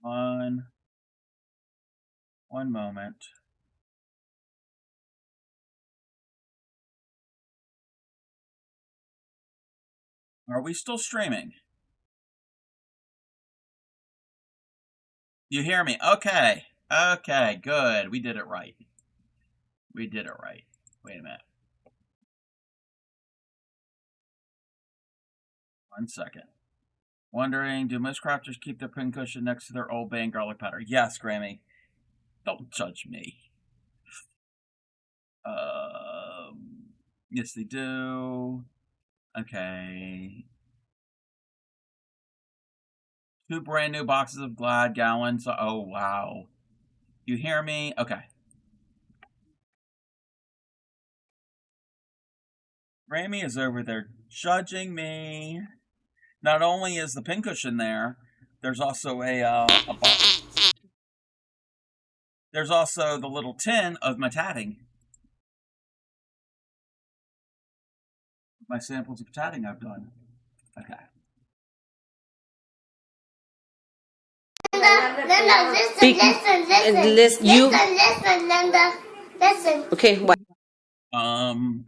One moment. Are we still streaming? You hear me? Okay. Okay, good. We did it right. We did it right. Wait a minute. 1 second. Wondering, do most crafters keep their pincushion next to their old bay and garlic powder? Yes, Grammy. Don't judge me. Yes, they do. Okay. 2 brand new boxes of Glad gallons. Oh, wow. You hear me? Okay. Grammy is over there judging me. Not only is the pincushion there, there's also a box. There's also the little tin of my tatting. My samples of tatting I've done. Okay. Linda, listen. Okay, what?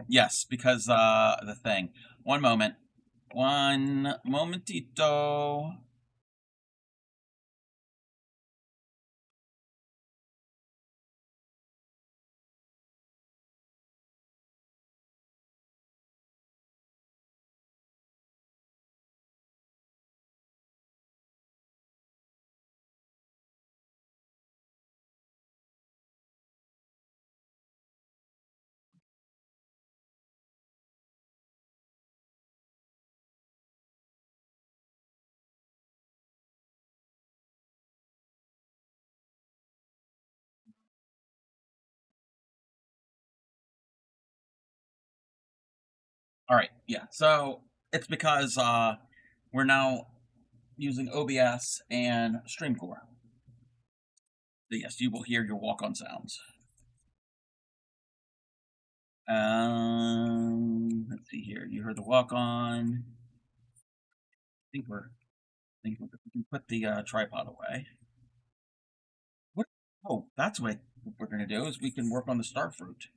Yes, because the thing. One moment. One momentito. All right, yeah. So it's because we're now using OBS and StreamCore. So yes, you will hear your walk-on sounds. Let's see here. You heard the walk-on. I think we can put the tripod away. What? Oh, that's what we're gonna do. Is we can work on the star fruit.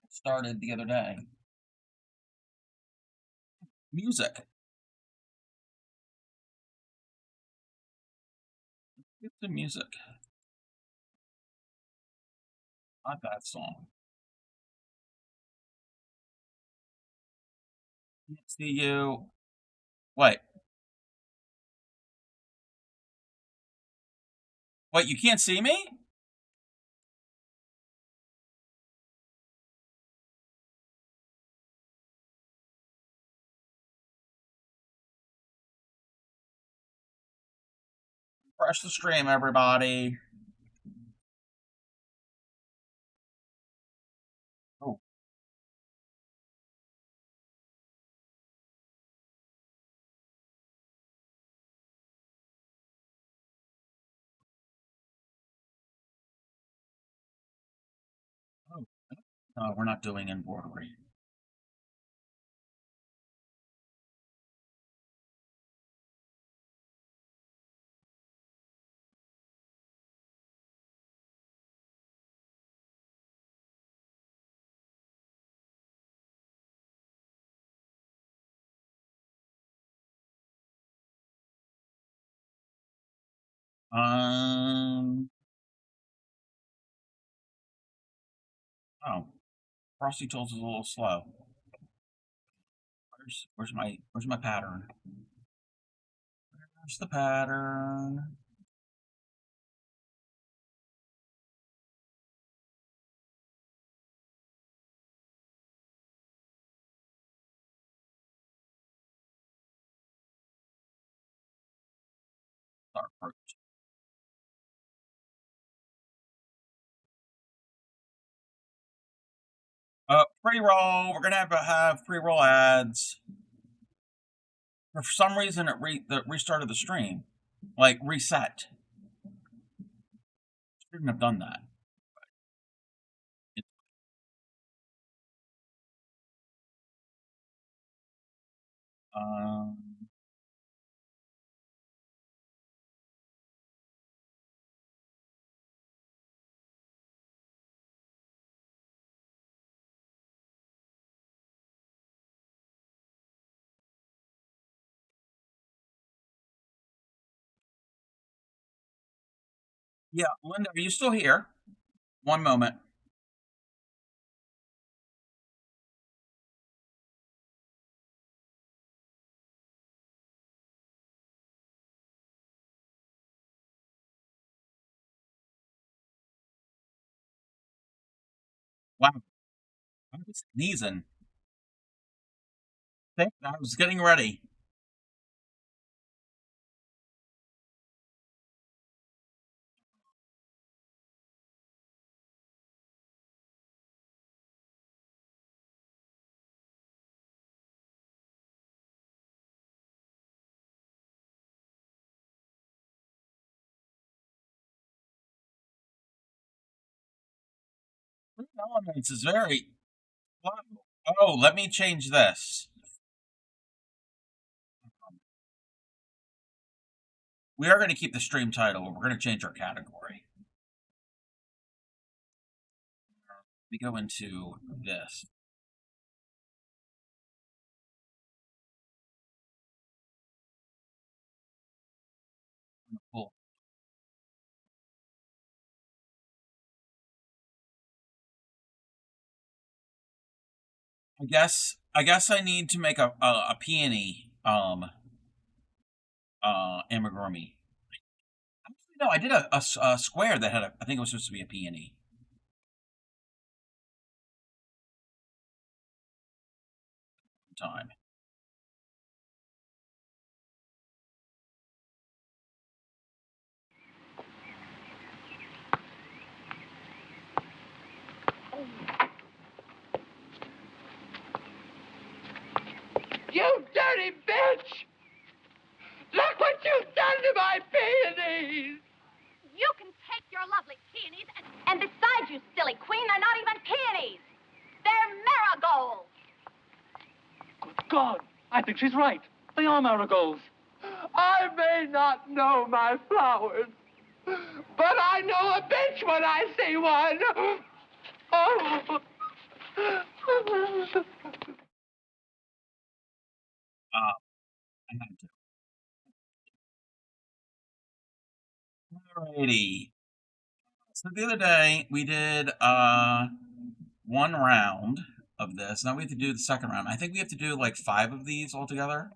It started the other day. Music. Get the music. Not that song. Can't see you. Wait. Wait, you can't see me? Refresh the stream, everybody. Oh. Oh. No, we're not doing embroidery. Oh. Frosty Tools is a little slow. Where's my pattern? Where's the pattern? Star fruit. Pre-roll. We're gonna have to have pre-roll ads. For some reason, it restarted the stream, like reset. Shouldn't have done that. Um, Yeah, Linda, are you still here? One moment. Wow, I was sneezing. I was getting ready. Three elements is very. Oh, let me change this. We are going to keep the stream title, but we're going to change our category. We go into this. Cool. I guess I need to make a peony amigurumi. Actually, no, I did a square that had I think it was supposed to be a peony. Time. You dirty bitch! Look what you've done to my peonies! You can take your lovely peonies and besides, you silly queen, they're not even peonies. They're marigolds. Good God, I think she's right. They are marigolds. I may not know my flowers, but I know a bitch when I see one. Oh. I had to. Alrighty. So the other day we did one round of this. Now we have to do the second round. I think we have to do like 5 of these altogether.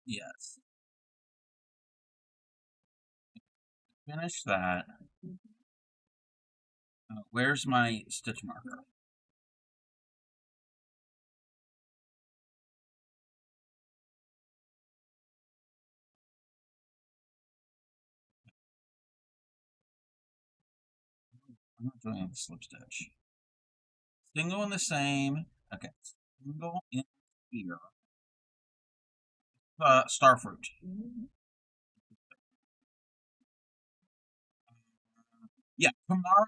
Yes. Finish that. Where's my stitch marker? I'm not doing the slip stitch. Single in the same. Okay. Single in here. Starfruit. Yeah. Tomorrow,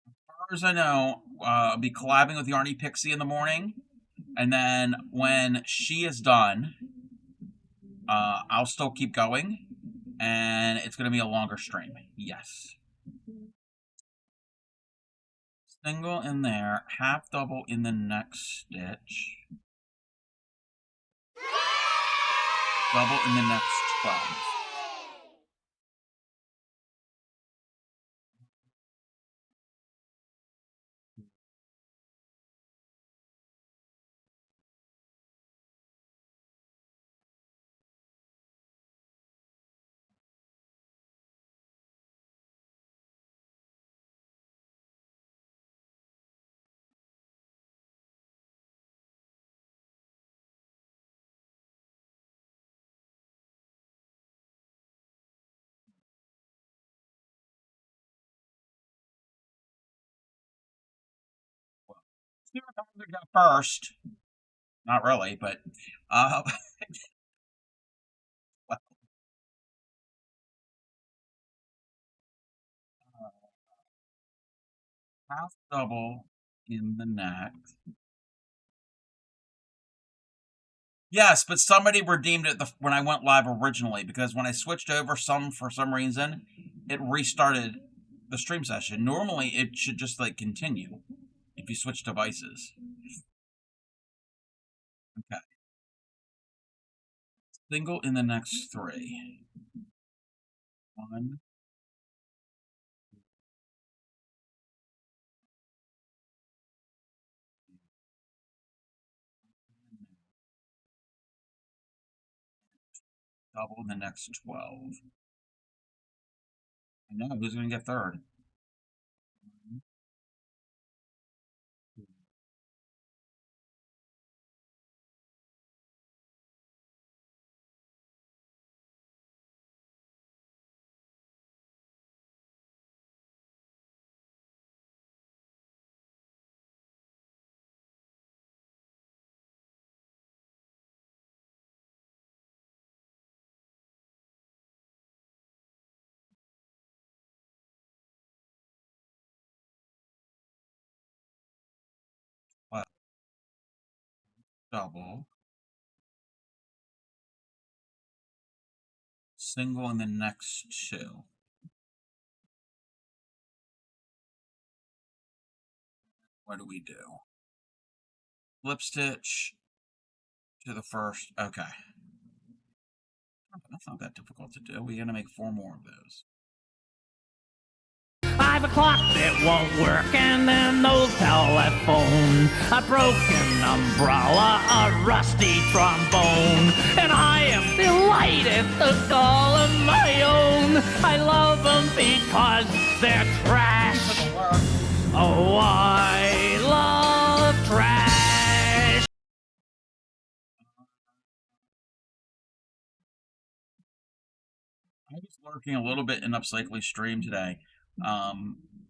as far as I know, I'll be collabing with Yarny Pixie in the morning. And then when she is done, I'll still keep going. And it's going to be a longer stream. Yes. Single in there, half double in the next stitch, double in the next 12. See what I got first. Not really, but uh, half double in the next. Yes, but somebody redeemed it when I went live originally because when I switched over for some reason, it restarted the stream session. Normally, it should just like continue if you switch devices. Okay. Single in the next 3. One, double the next 12. I know, who's going to get third? One, two, well, double, single in the next two. What do we do? Slip stitch to the first. Okay. That's not that difficult to do. We're going to make 4 more of those. I've a clock that won't work and an old telephone, a broken umbrella, a rusty trombone, and I am delighted to call them my own. I love them because they're trash. Oh, I love trash. I was lurking a little bit in Upcycly stream today.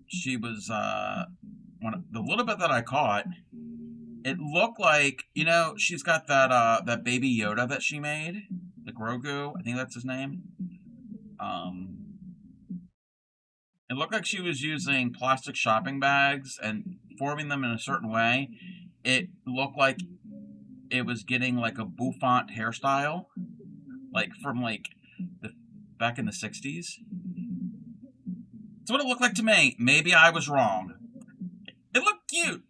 She was the little bit that I caught, it looked like, she's got that baby Yoda that she made, the Grogu, I think that's his name. It looked like she was using plastic shopping bags and forming them in a certain way. It looked like it was getting like a bouffant hairstyle, like from the back in the 60s. That's what it looked like to me. Maybe I was wrong. It looked cute.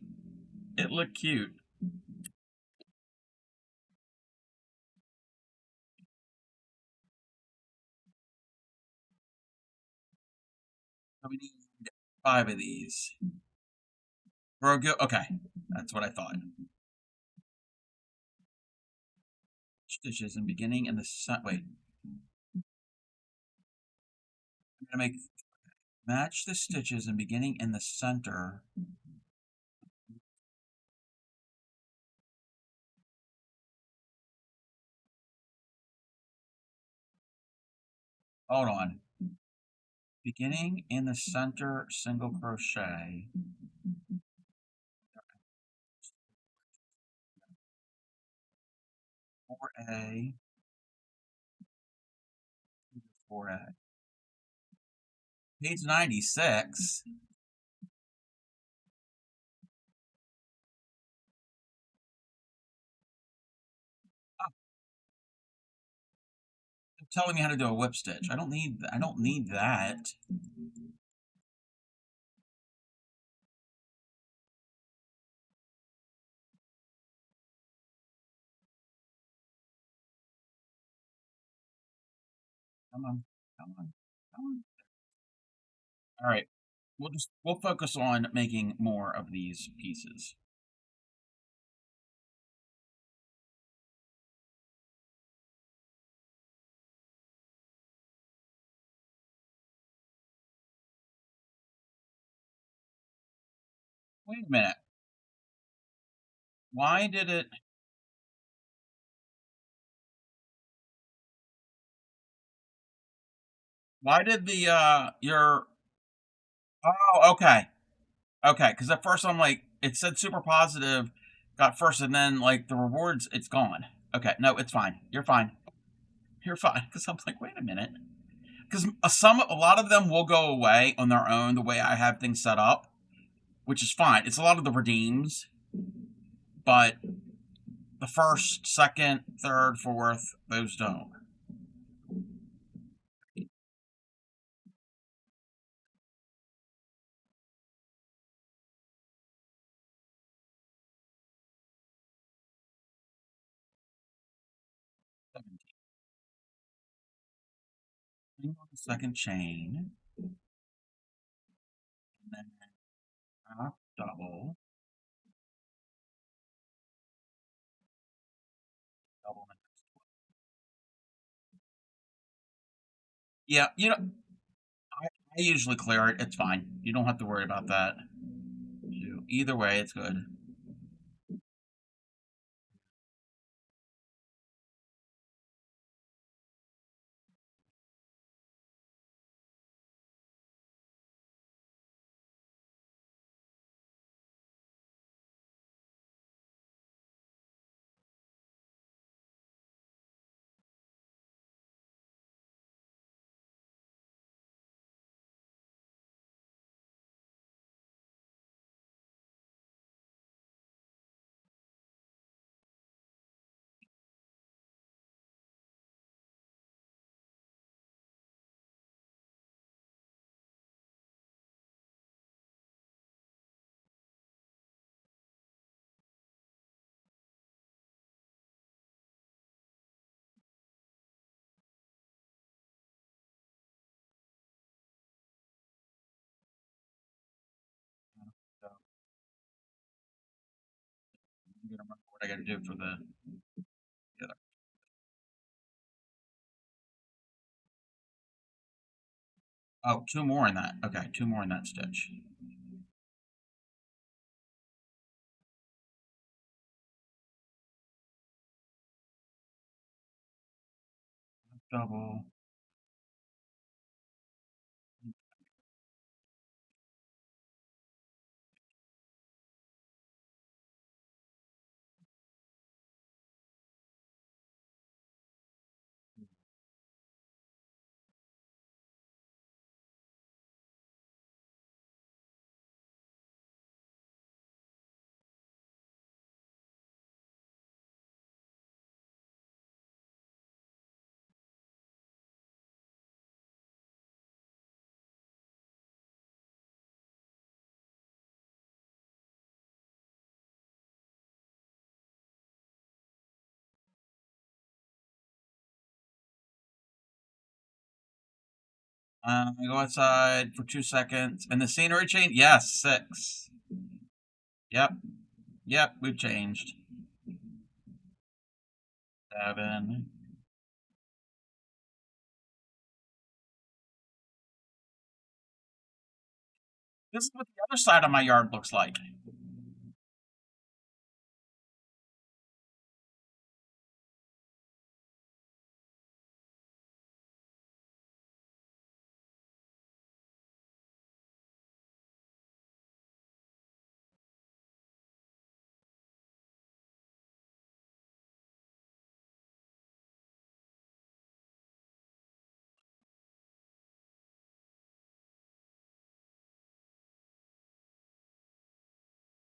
It looked cute. So we need 5 of these. Grogu. Okay, that's what I thought. Stitches in beginning and the wait. I'm gonna match the stitches in beginning in the center. Hold on. Beginning in the center single crochet. 4A. 4A. Page 96. Oh, they're telling me how to do a whip stitch. I don't need that. Come on. Come on. Come on. All right. We'll focus on making more of these pieces. Wait a minute. Why did it why did the your oh, okay. Okay, because at first I'm like, it said super positive, got first, and then like the rewards, it's gone. Okay, no, it's fine. You're fine. You're fine. Because I'm like, wait a minute. Because a lot of them will go away on their own the way I have things set up, which is fine. It's a lot of the redeems, but the first, second, third, fourth, those don't. on the second chain, and then half double, double the next one. Yeah, I usually clear it. It's fine. You don't have to worry about that. Either way, it's good. So I'm gonna remember what I got to do for the other. Oh, two more in that. Okay, two more in that stitch. Double. I go outside for 2 seconds. And the scenery chain? Yes, 6. Yep. Yep, we've changed. 7. This is what the other side of my yard looks like.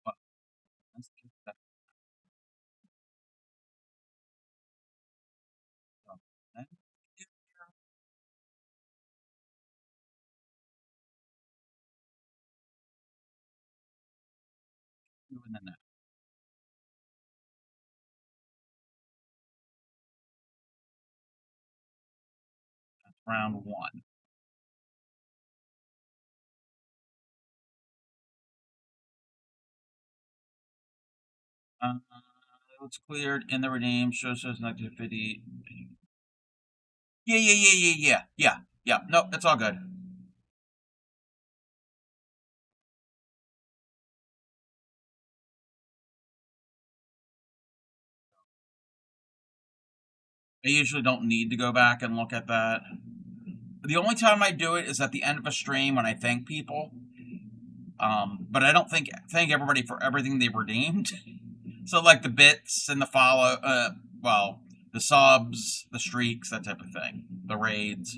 Well, let's get that up. Then two in the net. That's round 1. Uh, it's cleared in the redeem. Shows us activity. Yeah. No, it's all good. I usually don't need to go back and look at that. The only time I do it is at the end of a stream when I thank people. But I don't thank everybody for everything they've redeemed. So like the bits and the follow, well, the subs, the streaks, that type of thing, the raids.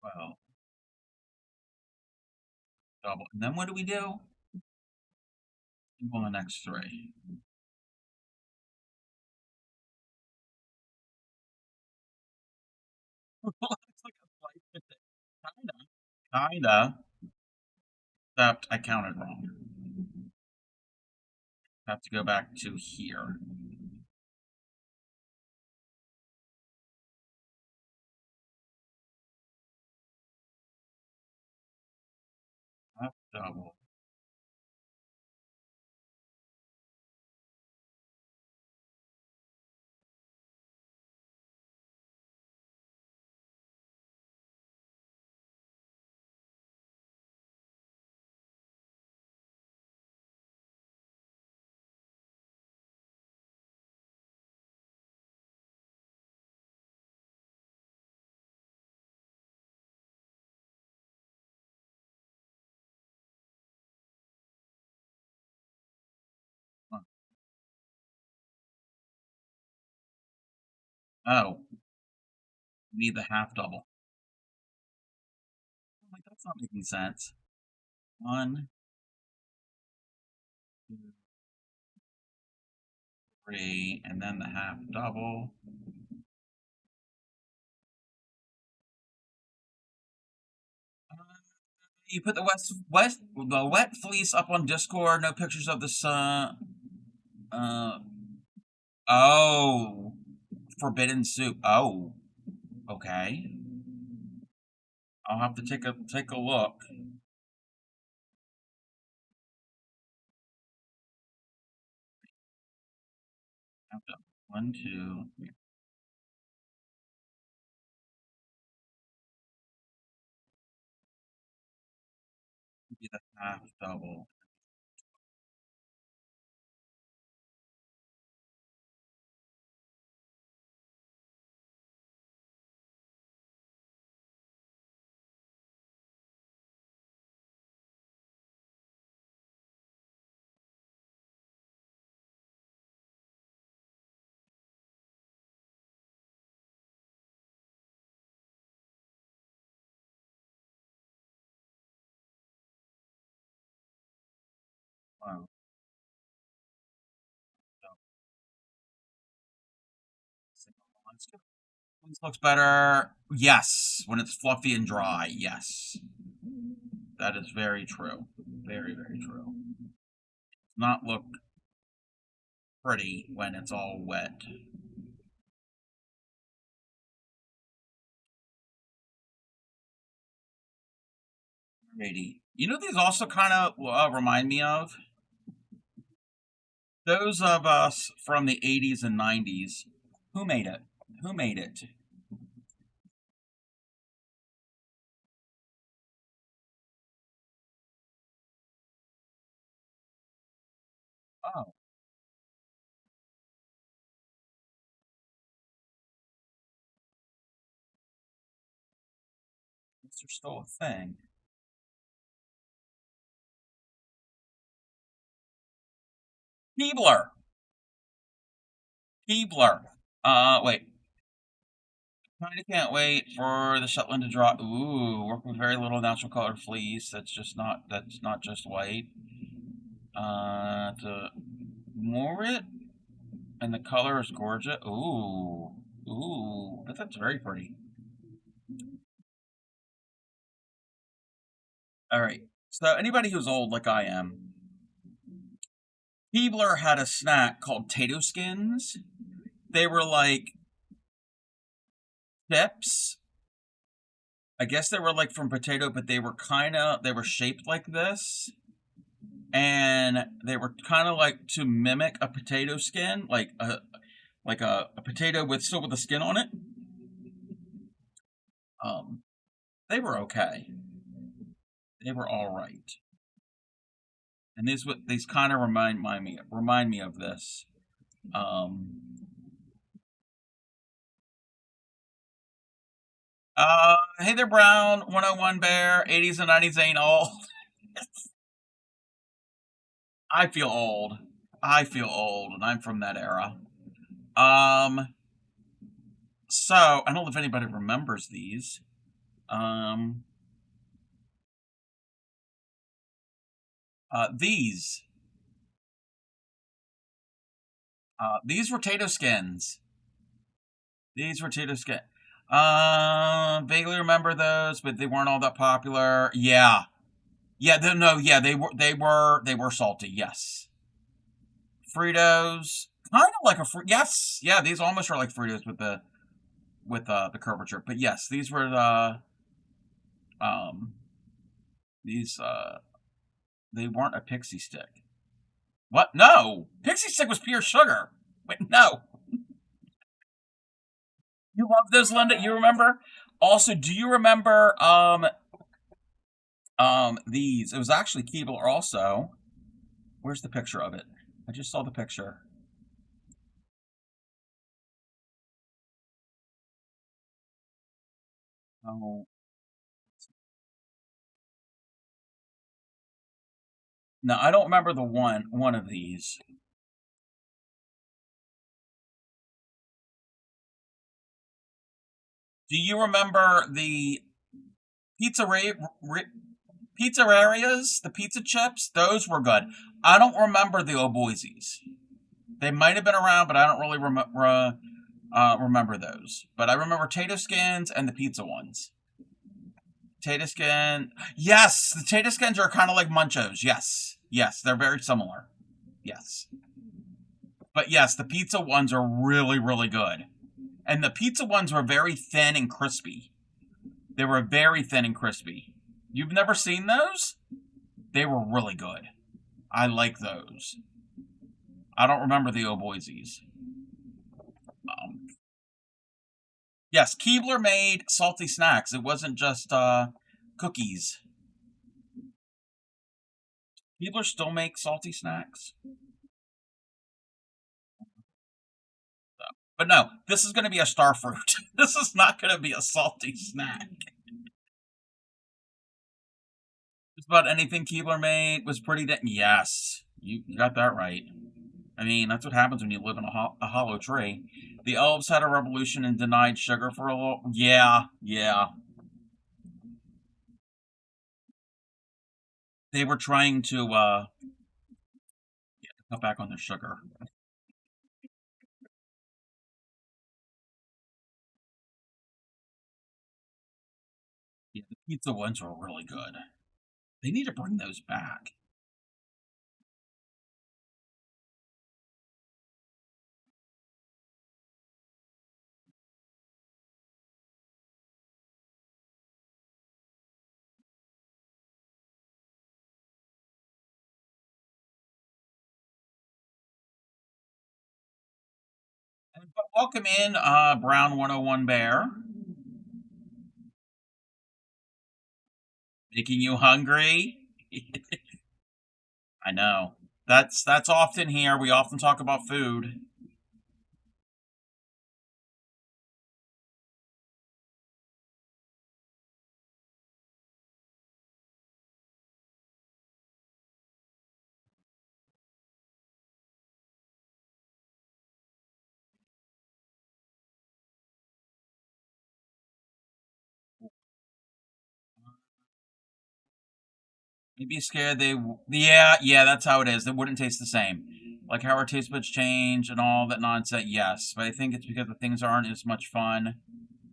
Well, double. And then what do we do? On the next three. It's like a flight. Kinda. Except I counted wrong. Have to go back to here. Up double. Oh, we need the half double. I'm like, that's not making sense. One, two, three, and then the half double. You put the wet fleece up on Discord. No pictures of the sun. Oh, forbidden soup. Oh, okay. I'll have to take a look. One, two, three. Be the half double. Wow. This looks better. Yes, when it's fluffy and dry. Yes, that is very true. Very, very true. Does not look pretty when it's all wet. Alrighty. You know, these also kind of remind me of those of us from the 80s and 90s. Who made it? Who made it? Oh, these are still a thing. Keebler. Keebler. Wait. Kinda can't wait for the Shetland to drop. Ooh, work with very little natural colored fleece. That's not just white. To moor it, and the color is gorgeous. Ooh, that's very pretty. All right. So anybody who's old like I am, Keebler had a snack called Tato Skins. They were like chips. I guess they were like from potato, but they were shaped like this. And they were kind of like to mimic a potato skin, like a potato with still with the skin on it. Um, they were okay. They were all right. And these kind of remind me of this. Um, hey there, Brown 101 Bear, 80s and 90s ain't all. I feel old. I feel old, and I'm from that era. Um, so I don't know if anybody remembers these. Um, these. These were potato skins. These were potato skin. Vaguely remember those, but they weren't all that popular. Yeah, yeah, no, yeah, they were salty. Yes, Fritos, kind of like a yes, yeah. These almost are like Fritos with the curvature, but yes, these were um these they weren't a pixie stick. What? No, pixie stick was pure sugar. Wait, no. You love those, Linda. You remember? Also, do you remember these? It was actually Keebler also. Where's the picture of it? I just saw the picture. Oh, no, I don't remember the one of these. Do you remember the pizza pizzerias, the pizza chips? Those were good. I don't remember the O'Boisies. They might have been around, but I don't really remember those. But I remember tato skins and the pizza ones. Tato skin. Yes, the tato skins are kind of like Munchos. Yes, yes, they're very similar. Yes, but yes, the pizza ones are really, really good. And the pizza ones were very thin and crispy. They were very thin and crispy. You've never seen those? They were really good. I like those. I don't remember the O'Boisies. Um, yes, Keebler made salty snacks. It wasn't just cookies. Keebler still makes salty snacks. But no, this is going to be a star fruit. This is not going to be a salty snack. Just about anything Keebler made was pretty. Yes, you got that right. I mean, that's what happens when you live in a hollow tree. The elves had a revolution and denied sugar for a little. Yeah, yeah. They were trying to cut back on their sugar. Yeah, the pizza ones were really good. They need to bring those back. But welcome in, Brown 101 Bear. Making you hungry? I know. That's often here. We often talk about food. 'You'd be scared they. Yeah, yeah, that's how it is. They wouldn't taste the same. Like how our taste buds change and all that nonsense. Yes, but I think it's because the things aren't as much fun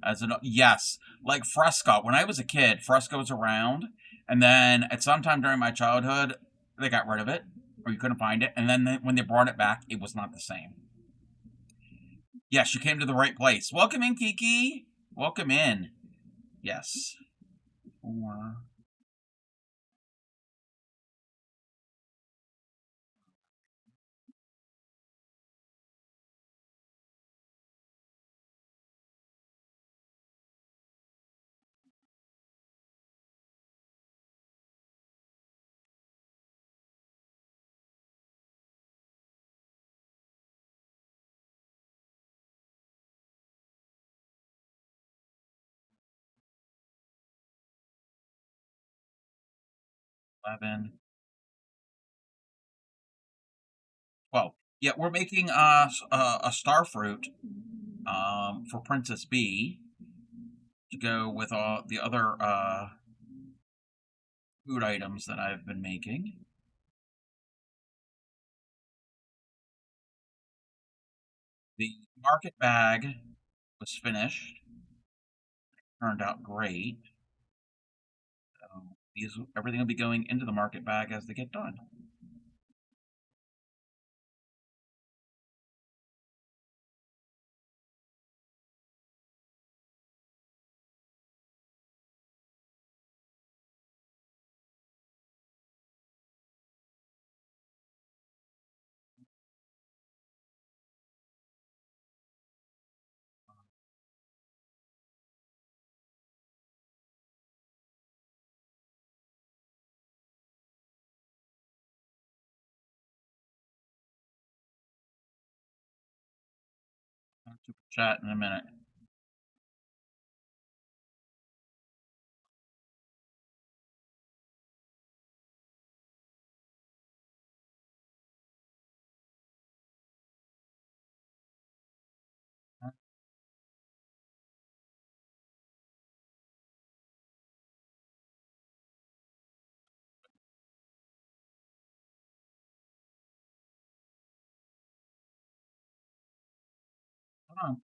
as an. Yes, like Fresco. When I was a kid, Fresco was around, and then at some time during my childhood, they got rid of it, or you couldn't find it. And then when they brought it back, it was not the same. Yes, you came to the right place. Welcome in, Kiki. Welcome in. Yes. 11, 12. Yeah, we're making a star fruit for Princess B. to go with all the other food items that I've been making. The market bag was finished. Turned out great. So everything will be going into the market bag as they get done. Super chat in a minute. Come on,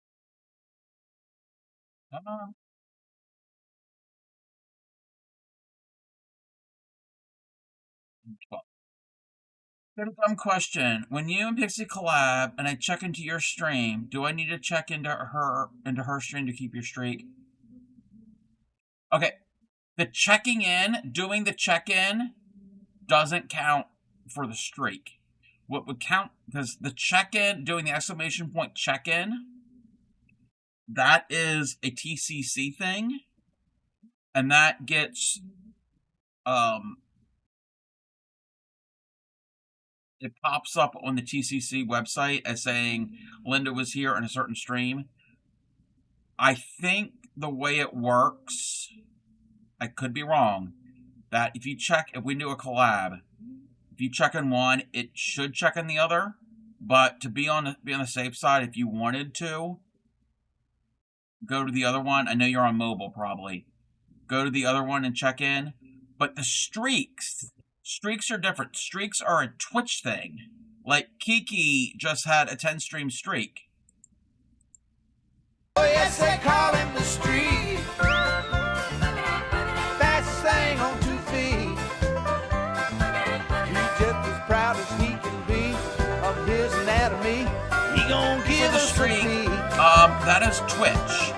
come on. Got a dumb question. When you and Pixie collab and I check into your stream, do I need to check into her stream to keep your streak? Okay. The checking in, doing the check-in doesn't count for the streak. What would count, because the check-in, doing the exclamation point check-in, that is a TCC thing, and that gets it pops up on the TCC website as saying Linda was here on a certain stream. I think the way it works, I could be wrong, that if we do a collab, if you check in one, it should check in the other. But to be on the safe side, if you wanted to go to the other one, I know you're on mobile probably. Go to the other one and check in. But the streaks are different. Streaks are a Twitch thing. Like Kiki just had a 10 stream streak. Oh yes, they call him the street. Fastest thing on 2 feet. He's just as proud as he can be of his anatomy. He gon' give the us streak. That is Twitch.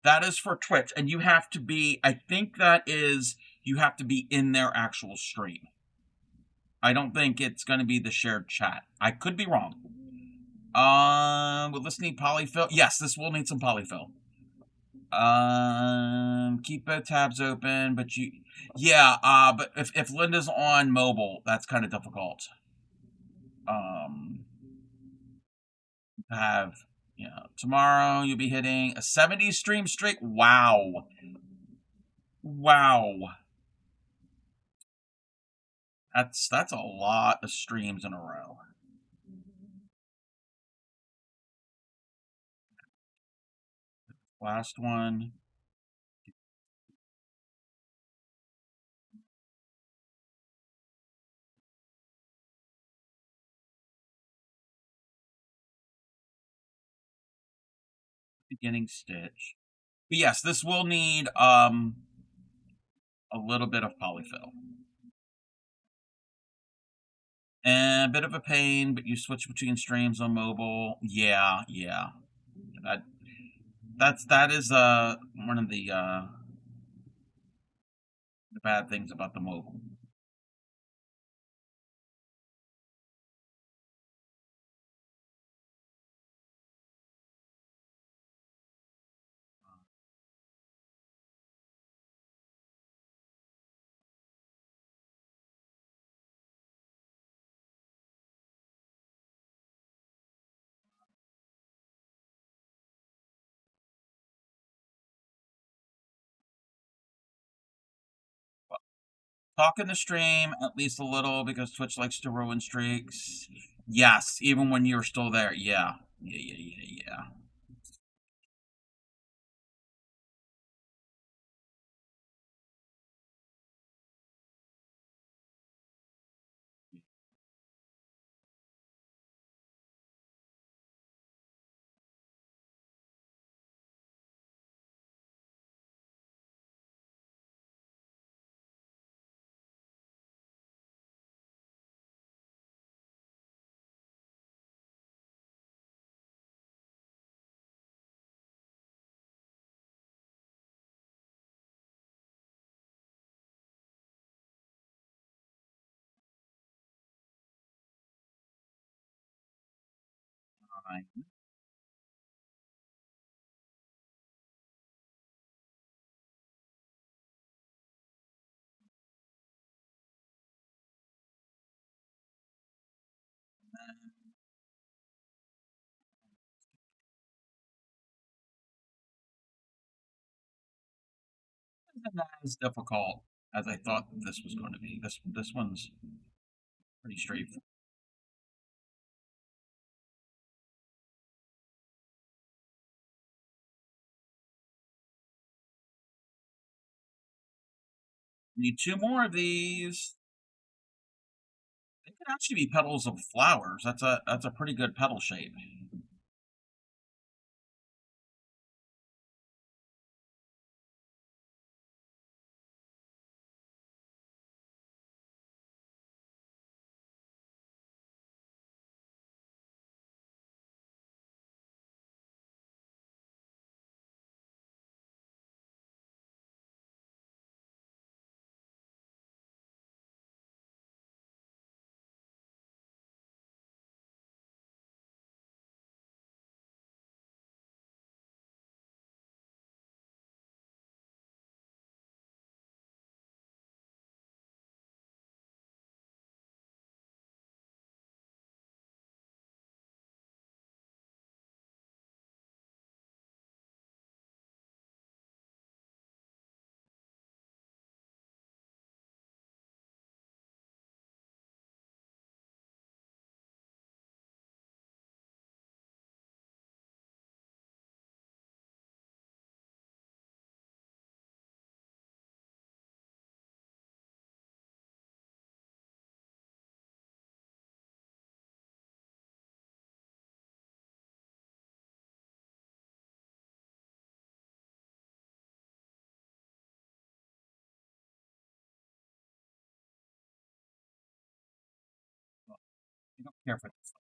That is for Twitch, and you have to be. I think that is you have to be in their actual stream. I don't think it's going to be the shared chat. I could be wrong. Will this need polyfill? Yes, this will need some polyfill. Keep both tabs open, but but if Linda's on mobile, that's kind of difficult. Tomorrow you'll be hitting a 70 stream streak. Wow. That's a lot of streams in a row. Last one. Beginning stitch. But yes, this will need a little bit of polyfill. And a bit of a pain, but you switch between streams on mobile. Yeah. That is one of the bad things about the mobile. Talk in the stream at least a little because Twitch likes to ruin streaks. Yes, even when you're still there. Yeah. Fine. Isn't that as difficult as I thought this was going to be? This one's pretty straightforward. Need two more of these. They could actually be petals of flowers. That's a pretty good petal shape. You don't care for this.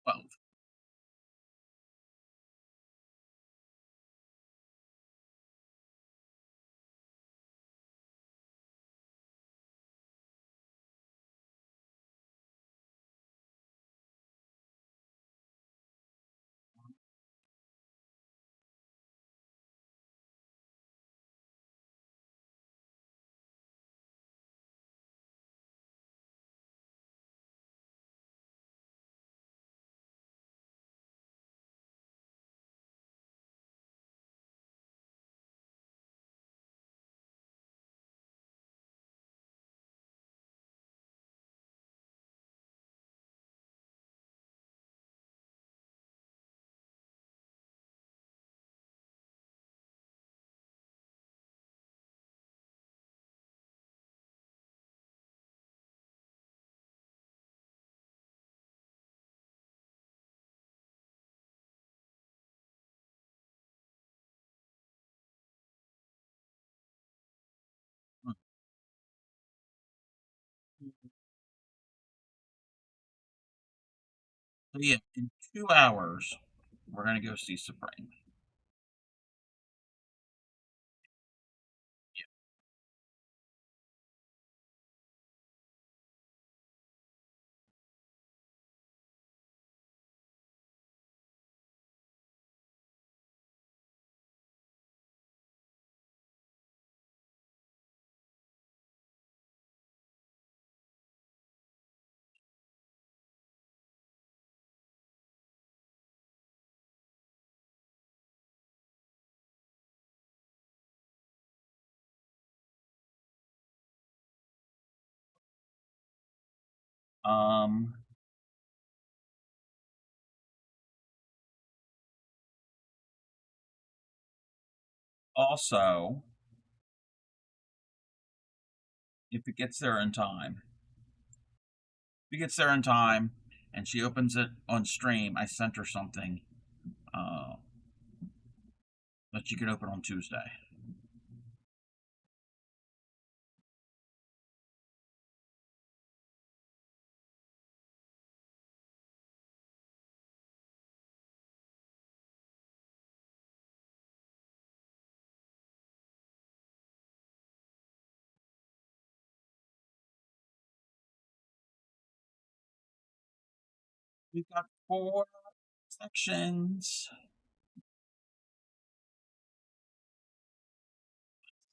Well, so yeah, in 2 hours, we're gonna go see Supreme. Also, if it gets there in time, and she opens it on stream, I sent her something uh, that you can open on Tuesday. We've got 4 sections.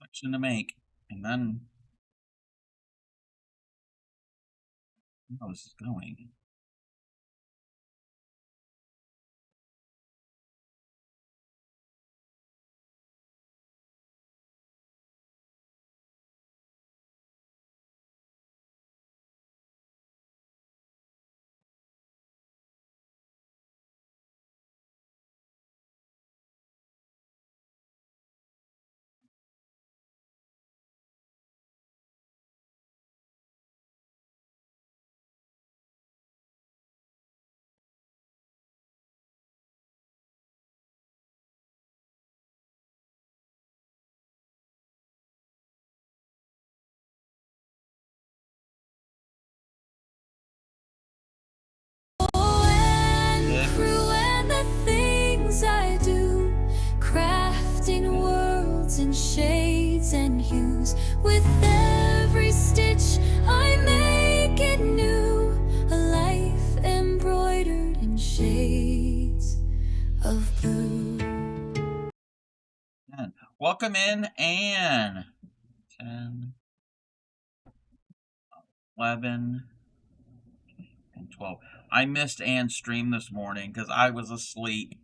Section to make, and then how this is going. Shades and hues. With every stitch I make it new, a life embroidered in shades of blue. And welcome in, Anne. 10, 11, and 12. I missed Anne's stream this morning because I was asleep.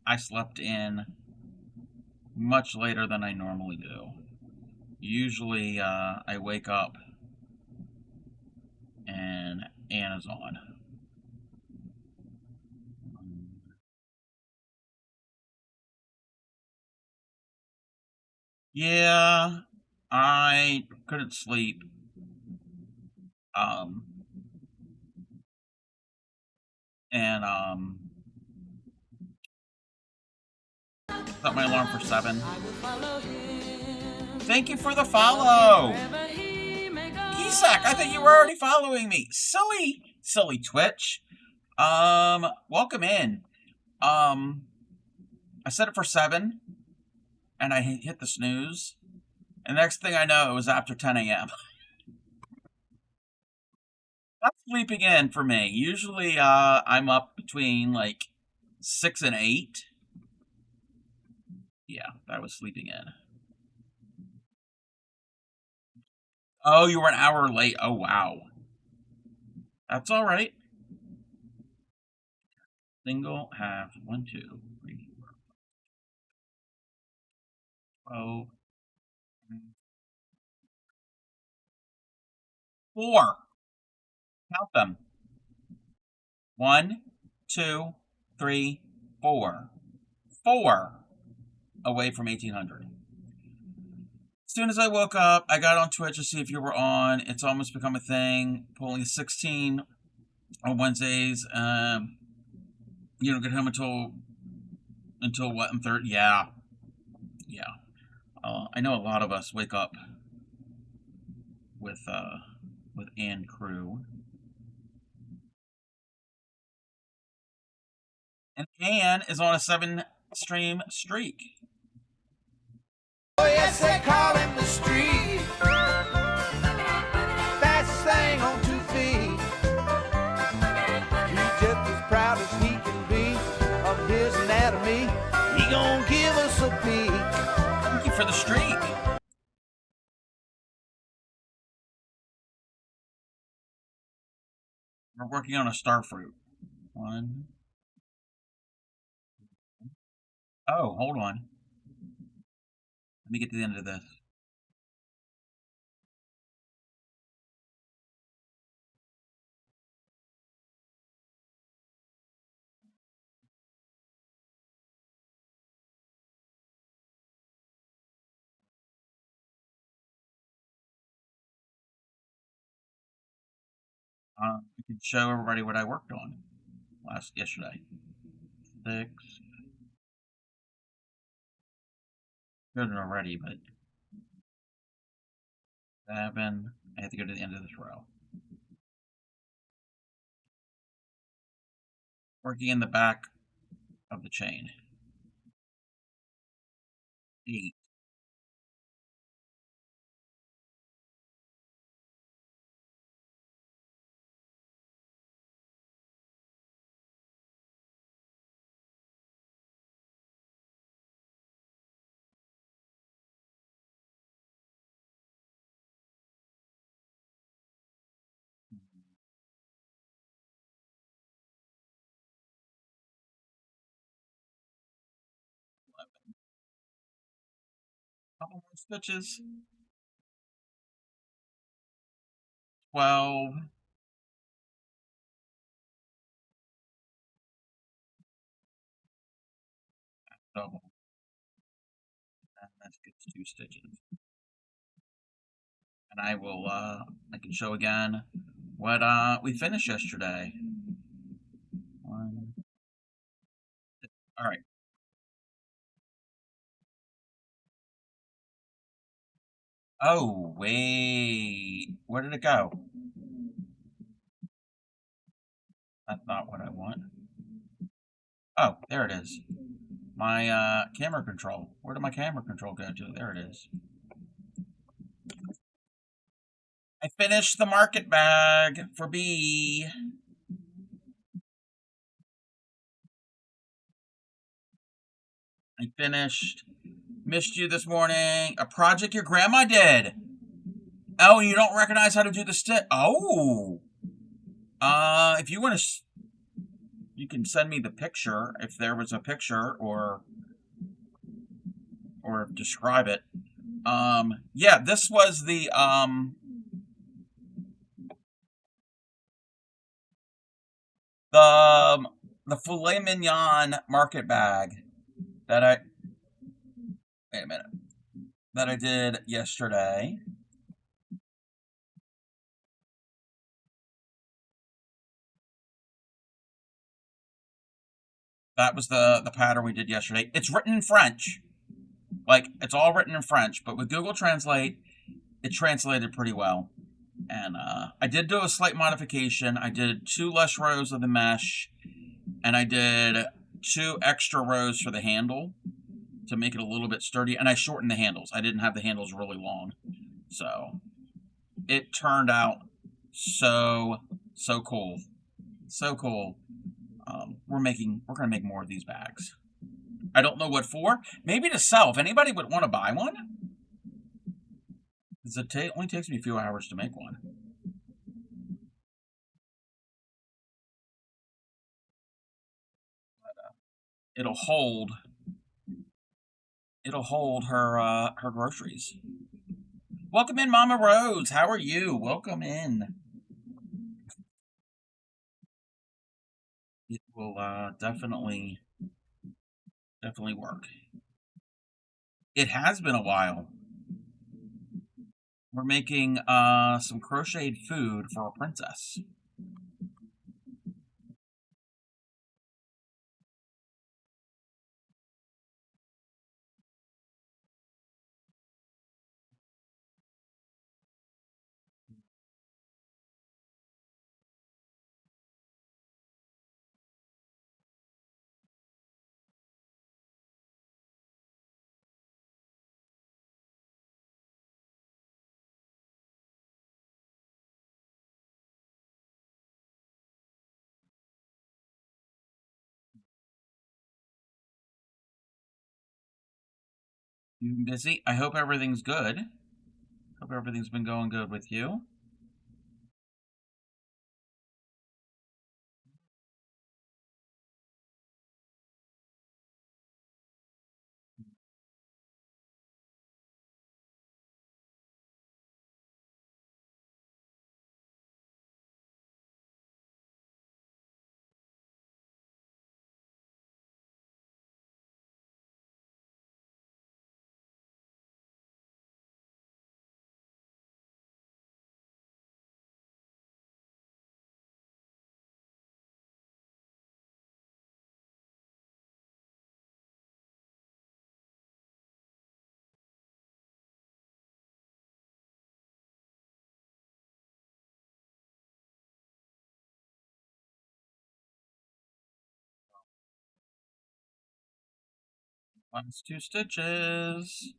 I slept in much later than I normally do. Usually, I wake up and Anna's on. Yeah, I couldn't sleep. Set my alarm for 7. Thank you for the follow. Kisak, I think you were already following me. Silly Twitch. Welcome in. I set it for 7, and I hit the snooze. And the next thing I know, it was after 10 a.m. That's sleeping in for me. Usually, I'm up between like 6 and 8. Yeah, that was sleeping in. Oh, you were an hour late. Oh, wow. That's all right. Single, half, 1, 2, 3, 4, 12, 4. Count them. 1, 2, 3, 4. 4 away from 1800. As soon as I woke up, I got on Twitch to see if you were on. It's almost become a thing. Pulling 16 on Wednesdays. You don't get home until what? I'm 3rd. Yeah. I know a lot of us wake up with Ann Crew. And Ann is on a 7-stream streak. Oh, yes, they call him the street. Fastest thing on 2 feet. He's just as proud as he can be of his anatomy. He gonna give us a peek. Thank you for the streak. We're working on a starfruit. 1. Oh, hold on. Let me get to the end of this. I can show everybody what I worked on yesterday. 6. Good already, but 7. I have to go to the end of this row. Working in the back of the chain. 8. Couple more stitches. 12. Double. And that gets 2 stitches. And I will, I can show again what, we finished yesterday. 1. All right. Oh, wait. Where did it go? That's not what I want. Oh, there it is. My camera control. Where did my camera control go to? There it is. I finished the market bag for B. I finished. Missed you this morning. A project your grandma did. Oh, and you don't recognize how to do the stitch. Oh. If you want to, you can send me the picture if there was a picture, or describe it. Yeah, this was the filet mignon market bag that I wait a minute that I did yesterday. That was the pattern we did yesterday. It's written in French. Like, it's all written in French, but with Google Translate, it translated pretty well. And I did do a slight modification. I did 2 less rows of the mesh, and I did 2 extra rows for the handle to make it a little bit sturdy, and I shortened the handles. I didn't have the handles really long. So it turned out so cool. So cool. We're gonna make more of these bags. I don't know what for. Maybe to sell. If anybody would want to buy one, because it only takes me a few hours to make one. But, it'll hold her groceries. Welcome in, Mama Rose. How are you? Welcome in. It will definitely work. It has been a while. We're making some crocheted food for a princess. You been busy? I hope everything's good. Hope everything's been going good with you. Last two stitches.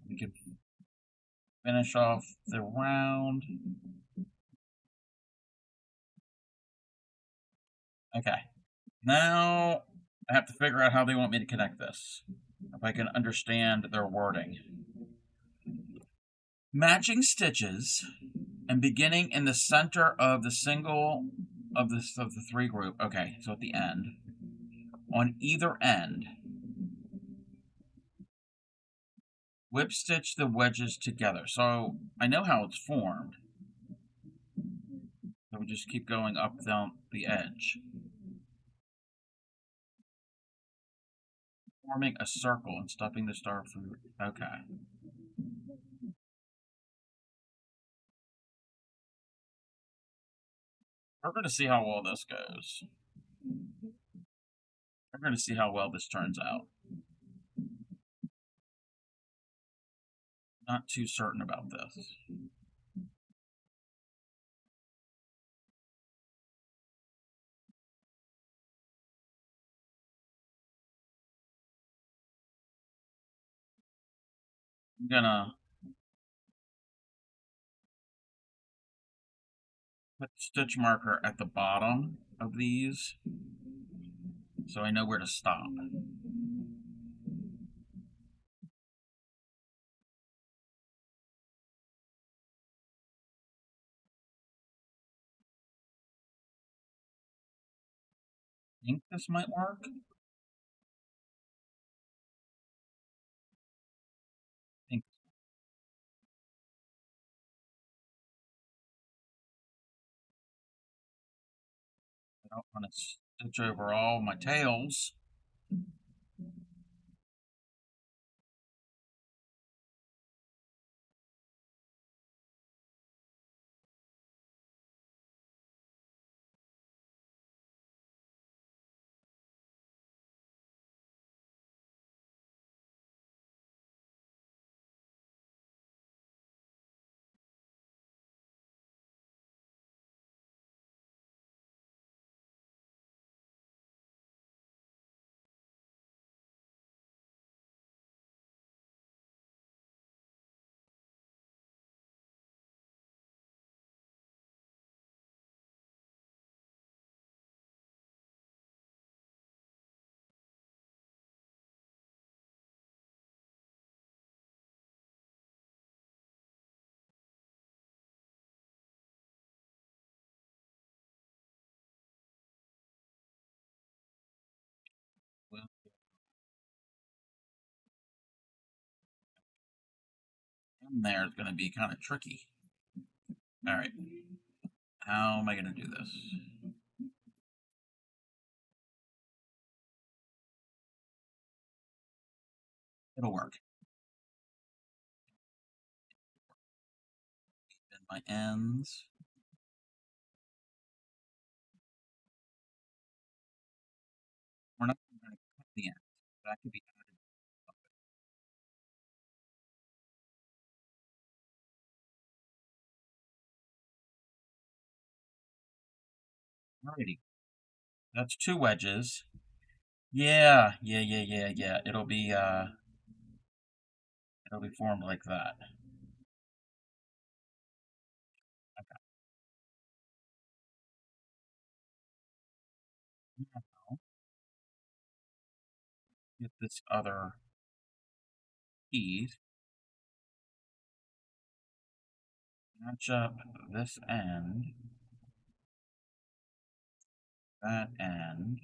We can finish off the round. Okay. Now I have to figure out how they want me to connect this. If I can understand their wording. Matching stitches and beginning in the center of the single of the three group. Okay, so at the end. On either end. Whip stitch the wedges together. So I know how it's formed. So we just keep going up down the edge. Forming a circle and stuffing the star fruit. Okay. We're going to see how well this goes. We're going to see how well this turns out. Not too certain about this. I'm gonna put the stitch marker at the bottom of these so I know where to stop. I think this might work. I think I don't want to stitch over all my tails. Well, in there is going to be kind of tricky. All right. How am I going to do this? It'll work. And my ends. We're not going to cut the ends. That could be added. Alrighty. That's two wedges. Yeah. It'll be formed like that. Okay. Now, get this other piece. Match up this end, that end.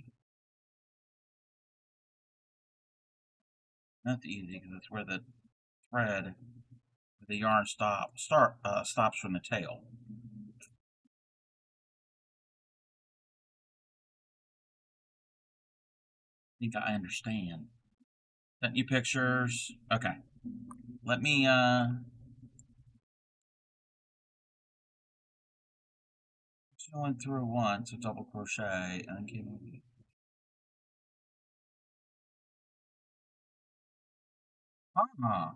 That's easy because it's where the thread, the yarn stops from the tail. I think I understand. Sent you pictures. Okay. Let me just went through once, a double crochet, and then came over. Ah,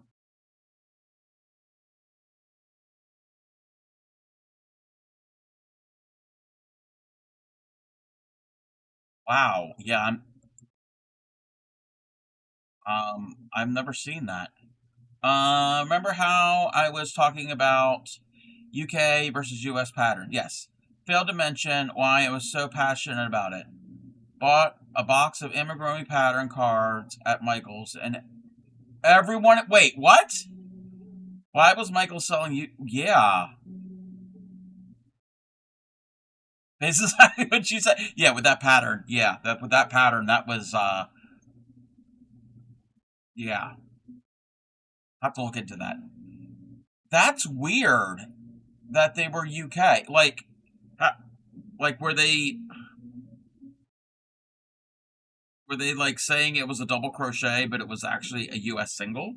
wow. Yeah, I've never seen that. Remember how I was talking about UK versus US pattern? Yes. Failed to mention why I was so passionate about it. Bought a box of amigurumi pattern cards at Michael's, and everyone. Wait, what? Why was Michael selling you? Yeah. This is exactly what she said. Yeah, with that pattern. Yeah, with that pattern, that was yeah. I have to look into that. That's weird that they were UK. Like were they like saying it was a double crochet, but it was actually a US single?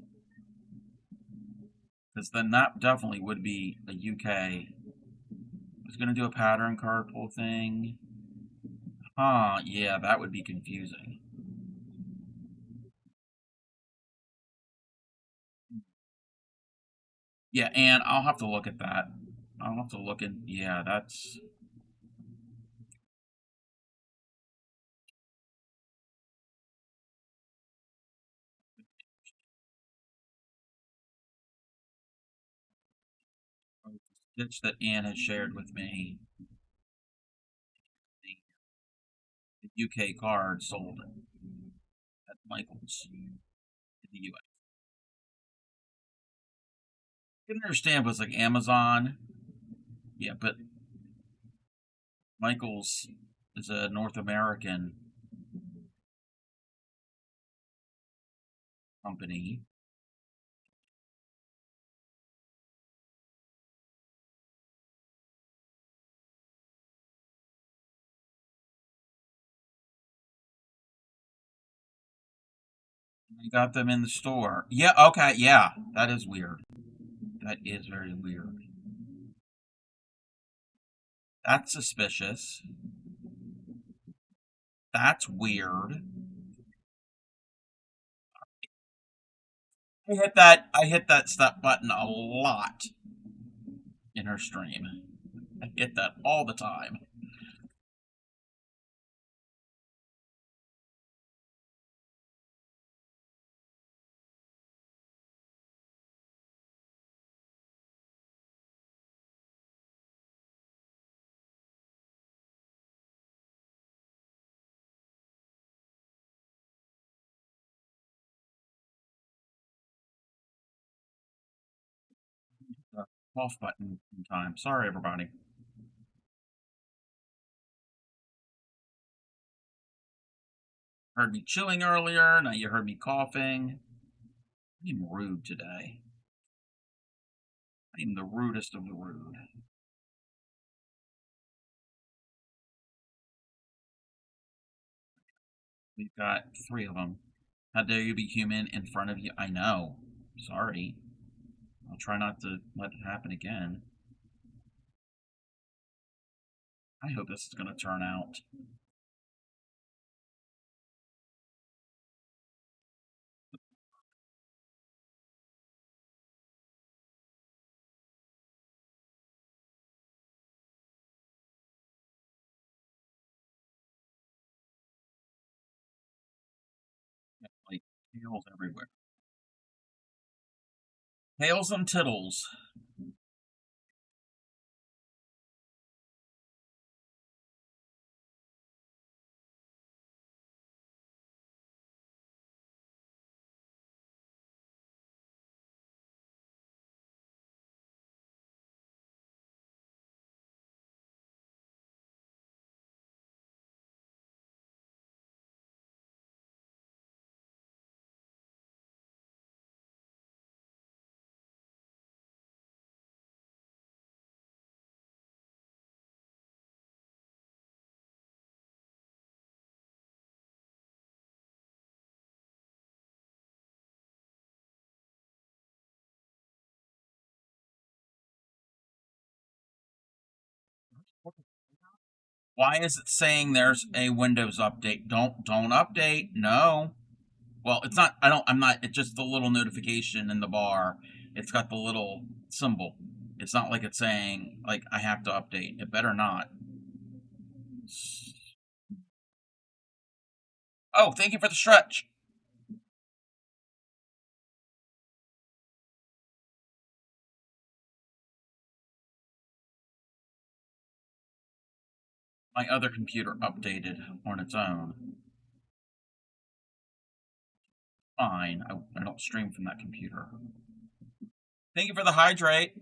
Because then that definitely would be a UK. I was gonna do a pattern card pull thing. Huh, yeah, that would be confusing. Yeah, and I'll have to look at that. I'll have to look at, yeah, that's the stitch that Anne has shared with me. The UK card sold at Michael's in the US. I can understand it was like Amazon. Yeah, but Michael's is a North American company. I got them in the store. Yeah, okay, yeah. That is weird. That is very weird. That's suspicious. That's weird. I hit that step button a lot in her stream. I hit that all the time. The off button in time. Sorry, everybody. Heard me chewing earlier. Now you heard me coughing. I'm rude today. I'm the rudest of the rude. We've got three of them. How dare you be human in front of you? I know. Sorry. I'll try not to let it happen again. I hope this is going to turn out. Like, tails everywhere. Tails and tittles. Why is it saying there's a Windows update? Don't update. No. Well, it's not. I'm not. It's just the little notification in the bar. It's got the little symbol. It's not like it's saying like I have to update. It better not. Oh, thank you for the stretch. my other computer updated on its own. Fine, I don't stream from that computer. Thank you for the hydrate.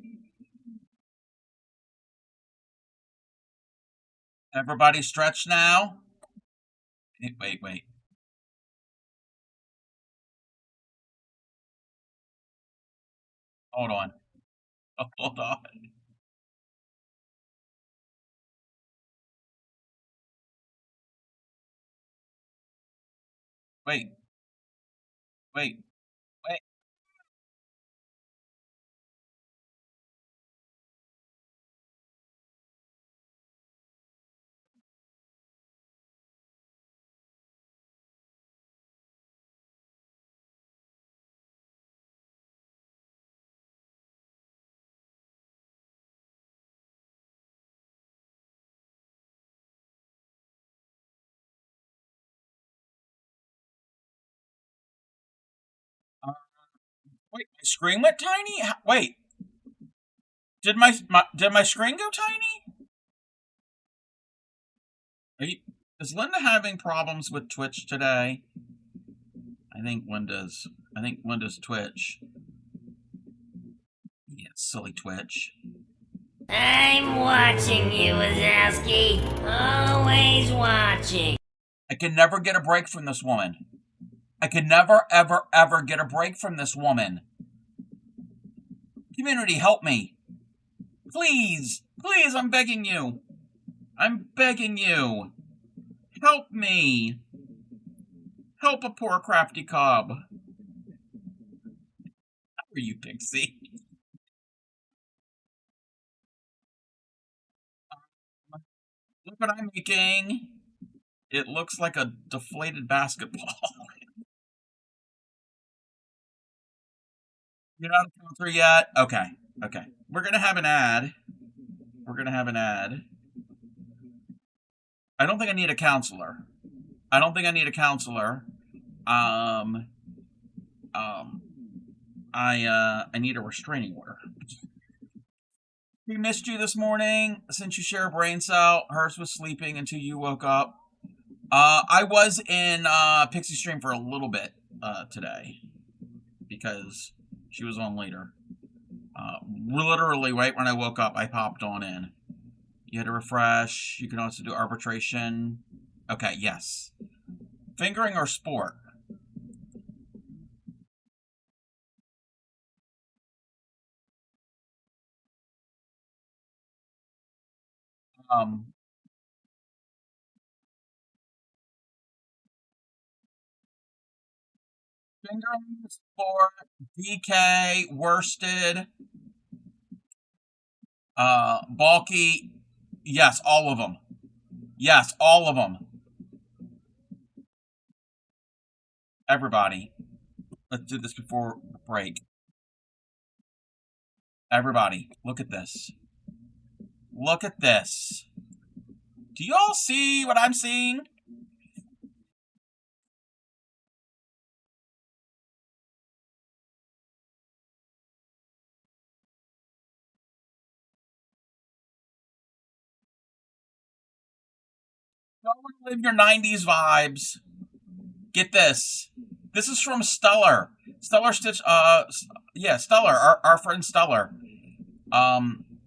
Everybody stretch now. Wait. Hold on. Hold on. Wait. Wait. Uh, Wait, my screen went tiny? Wait. Did my screen go tiny? Is Linda having problems with Twitch today? I think Linda's Twitch. Yeah, silly Twitch. I'm watching you, Wazowski. Always watching. I can never get a break from this woman. I can never, ever, ever get a break from this woman. Community, help me. Please, I'm begging you. I'm begging you. Help me. Help a poor crafty cob. How are you, Pixie? Look what I'm making. It looks like a deflated basketball. You're not a counselor yet? Okay. We're gonna have an ad. I don't think I need a counselor. I need a restraining order. We missed you this morning. Since you share a brain cell, hers was sleeping until you woke up. I was in Pixie stream for a little bit today because she was on later. Literally right when I woke up, I popped on in. You had to refresh. You can also do arbitration. Okay, yes. Fingering or sport? Fingering, sport, DK, worsted, bulky. Yes, all of them. Everybody. Let's do this before break. Everybody, look at this. Do you all see what I'm seeing? Don't want to live your 90s vibes. Get this. This is from Stellar. Stellar Stitch, Stellar, our friend Stellar,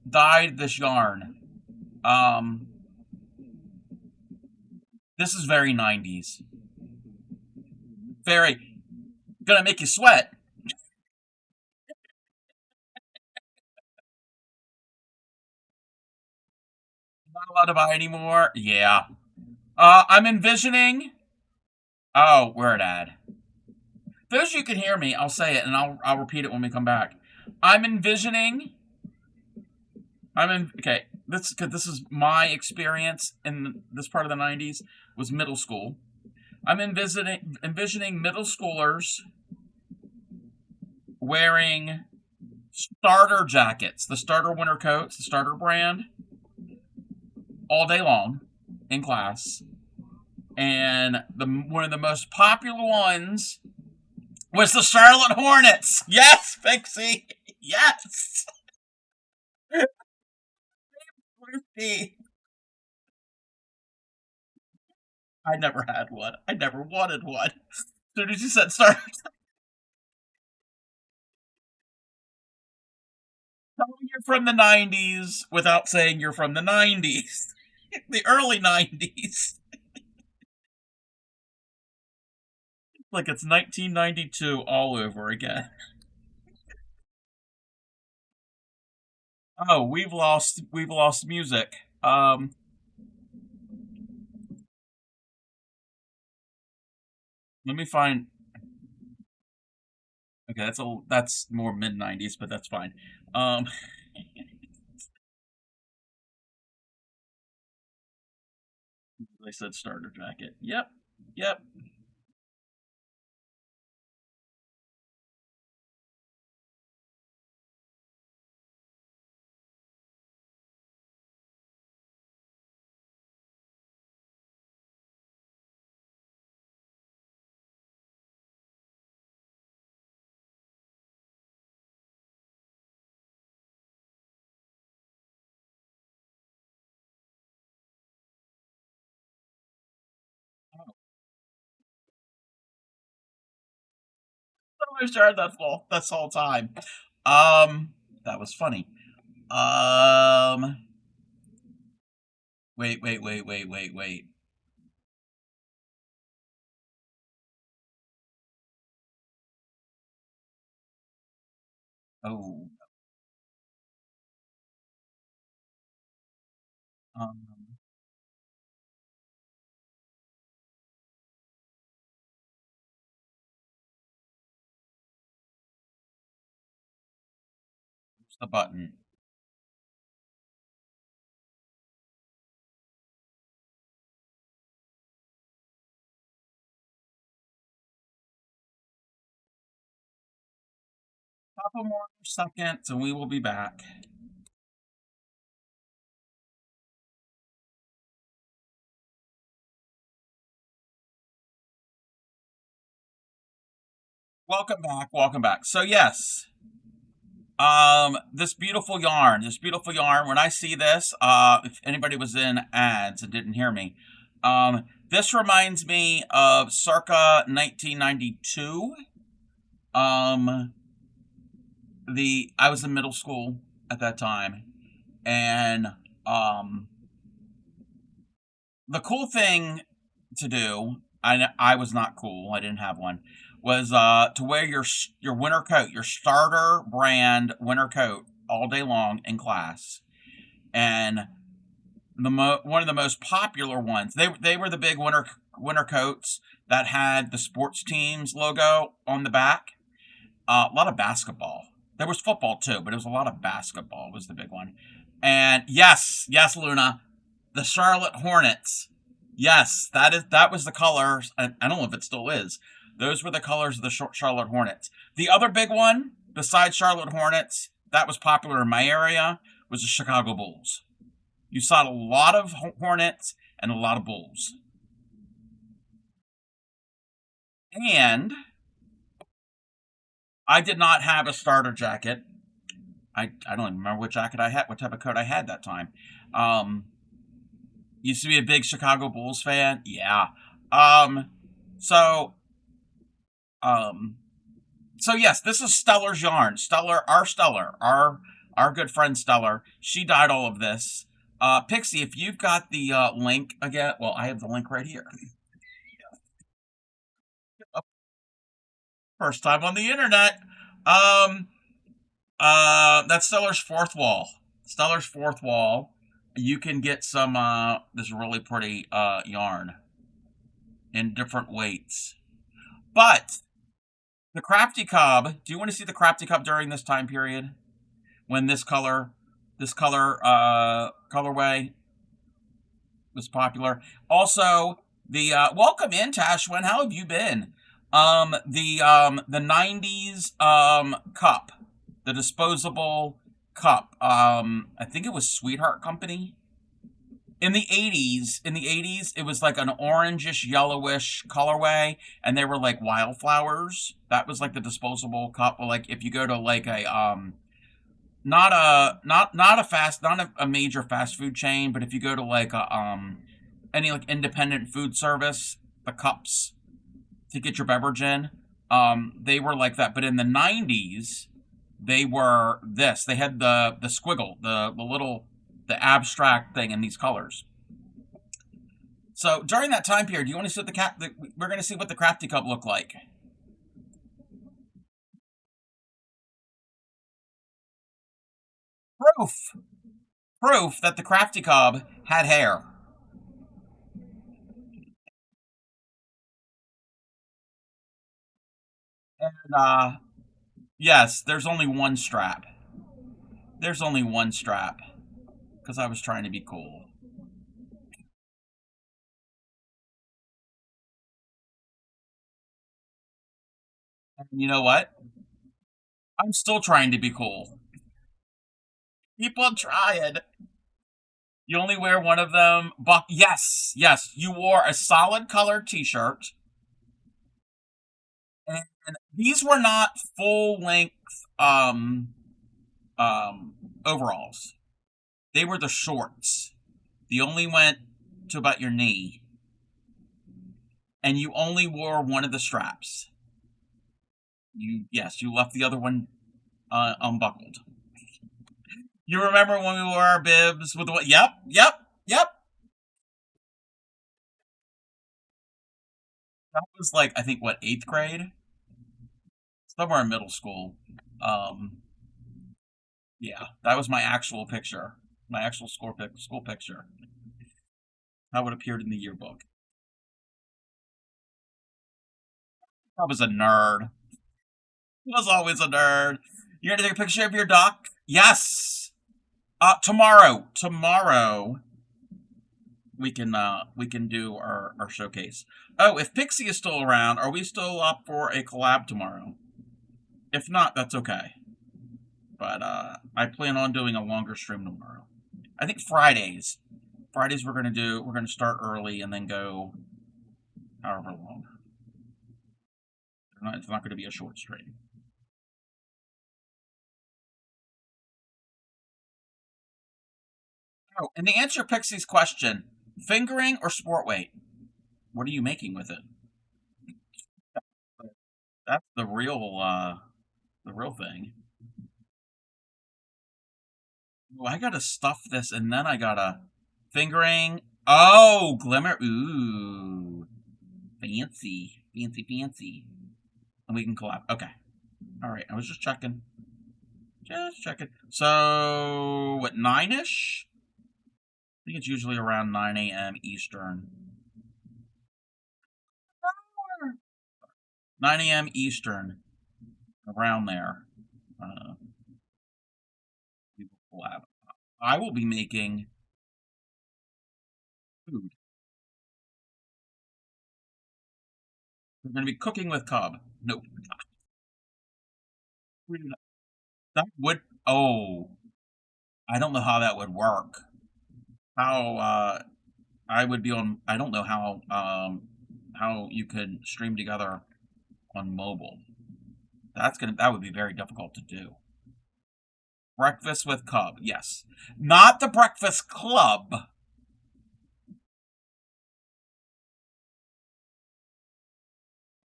dyed this yarn. This is very 90s. Very, gonna make you sweat. Not allowed to buy anymore? Yeah. I'm envisioning. Oh, where it at? Those you can hear me, I'll say it and I'll repeat it when we come back. I'm envisioning. Okay. This is my experience in this part of the 90s was middle school. I'm envisioning middle schoolers wearing starter jackets, the starter winter coats, the starter brand, all day long in class. And one of the most popular ones was the Charlotte Hornets. Yes, Pixie. Yes. I never had one. I never wanted one. As soon as you said Star, tell me you're from the '90s without saying you're from the '90s, the early '90s, like it's 1992 all over again. Oh, we've lost music. Let me find. Okay, that's more mid '90s, but that's fine. Um, they said starter jacket. Yep, yep. I shared that's all time. That was funny. Um, wait. Oh, um, where's the button? Couple more seconds, and we will be back. Welcome back. Welcome back. So yes, this beautiful yarn. When I see this, if anybody was in ads and didn't hear me, this reminds me of circa 1992. Um, the I was in middle school at that time, and um, the cool thing to do, I was not cool. I didn't have one. Was to wear your winter coat, your starter brand winter coat all day long in class, and one of the most popular ones. They were the big winter coats that had the sports teams logo on the back. A lot of basketball. There was football too, but it was a lot of basketball was the big one. And yes, Luna, the Charlotte Hornets. Yes, that was the colors. I don't know if it still is. Those were the colors of the Charlotte Hornets. The other big one, besides Charlotte Hornets, that was popular in my area, was the Chicago Bulls. You saw a lot of Hornets and a lot of Bulls. And I did not have a starter jacket. I don't even remember what jacket I had, what type of coat I had that time. Um, used to be a big Chicago Bulls fan. Yeah. Um, so, um, so yes, this is Stellar's yarn. Our good friend Stellar. She dyed all of this. Pixie, if you've got the link again, well, I have the link right here. First time on the internet. Um, that's Stellar's fourth wall. Stellar's fourth wall. You can get some this really pretty yarn in different weights. But the Crafty Cub, do you want to see the Crafty Cub during this time period? When this colorway was popular. Also, the welcome in Tashwin. How have you been? The '90s cup, the disposable cup. I think it was Sweetheart Company. In the '80s, it was like an orangish, yellowish colorway, and they were like wildflowers. That was like the disposable cup. Like if you go to like a not a major fast food chain, but if you go to like a any like independent food service, the cups to get your beverage in. They were like that, but in the '90s, they were this. They had the squiggle, the little the abstract thing in these colors. So during that time period, you want to see what we're going to see what the Crafty Cup looked like. Proof, proof that the Crafty Cub had hair. And yes, there's only one strap. There's only one strap because I was trying to be cool. And you know what? I'm still trying to be cool. Keep on trying. You only wear one of them. But yes, yes, you wore a solid colored T-shirt, and these were not full length um overalls. They were the shorts. They only went to about your knee, and you only wore one of the straps. You left the other one unbuckled. You remember when we wore our bibs with the what? Yep, yep, yep. That was like I think what, eighth grade, somewhere in middle school. Um, yeah, that was my actual picture, my actual school picture. How it appeared in the yearbook. I was a nerd. I was always a nerd. You're gonna take a picture of your duck? Yes. Tomorrow we can do our showcase. Oh, if Pixie is still around, are we still up for a collab tomorrow? If not, that's okay. But I plan on doing a longer stream tomorrow. I think Fridays. Fridays we're gonna start early and then go however long. It's not gonna be a short stream. Oh, and to answer Pixie's question, fingering or sport weight? What are you making with it? That's the real thing. Oh, I gotta stuff this and then I gotta fingering. Oh, glimmer. Ooh. Fancy. Fancy, fancy. And we can collab. Okay. Alright, I was just checking. Just checking. So, what, 9-ish? I think it's usually around 9 a.m. Eastern. 9 a.m. Eastern. Around there. Uh, we will collab. I will be making food. We're going to be cooking with Cub. Nope. That would. Oh, I don't know how that would work. How I would be on. I don't know how you could stream together on mobile. That would be very difficult to do. Breakfast with Cub, yes, not the Breakfast Club.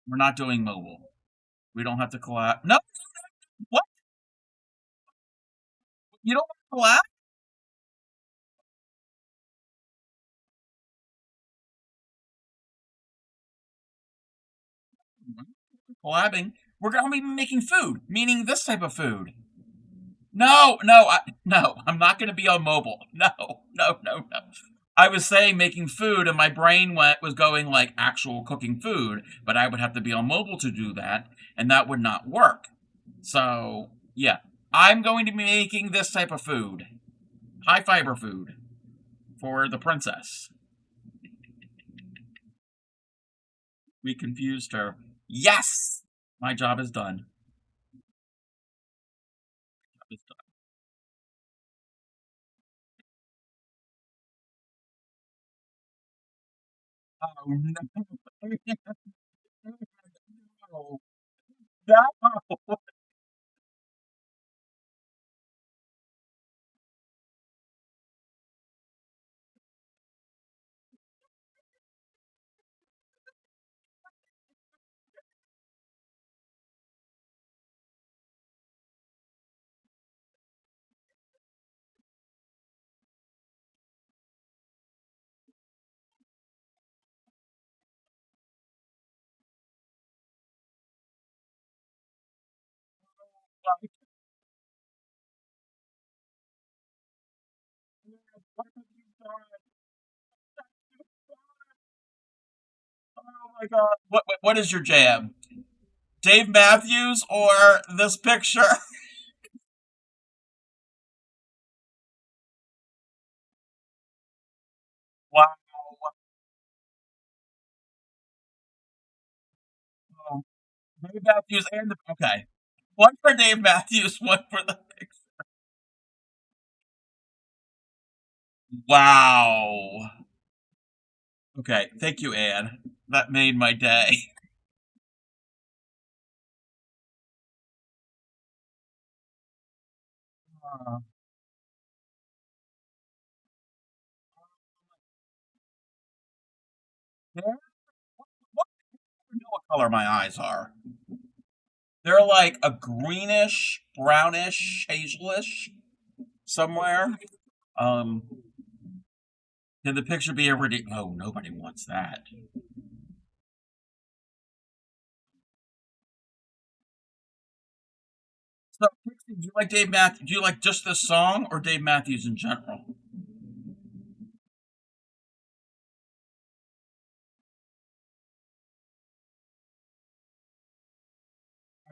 We're not doing mobile. We don't have to collab. No, what? You don't want to collab? Collabing. We're gonna be making food, meaning this type of food. No, no, no. I'm not going to be on mobile. No, no, no, no. I was saying making food, and my brain was going like actual cooking food, but I would have to be on mobile to do that, and that would not work. So yeah, I'm going to be making this type of food, high fiber food, for the princess. We confused her. Yes, my job is done. It's done. Oh no! No! No! Oh my god! What is your jam? Dave Matthews or this picture? Wow! Dave Matthews and the okay. One for Dave Matthews, one for the picture. Wow. Okay, thank you, Anne. That made my day. Uh, what, what, I don't know what color my eyes are. They're like a greenish, brownish, hazelish somewhere. Um, can the picture be ever? Oh, nobody wants that. So, Pixie, do you like Dave Matthews? Do you like just this song or Dave Matthews in general?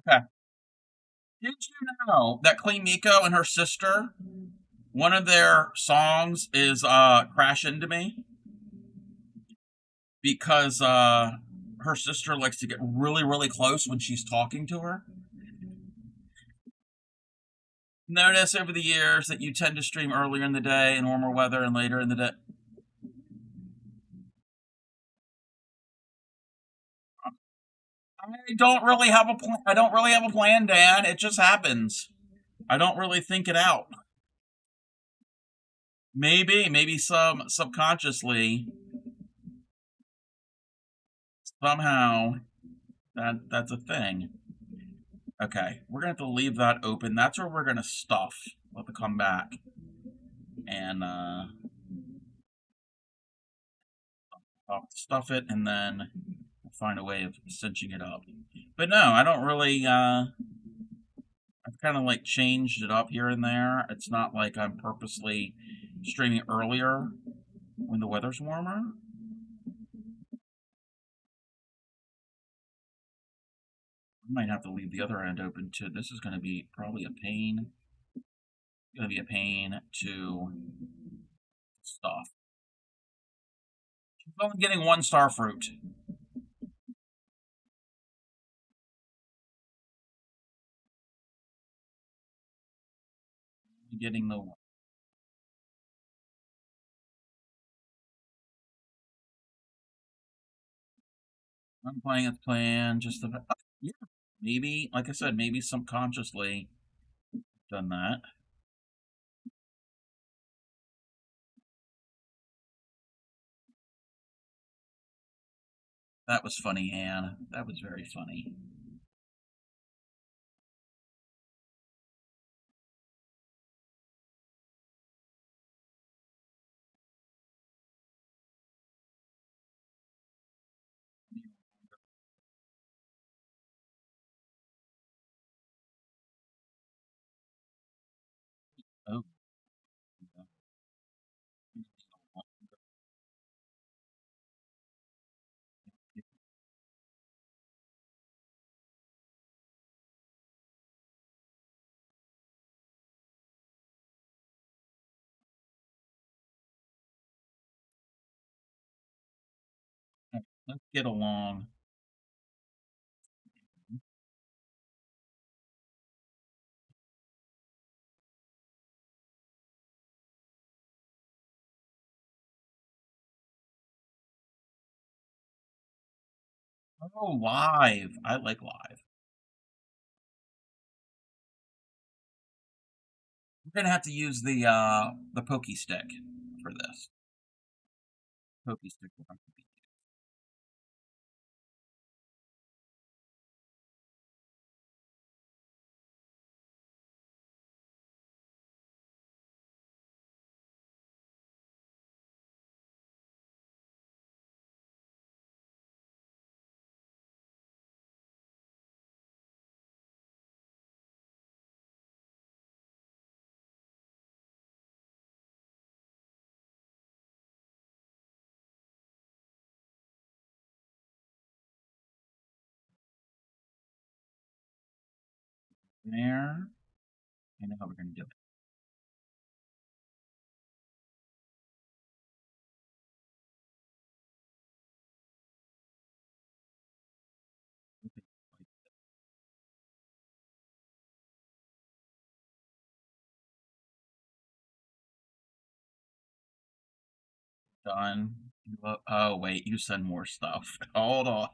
Okay. Did you know that Clea Miko and her sister, one of their songs is "Crash Into Me" because her sister likes to get really, really close when she's talking to her. Notice over the years that you tend to stream earlier in the day in warmer weather and later in the day. I don't really have a plan. I don't really have a plan, Dan. It just happens. I don't really think it out. Maybe some subconsciously, somehow that's a thing. Okay, we're gonna have to leave that open. That's where we're gonna stuff. We'll have to come back and stuff it, and then find a way of cinching it up. But no, I don't really. I've kind of like changed it up here and there. It's not like I'm purposely streaming earlier when the weather's warmer. I might have to leave the other end open too. This is going to be probably a pain. It's going to be a pain to stuff. She's only getting one star fruit. Getting the I'm playing its plan just the yeah. Maybe, like I said, maybe subconsciously done that. That was funny, Anne. That was very funny. Oh, let's get along. Oh, live. I like live. We're gonna have to use the pokey stick for this. Pokey stick will have to be. There. I know how we're gonna do it. Done. Oh wait, you send more stuff. Hold on.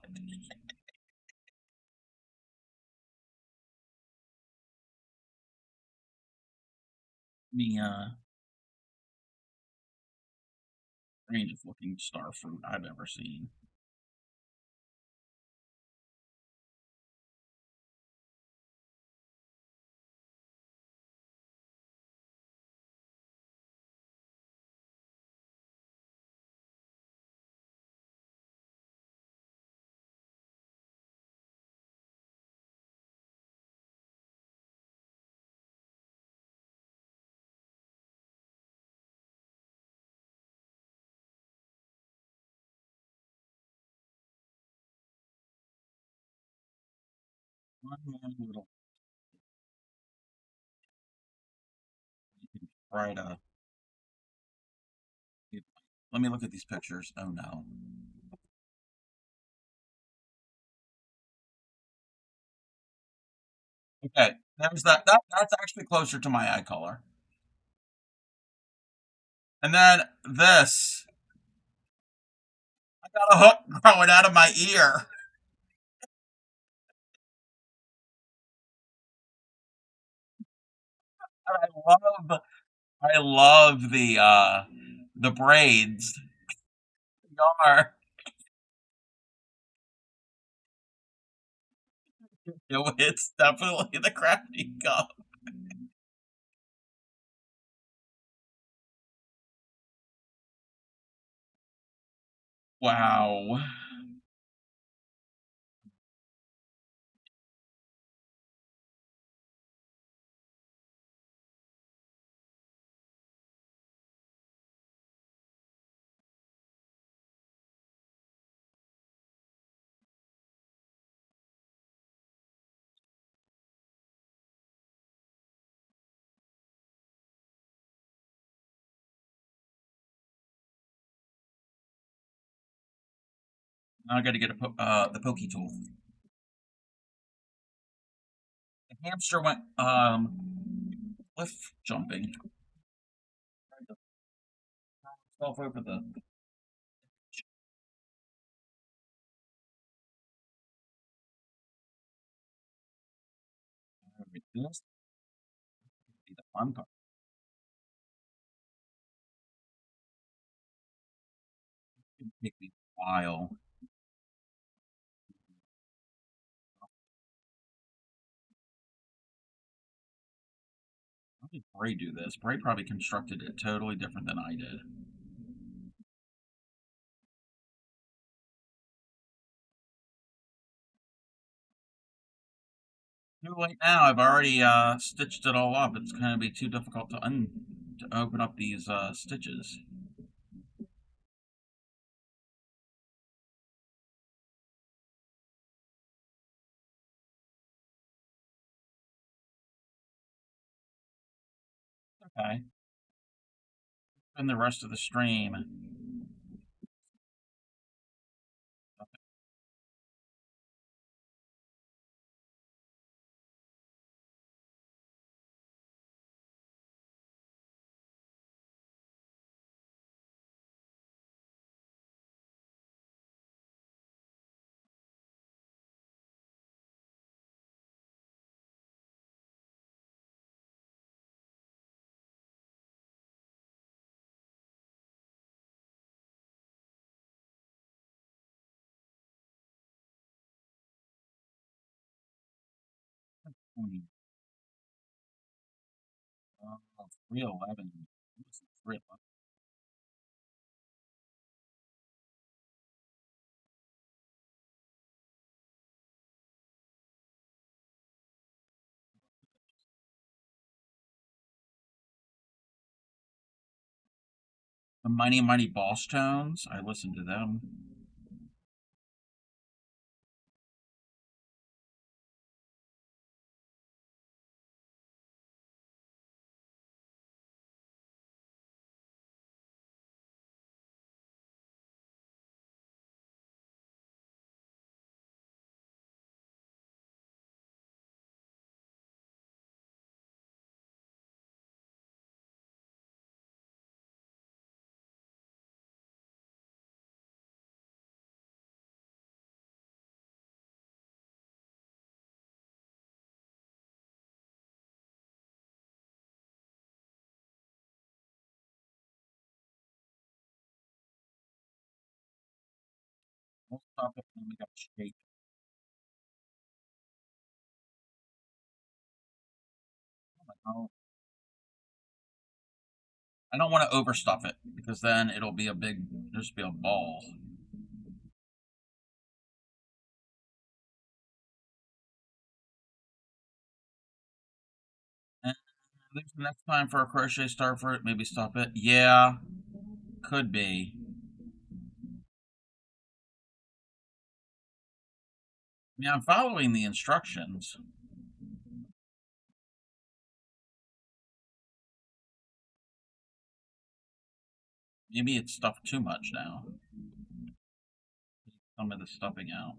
Me strangest looking star fruit I've ever seen. One more little try to. Let me look at these pictures. Oh no. Okay, there's that's actually closer to my eye color. And then this, I got a hook growing out of my ear. And I love the braids. Are it's definitely the crafty cup. Wow. Now I got to get the pokey tool. The hamster went cliff jumping. Tried to throw himself over the. This be the fun part. It would take me a while. How did Bray do this? Bray probably constructed it totally different than I did. Too late now. I've already stitched it all up. It's going to be too difficult to open up these stitches. Okay. And the rest of the stream. Hmm. 311. 311. The Mighty Mighty Boss Tones. I listened to them. We'll stop it when we got shape. Oh, I don't want to overstuff it because then it'll be a big, just be a ball. And there's the next time for a crochet star fruit. Maybe stop it. Yeah, could be. I mean, I'm following the instructions. Maybe it's stuffed too much now. Some of the stuffing out.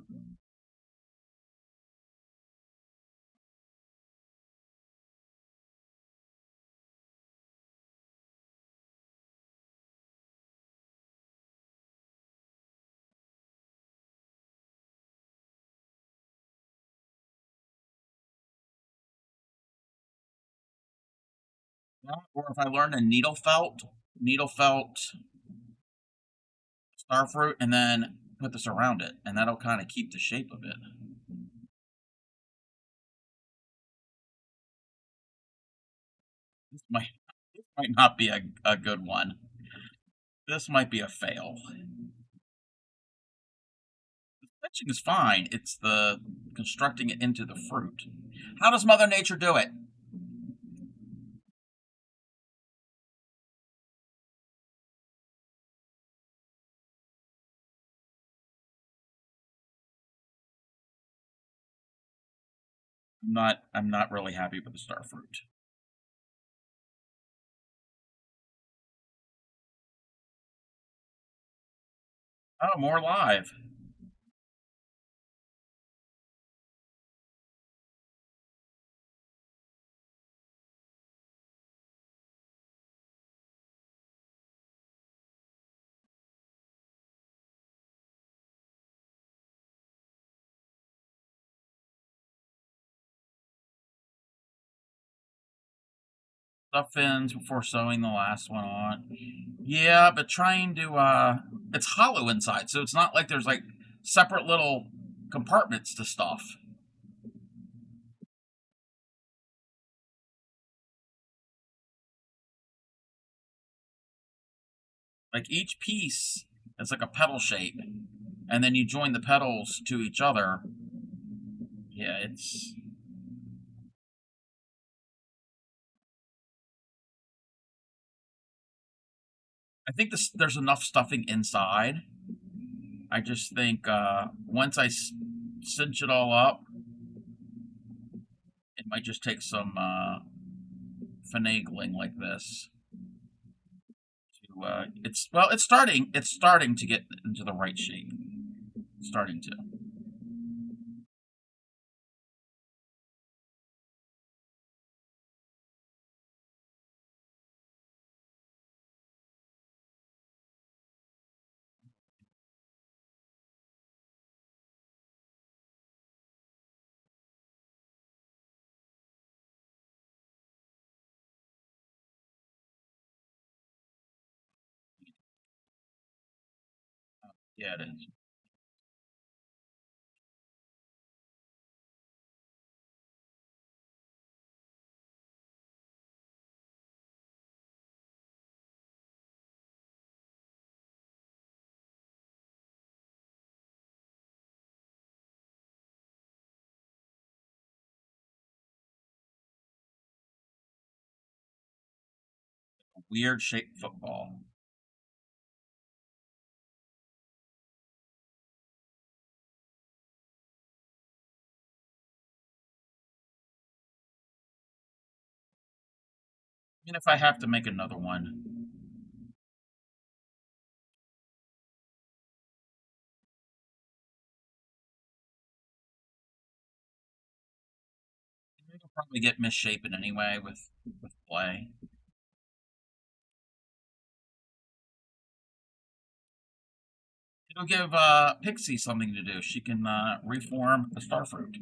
Yeah, or if I learn a needle felt star fruit, and then put this around it, and that'll kind of keep the shape of it. This might this might not be a good one. This might be a fail. The stitching is fine. It's the constructing it into the fruit. How does Mother Nature do it? I'm not really happy with the star fruit. Oh, more live. Stuff ends before sewing the last one on. Yeah, but trying to it's hollow inside, so it's not like there's like separate little compartments to stuff. Like each piece is like a petal shape, and then you join the petals to each other. Yeah, it's. I think there's enough stuffing inside. I just think once I cinch it all up, it might just take some finagling like this. It's starting to get into the right shape. It's starting to. Yeah, it is. Weird shaped football. Even if I have to make another one, it'll probably get misshapen anyway with play. It'll give Pixie something to do. She can reform the starfruit.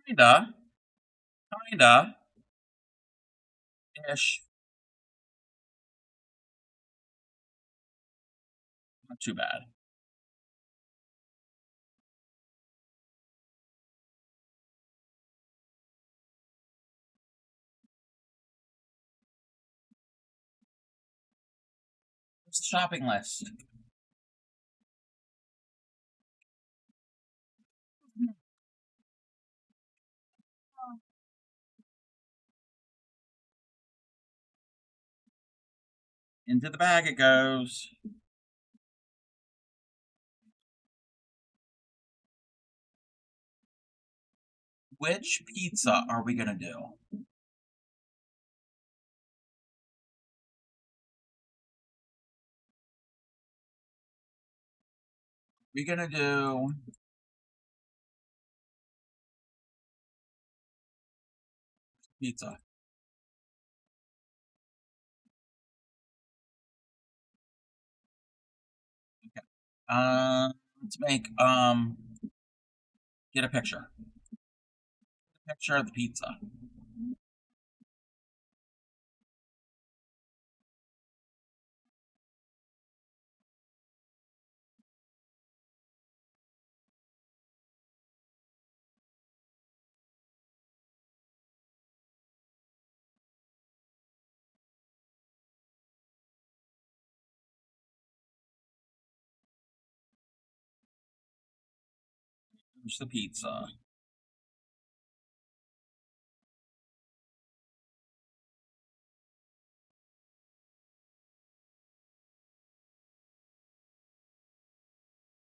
Kinda, kinda, ish. Not too bad. What's the shopping list? Into the bag it goes. Which pizza are we gonna do? We gonna do pizza. Okay. Let's make get a picture. Picture of the pizza. Here's the pizza.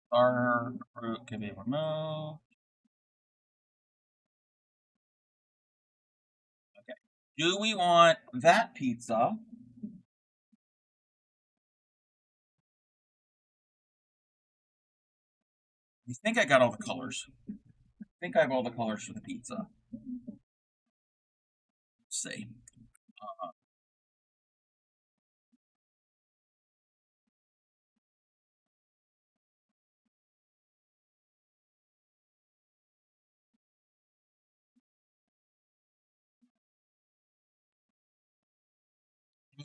Starter fruit can be removed. Okay. Do we want that pizza? I think I got all the colors. I think I have all the colors for the pizza. Let's see.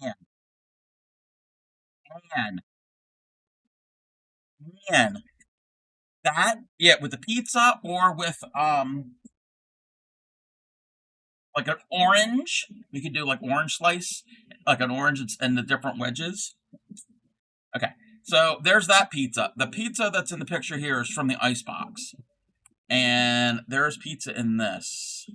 Man, man, man. That, yeah, with the pizza or with like an orange. We could do like orange slice, like an orange and the different wedges. Okay, so there's that pizza. The pizza that's in the picture here is from the icebox, and there's pizza in this.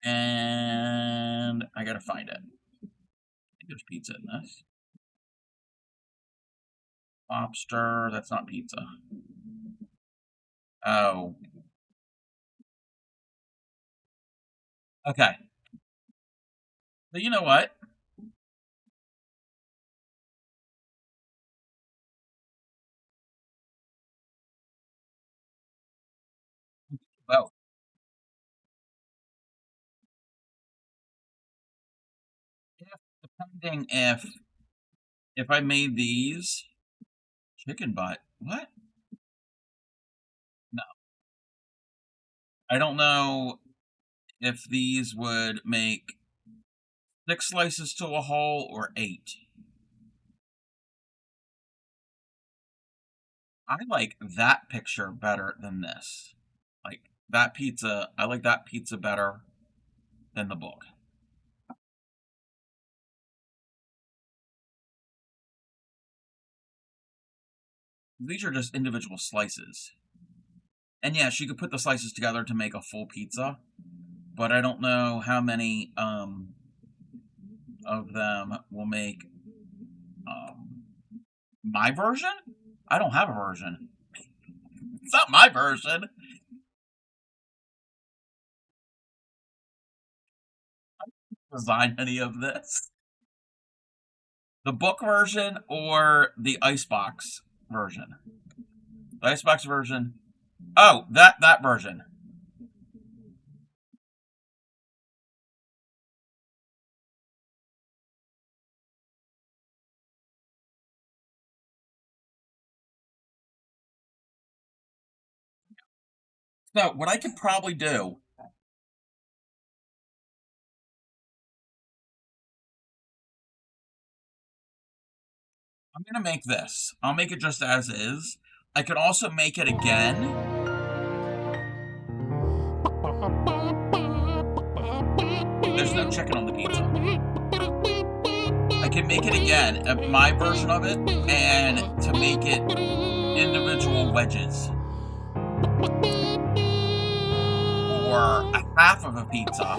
And I gotta find it. I think there's pizza in this. Lobster. That's not pizza. Oh. Okay. So you know what? Well, depending if I made these chicken butt. What? No. I don't know if these would make 6 slices to a whole or 8. I like that picture better than this. Like that pizza, I like that pizza better than the book. These are just individual slices. And yes, you could put the slices together to make a full pizza, but I don't know how many of them will make um, my version. I don't have a version. It's not my version. Design any of this. The book version or the icebox version. The icebox version. Oh, that version. So, what I could probably do, I'm gonna make this. I'll make it just as is. I could also make it again. There's no chicken on the pizza. I can make it again, my version of it, and to make it individual wedges. Or a half of a pizza.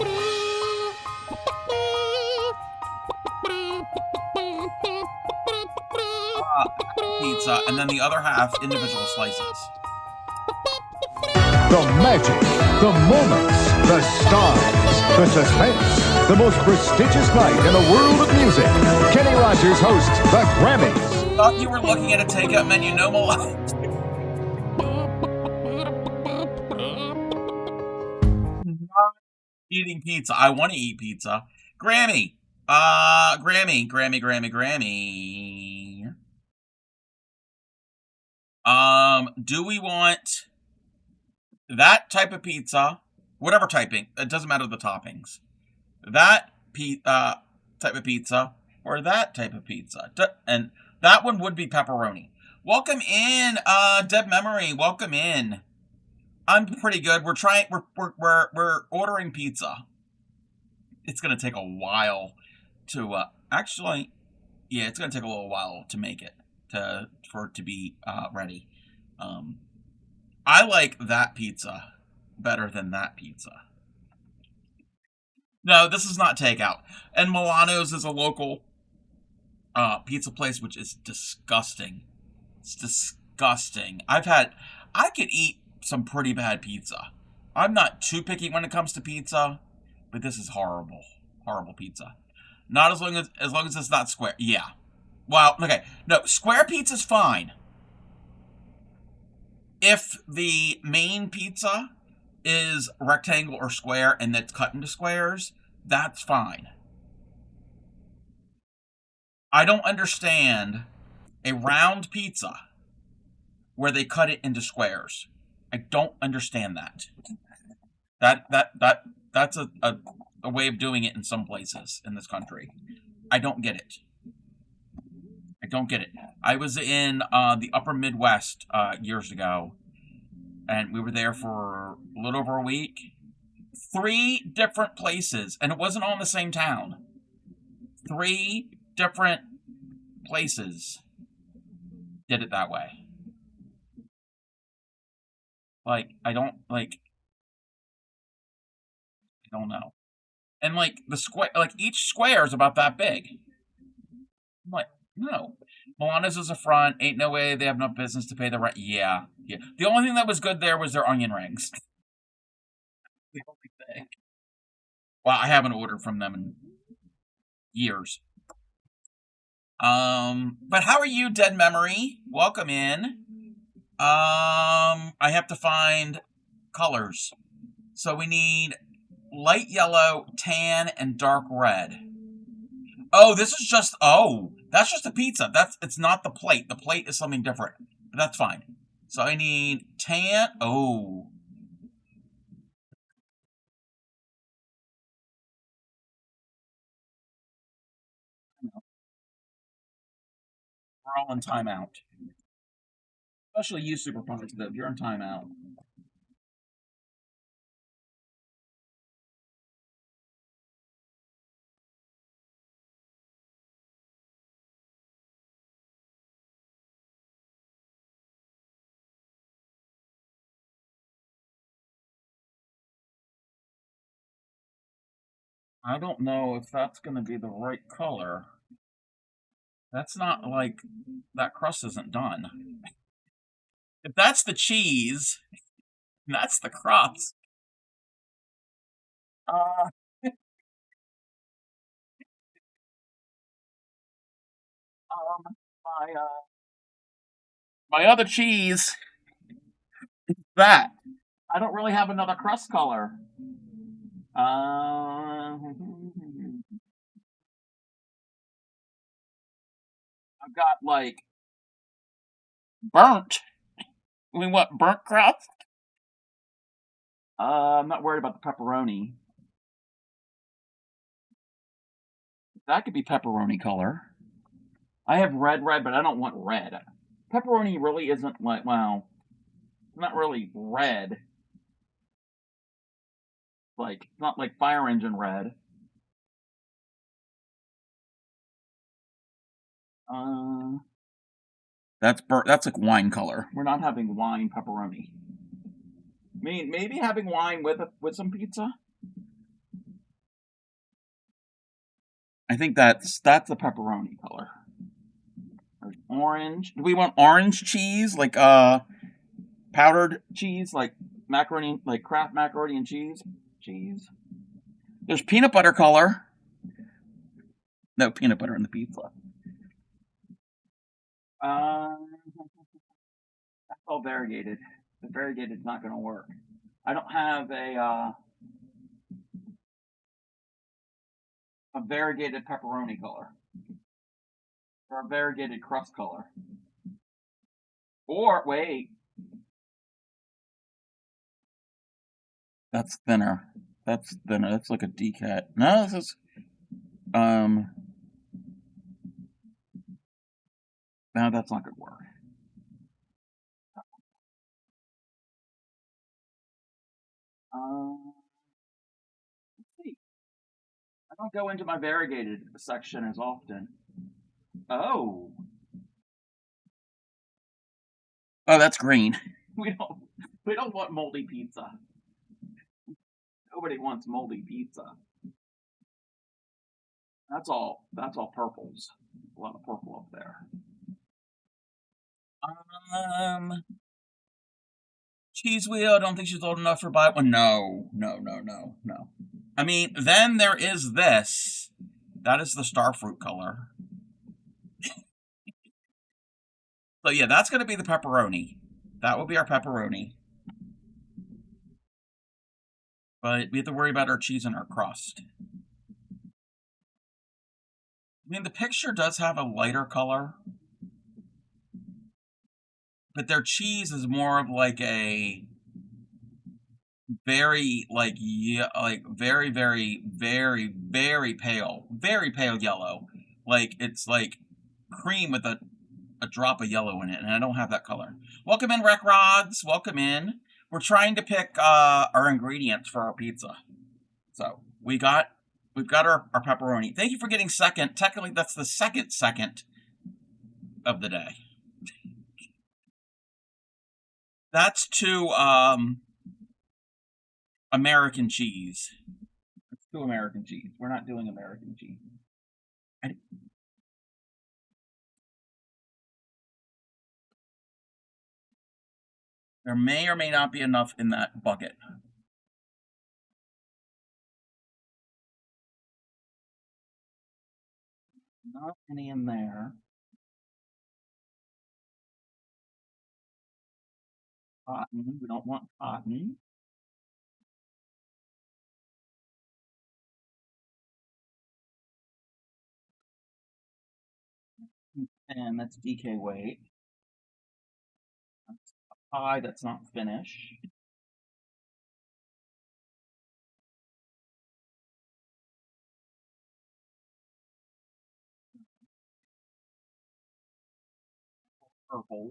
Pizza, and then the other half individual slices. The magic, the moments, the stars, the suspense, the most prestigious night in the world of music. Kenny Rogers hosts the Grammys. Thought you were looking at a takeout menu, no more. Not eating pizza. I want to eat pizza. Grammy. Grammy. Do we want that type of pizza? Whatever typing, it doesn't matter the toppings. That type of pizza or that type of pizza, and that one would be pepperoni. Welcome in, Deb Memory. Welcome in. I'm pretty good. We're trying. We're ordering pizza. It's gonna take a while to actually. Yeah, it's gonna take a little while to make it for it to be ready. I like that pizza better than that pizza. No, this is not takeout. And Milano's is a local pizza place, which is disgusting. It's disgusting. I could eat some pretty bad pizza. I'm not too picky when it comes to pizza, but this is horrible. Horrible pizza. Not as long as it's not square. Yeah. Well, okay. No, square pizza's fine. If the main pizza is rectangle or square and that's cut into squares, that's fine. I don't understand a round pizza where they cut it into squares. I don't understand that. That's a way of doing it in some places in this country. I don't get it. I don't get it. I was in the upper Midwest years ago, and we were there for a little over a week. 3 different places, and it wasn't all in the same town. 3 different places did it that way. I don't know. And the square, each square is about that big. I'm like, no. Milano's is a front. Ain't no way they have enough business to pay the rent. Yeah. The only thing that was good there was their onion rings. The only thing. Well, I haven't ordered from them in years. But how are you, Dead Memory? Welcome in. I have to find colors. So we need light yellow, tan, and dark red. Oh, that's just a pizza. It's not the plate. The plate is something different. But that's fine. So I need tan. Oh. We're all in timeout. Especially you, Super Positive. You're in timeout. I don't know if that's going to be the right color. That's not that crust isn't done. If that's the cheese, that's the crust. Uh, my my other cheese, that. I don't really have another crust color. I've got burnt. We want burnt crust? I'm not worried about the pepperoni. That could be pepperoni color. I have red, but I don't want red. Pepperoni really isn't like, well, it's not really red. Like, it's not like fire engine red. That's like wine color. We're not having wine pepperoni. I mean, maybe having wine with some pizza. I think that's the pepperoni color. There's orange. Do we want orange cheese, like powdered cheese, like macaroni, like Kraft macaroni and cheese? Cheese. There's peanut butter color. No peanut butter in the pizza. That's all variegated. The variegated is not going to work. I don't have a variegated pepperoni color or a variegated crust color. Or wait, that's thinner. That's thinner. That's like a decat. No, this is no, that's not gonna work. Let's see. I don't go into my variegated section as often. Oh, that's green. We don't want moldy pizza. Nobody wants moldy pizza. That's all purples. A lot of purple up there. Cheese wheel. I don't think she's old enough for buy one. No. I mean, then there is this. That is the starfruit color. So yeah, that's going to be the pepperoni. That will be our pepperoni. But we have to worry about our cheese and our crust. I mean, the picture does have a lighter color. But their cheese is more of like a very like very pale yellow. Like it's like cream with a drop of yellow in it, and I don't have that color. Welcome in, Rec Rods. Welcome in. We're trying to pick our ingredients for our pizza. So we've got our pepperoni. Thank you for getting second. Technically, that's the second of the day. That's to American cheese. It's to American cheese. We're not doing American cheese. There may or may not be enough in that bucket. Not any in there. Cotton. We don't want cotton. And that's DK weight. That's a pie that's not finished. Purple.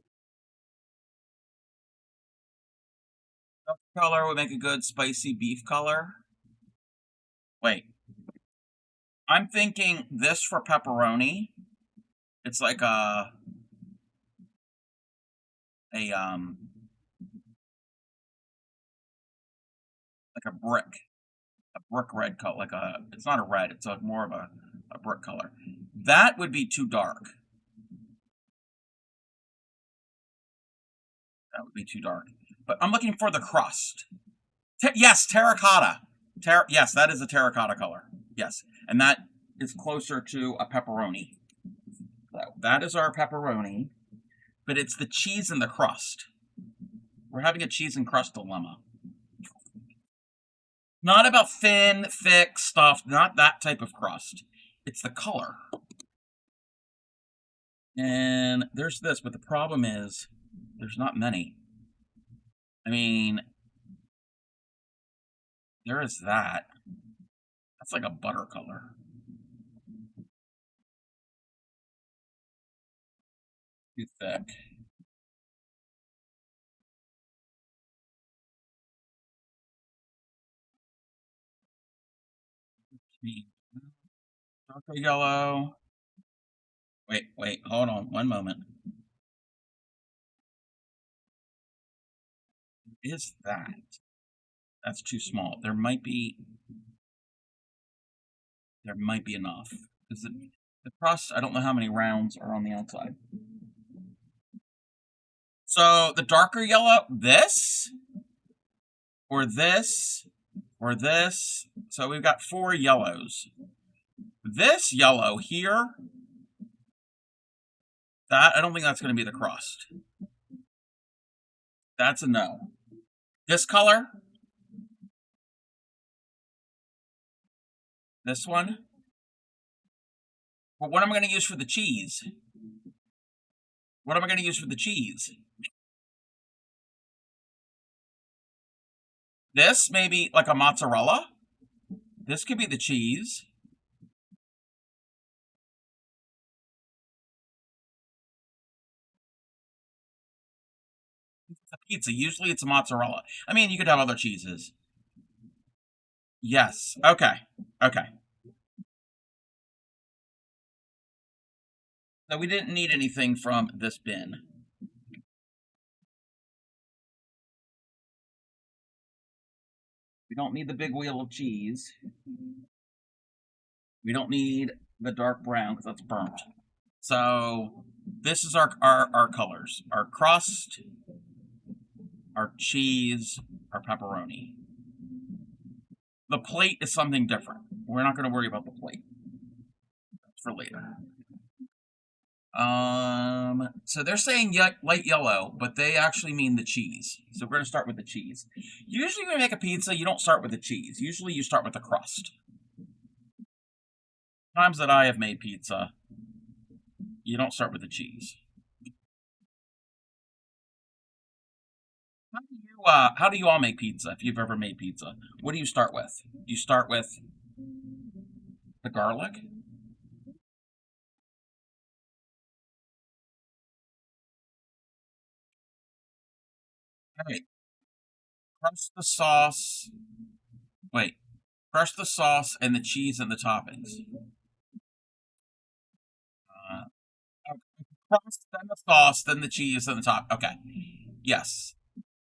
That color would make a good spicy beef color. Wait. I'm thinking this for pepperoni. It's like a like a brick red color, like it's not a red, it's more of a brick color. That would be too dark. That would be too dark. But I'm looking for the crust. Yes, terracotta. Yes, that is a terracotta color. Yes, and that is closer to a pepperoni. So that is our pepperoni, but it's the cheese and the crust. We're having a cheese and crust dilemma. Not about thin, thick stuff, not that type of crust. It's the color. And there's this, but the problem is there's not many. I mean, There is that. That's like a butter color. Too thick. Darker yellow. Wait, hold on one moment. Is that? That's too small. There might be enough. Is the cross? I don't know how many rounds are on the outside. So the darker yellow, this, or this, or this. So we've got 4 yellows. This yellow here, that I don't think that's going to be the crust. That's a no. This color, this one. But what am I going to use for the cheese? What am I going to use for the cheese? This maybe like a mozzarella. This could be the cheese. It's a pizza. Usually it's a mozzarella. I mean, you could have other cheeses. Yes. Okay. Okay. So we didn't need anything from this bin. We don't need the big wheel of cheese. We don't need the dark brown because that's burnt. So this is our colors. Our crust, our cheese, our pepperoni. The plate is something different. We're not going to worry about the plate. That's for later. So they're saying light yellow, but they actually mean the cheese. So we're going to start with the cheese. Usually when you make a pizza, you don't start with the cheese. Usually you start with the crust. Times that I have made pizza, you don't start with the cheese. How do you all make pizza if you've ever made pizza? What do you start with? Do you start with the garlic? All right. Crush the sauce. Wait. Crush the sauce and the cheese and the toppings. Uh, Crust, then the sauce, then the cheese, then the top. Okay. Yes.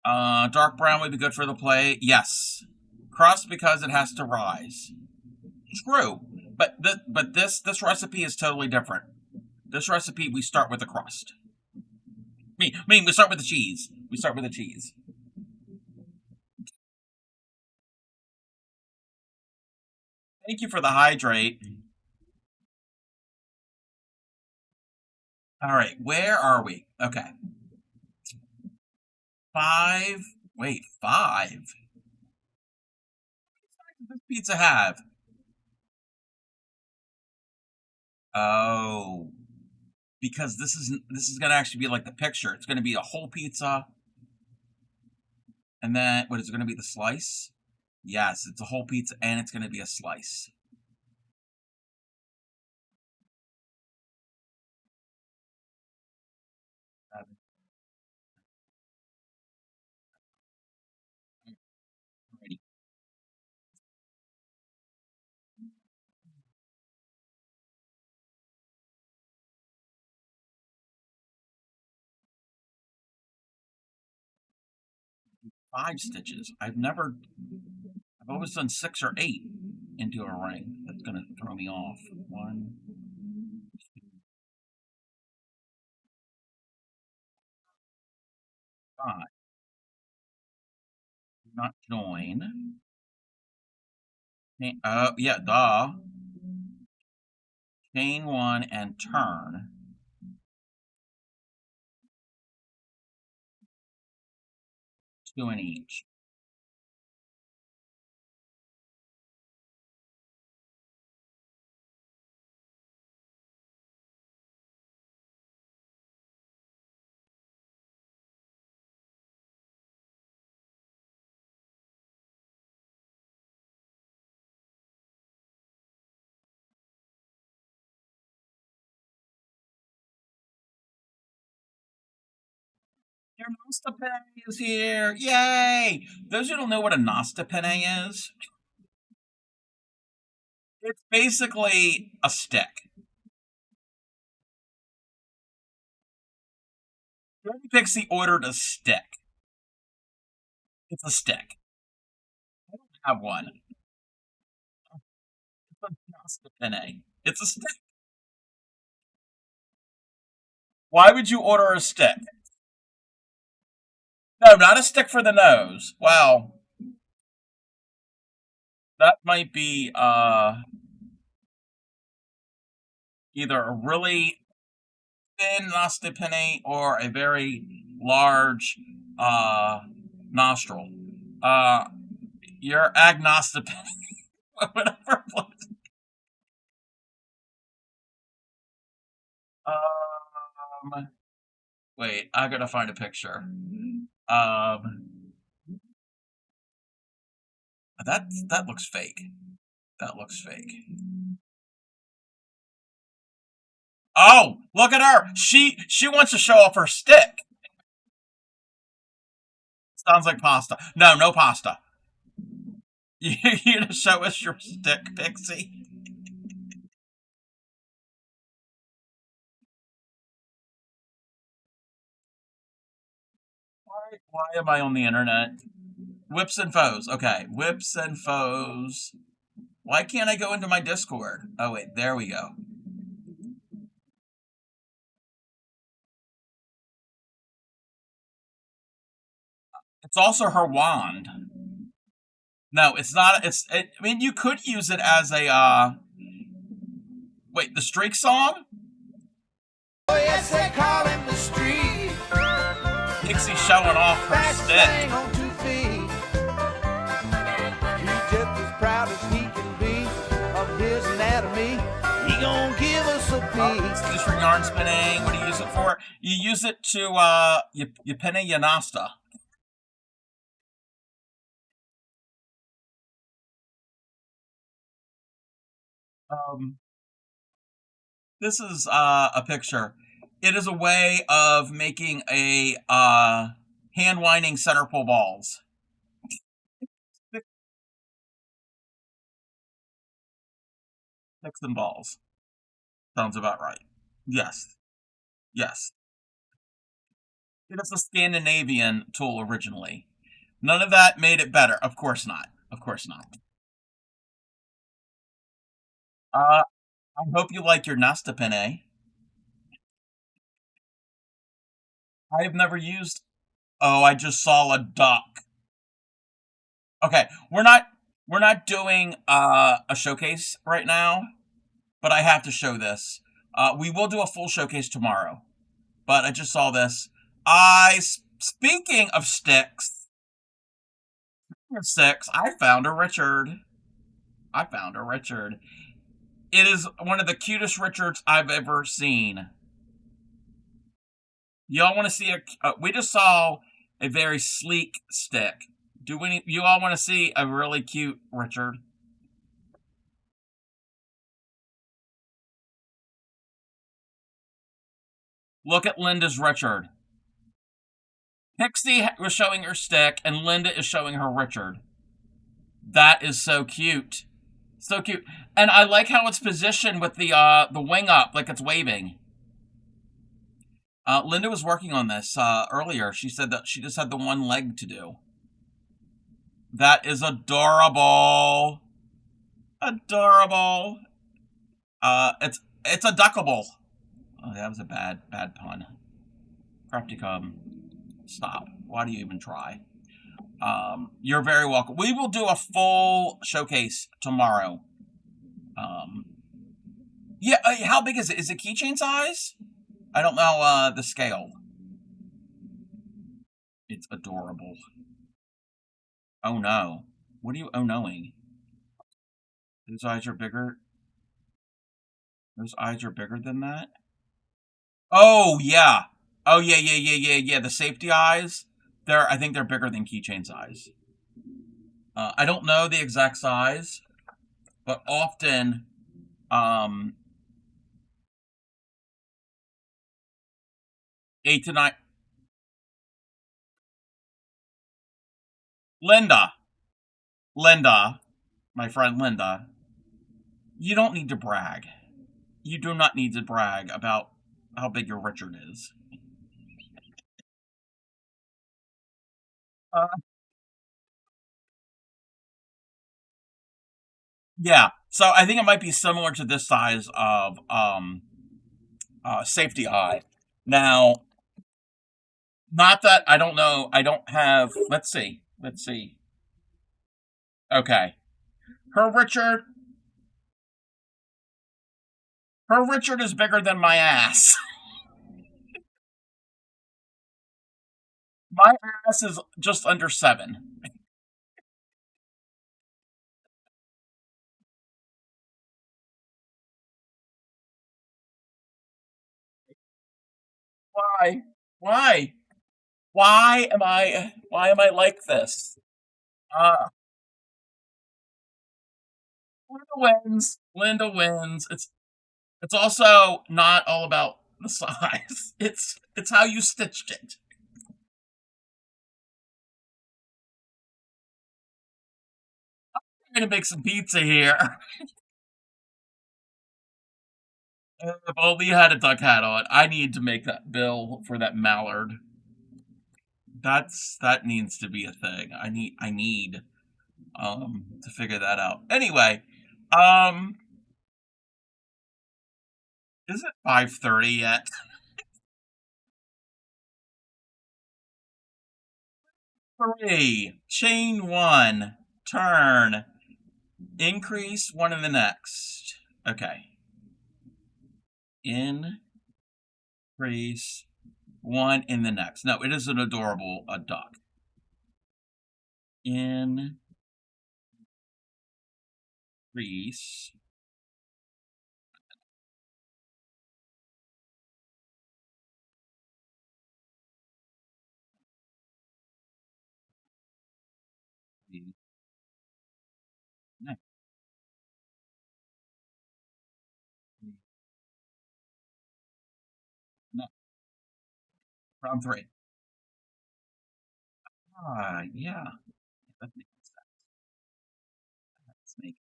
Dark brown would be good for the plate. Yes. Crust because it has to rise. True. But this recipe is totally different. This recipe, we start with the crust. I mean, we start with the cheese. We start with the cheese. Thank you for the hydrate. All right, where are we? Okay. 5. Wait, 5? What does this pizza have? Oh, because this is gonna actually be like the picture. It's gonna be a whole pizza, and then what is it gonna be? The slice? Yes, it's a whole pizza, and it's gonna be a slice. Alrighty. 5 stitches. I've always done 6 or 8 into a ring. That's gonna throw me off. 1, 2, 5. Do not join. Yeah, duh. Chain 1 and turn. 2 in each. Your Nosta Penne is here! Yay! Those who don't know what a Nosta Penne is, it's basically a stick. Johnny Pixie ordered a stick. It's a stick. I don't have one. It's a Nosta Penne. It's a stick. Why would you order a stick? No, not a stick for the nose. Wow. That might be either a really thin Nosta Penne or a very large nostril. Uh, you're agnostic. Whatever. Um, wait, I gotta find a picture. That looks fake. That looks fake. Oh, look at her. She wants to show off her stick. Sounds like pasta. No, no pasta. You gonna show us your stick, Pixie? Why am I on the internet? Whips and foes. Okay, whips and foes. Why can't I go into my Discord? Oh wait, there we go. It's also her wand. No, it's not. I mean, you could use it as a. Wait, the streak song? Oh, yes, they call him the street. Pixie showing off her stick. On 2 feet. He's just as proud as he can be of his anatomy. He gonna give us a peek. Just for yarn spinning. What do you use it for? You use it to you penne your Nasta. This is a picture. It is a way of making a hand winding center pull balls. Sticks and balls. Sounds about right. Yes. Yes. It is a Scandinavian tool originally. None of that made it better. Of course not. Of course not. I hope you like your Nasta penne. I have never used. Oh, I just saw a duck. Okay, we're not doing a showcase right now, but I have to show this. We will do a full showcase tomorrow, but I just saw this. Speaking of sticks, I found a Richard. I found a Richard. It is one of the cutest Richards I've ever seen. Y'all want to see we just saw a very sleek stick. You all want to see a really cute Richard? Look at Linda's Richard. Pixie was showing her stick, and Linda is showing her Richard. That is so cute. So cute. And I like how it's positioned with the wing up, like it's waving. Linda was working on this earlier. She said that she just had the one leg to do. That is adorable. Adorable. It's a duckable. Oh, that was a bad pun. Crafticum, stop. Why do you even try? You're very welcome. We will do a full showcase tomorrow. Yeah, how big is it? Is it keychain size? I don't know the scale. It's adorable. Oh no. What are you oh knowing? Those eyes are bigger. Those eyes are bigger than that? Oh yeah. Oh yeah. The safety eyes. I think they're bigger than keychain size. I don't know the exact size, but often 8 to 9 Linda, Linda, my friend Linda, you don't need to brag. You do not need to brag about how big your Richard is. Uh, yeah, so I think it might be similar to this size of safety eye. Now, not that I don't know. I don't have. Let's see. Let's see. Okay, her Richard. Her Richard is bigger than my ass. My ass is just under 7. Why? Why? Why am I like this? Uh Linda wins. Linda wins. It's also not all about the size. It's how you stitched it. I'm gonna make some pizza here. If only you had a duck hat on. I need to make that bill for that mallard. That needs to be a thing. I need to figure that out. Anyway, um is it 5:30 yet? 3. Chain 1. Turn. Increase 1 in the next. Okay. Increase 1 in the next. No, it is an adorable duck. Increase. Next. Next. Round 3. Yeah. That makes sense. Let's make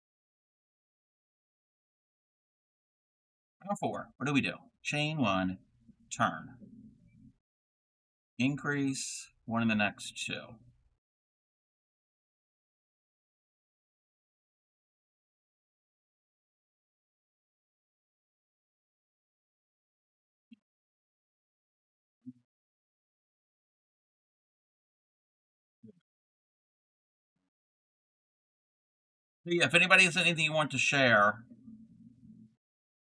round 4. What do we do? Chain 1. Turn. Increase 1 in the next 2. So yeah, if anybody has anything you want to share,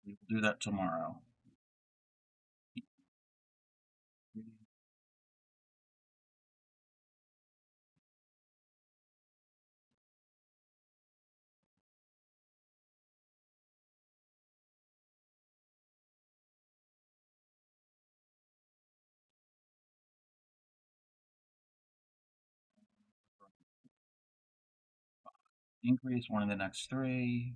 we will do that tomorrow. Increase 1 in the next 3.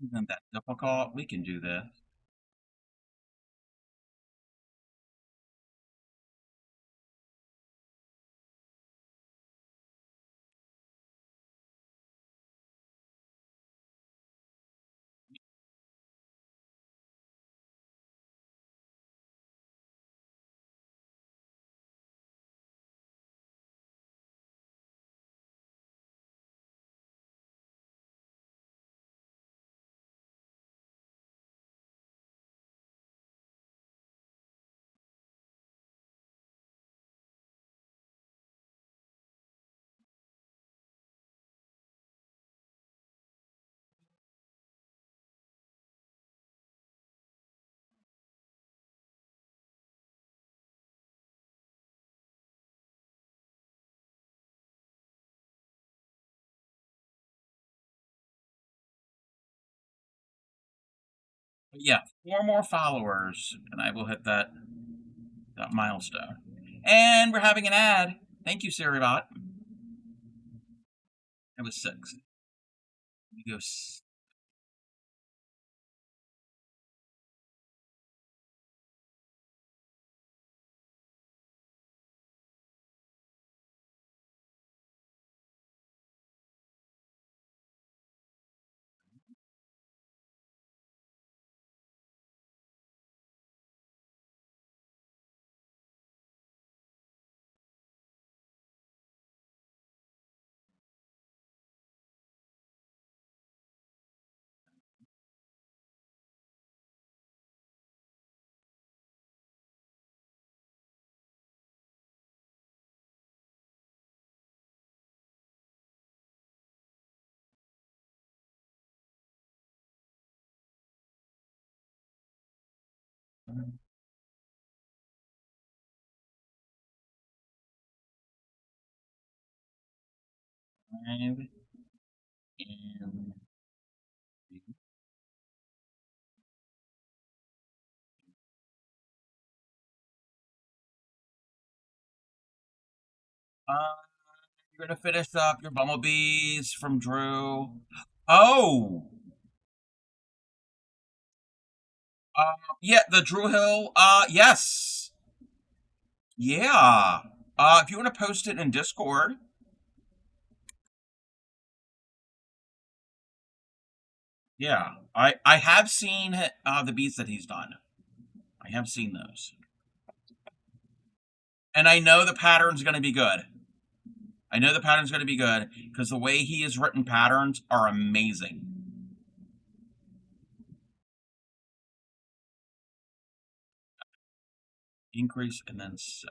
Isn't that difficult? We can do this. Yeah, 4 more followers, and I will hit that milestone. And we're having an ad. Thank you, Siribot. It was 6. You go. Five and uh, you're gonna finish up your bumblebees from Drew. Oh, yeah, the Drew Hill. Yes, yeah. If you want to post it in Discord, yeah. I have seen the beats that he's done. I have seen those, and I know the pattern's gonna be good. I know the pattern's gonna be good because the way he has written patterns are amazing. Increase and then sec.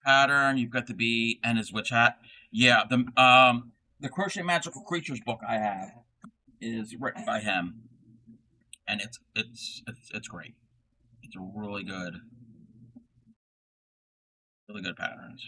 Pattern. You've got the bee and his witch hat. Yeah, the Crochet Magical Creatures book I have is written by him, and it's great. It's a really good patterns.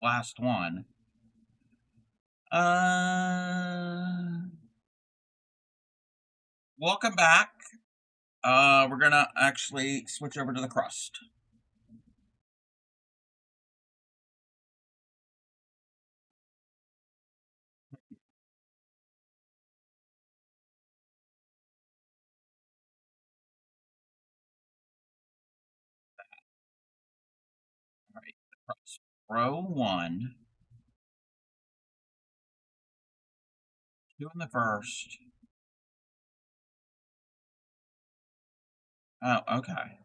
the last one. Welcome back. We're gonna actually switch over to the crust. All right, the crust. Row 1. 2 in the first. Oh, okay.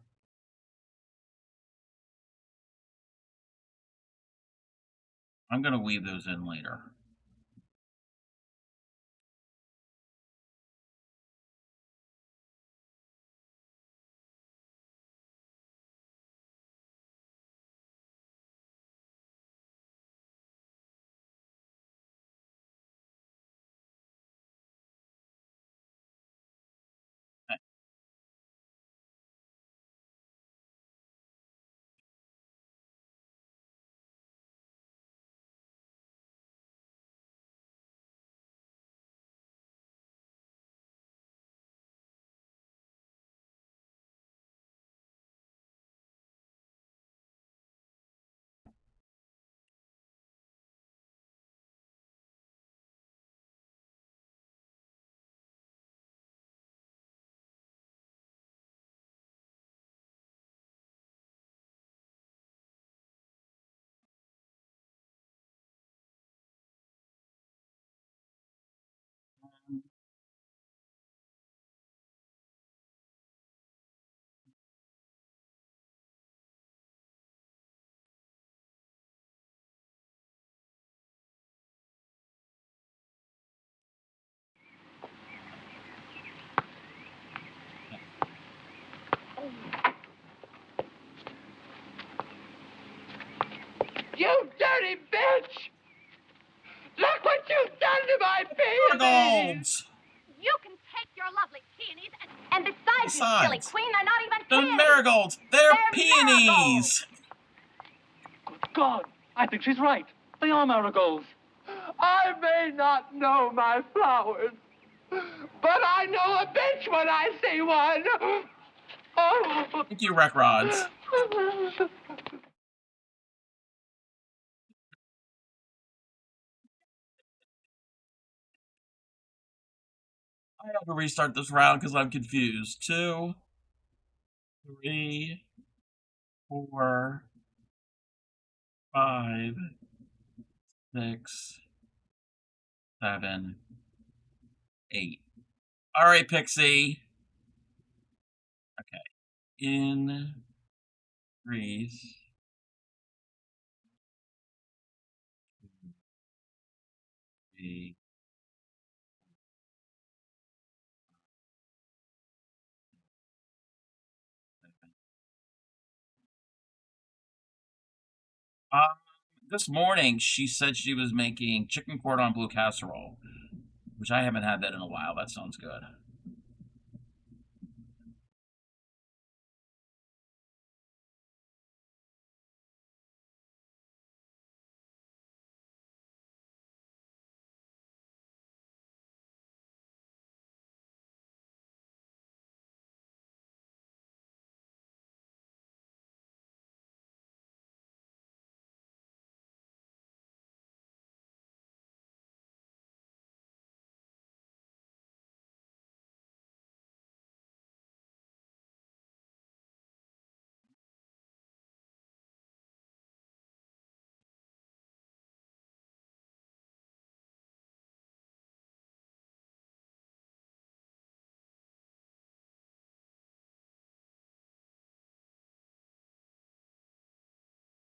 I'm gonna weave those in later. You dirty bitch! Look what you've done to my peonies! Marigolds! You can take your lovely peonies and besides, you silly Besides, queen, they're not even the peonies. marigolds! They're They're peonies! Good God, I think she's right. They are marigolds. I may not know my flowers, but I know a bitch when I see one. Oh. Thank you, Wreck Rods. I have to restart this round because I'm confused. 2, 3, 4, 5, 6, 7, 8. All right, Pixie. Okay. In Greece. 3, Um, this morning she said she was making chicken cordon bleu casserole, which I haven't had that in a while. That sounds good.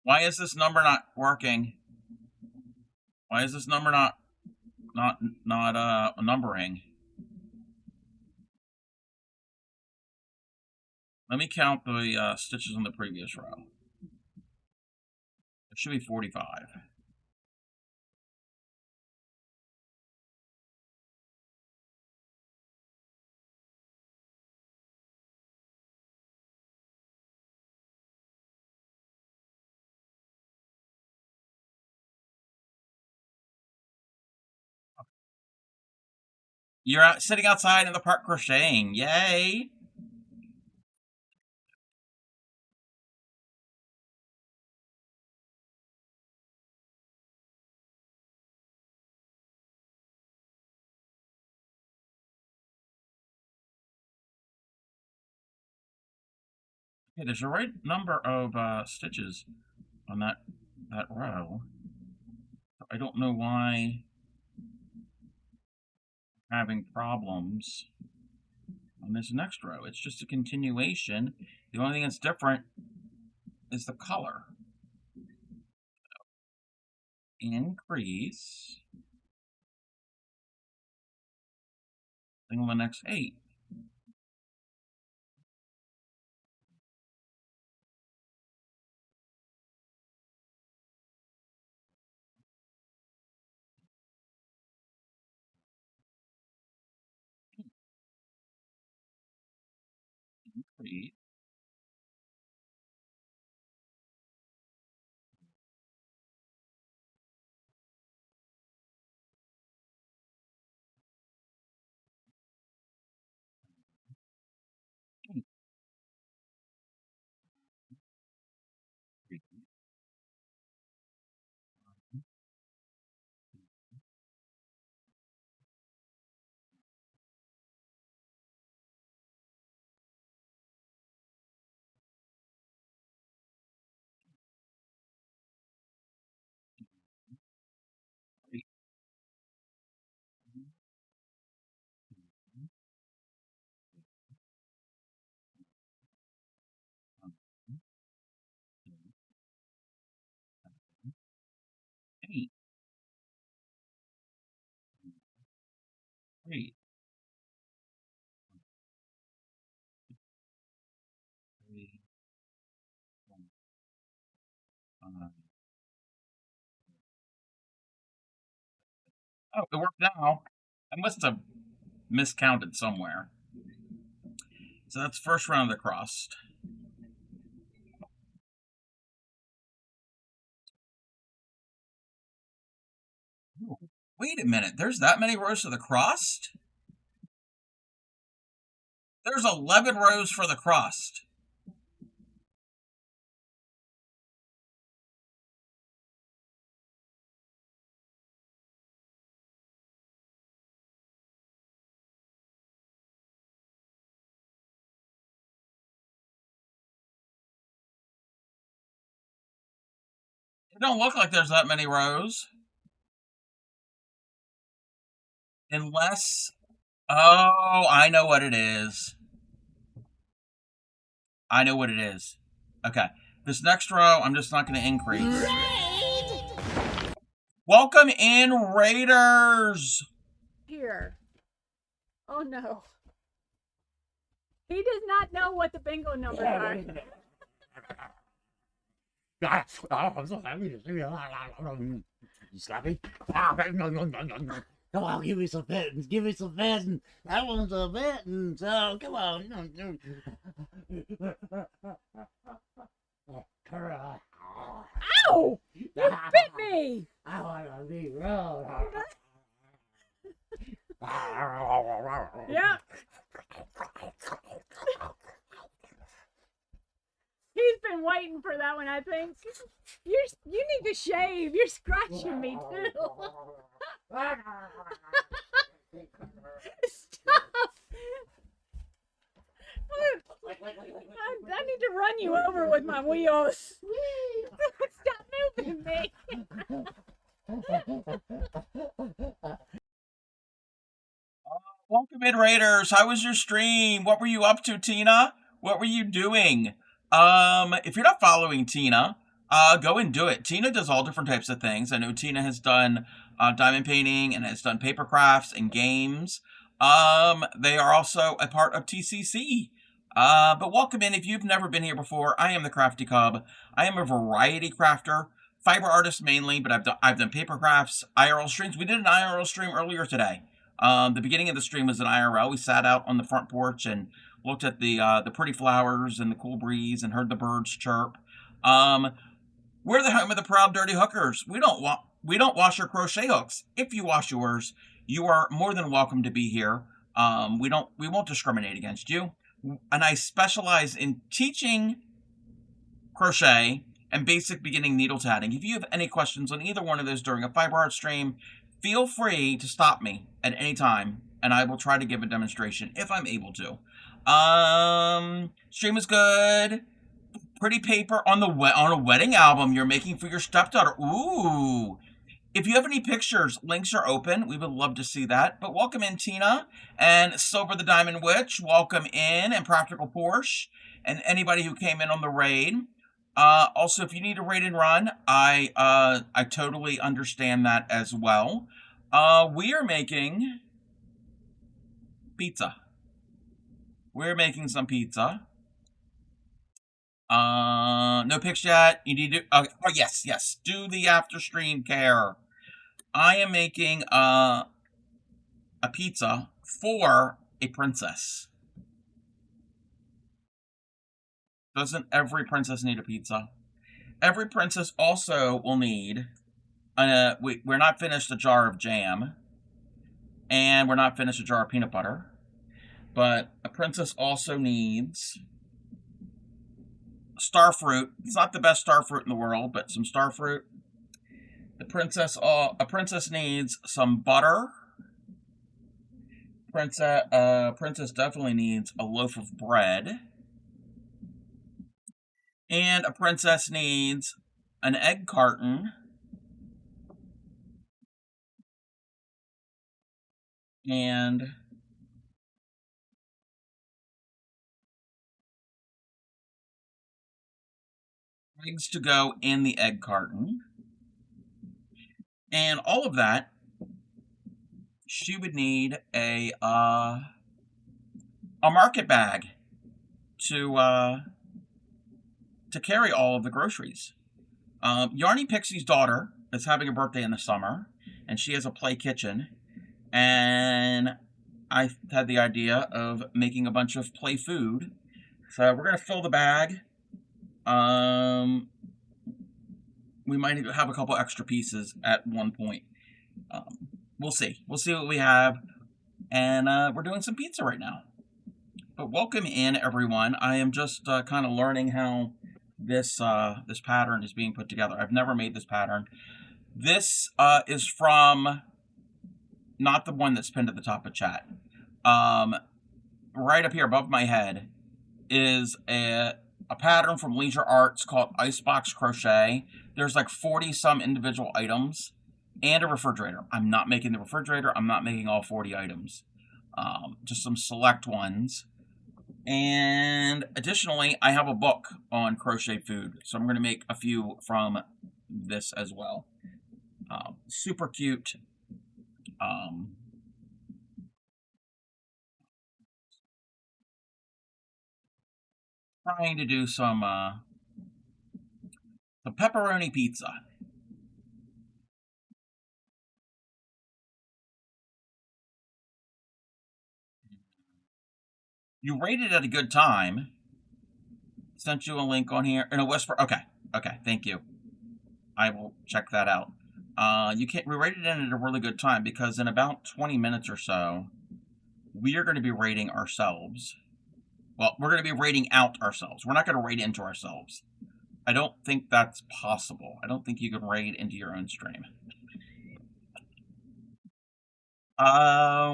Why is this number not working? Why is this number not numbering? Let me count the stitches on the previous row. It should be 45. You're out sitting outside in the park crocheting. Yay! Okay, there's a right number of stitches on that row. I don't know why I'm having problems on this next row. It's just a continuation. The only thing that's different is the color. Increase. Thing on the next 8. Increase. Increase. 8. 3. 3. 5. Oh, it worked now. I must have miscounted somewhere. So that's first round of the cross. Ooh, wait a minute. There's that many rows for the cross? There's 11 rows for the cross. It don't look like there's that many rows. Unless... Oh, I know what it is. I know what it is. Okay. This next row, I'm just not going to increase. Welcome in, Raiders! Here. Oh no. He does not know what the bingo numbers are. I'm so happy to see you. You slappy? Come on, give me some mittens. Give me some mittens. I want some mittens. So come on. Ow! You bit me! I want to be rolled. Yeah. He's been waiting for that one, I think. You need to shave. You're scratching me too. Stop! I need to run you over with my wheels. Stop moving me. Welcome in, Raiders. How was your stream? What were you up to, Tina? What were you doing? If you're not following Tina, go and do it. Tina does all different types of things. I know Tina has done diamond painting and has done paper crafts and games. They are also a part of TCC. But welcome in. If you've never been here before, I am the Crafty Cub. I am a variety crafter, fiber artist mainly, but I've done paper crafts, IRL streams. We did an IRL stream earlier today. The beginning of the stream was an IRL. We sat out on the front porch and looked at the pretty flowers and the cool breeze and heard the birds chirp. We're the home of the proud dirty hookers. We don't wash our crochet hooks. If you wash yours, you are more than welcome to be here. We won't discriminate against you. And I specialize in teaching crochet and basic beginning needle tatting. If you have any questions on either one of those during a fiber art stream, feel free to stop me at any time, and I will try to give a demonstration if I'm able to. Stream is good. Pretty paper on on a wedding album you're making for your stepdaughter. Ooh. If you have any pictures, links are open. We would love to see that. But welcome in, Tina, and Silver the Diamond Witch. Welcome in, and Practical Porsche, and anybody who came in on the raid. Also, if you need a raid and run, I totally understand that as well. We are making pizza. We're making some pizza. No pics yet. You need to. Oh, yes. Do the after stream care. I am making a pizza for a princess. Doesn't every princess need a pizza? Every princess also will need. We're not finished a jar of jam, and we're not finished a jar of peanut butter. But a princess also needs star fruit. It's not the best star fruit in the world, but some star fruit. A princess needs some butter. Princess definitely needs a loaf of bread. And a princess needs an egg carton. And eggs to go in the egg carton. And all of that, she would need a market bag to carry all of the groceries. Yarny Pixie's daughter is having a birthday in the summer, and she has a play kitchen. And I had the idea of making a bunch of play food. So we're going to fill the bag. We might have a couple extra pieces at one point. We'll see. We'll see what we have. And we're doing some pizza right now. But welcome in, everyone. I am just kind of learning how this pattern is being put together. I've never made this pattern. This is from, not the one that's pinned at the top of chat. Right up here above my head is a pattern from Leisure Arts called Icebox Crochet. There's like 40 some individual items and a refrigerator. I'm not making the refrigerator. I'm not making all 40 items. Just some select ones. And additionally, I have a book on crochet food. So I'm going to make a few from this as well. Super cute. Trying to do some pepperoni pizza. You rated at a good time. Sent you a link on here in a whisper. Okay, thank you. I will check that out. We rated it at a really good time because in about 20 minutes or so, we are going to be rating ourselves. Well, we're going to be rating out ourselves. We're not going to raid into ourselves. I don't think that's possible. I don't think you can raid into your own stream.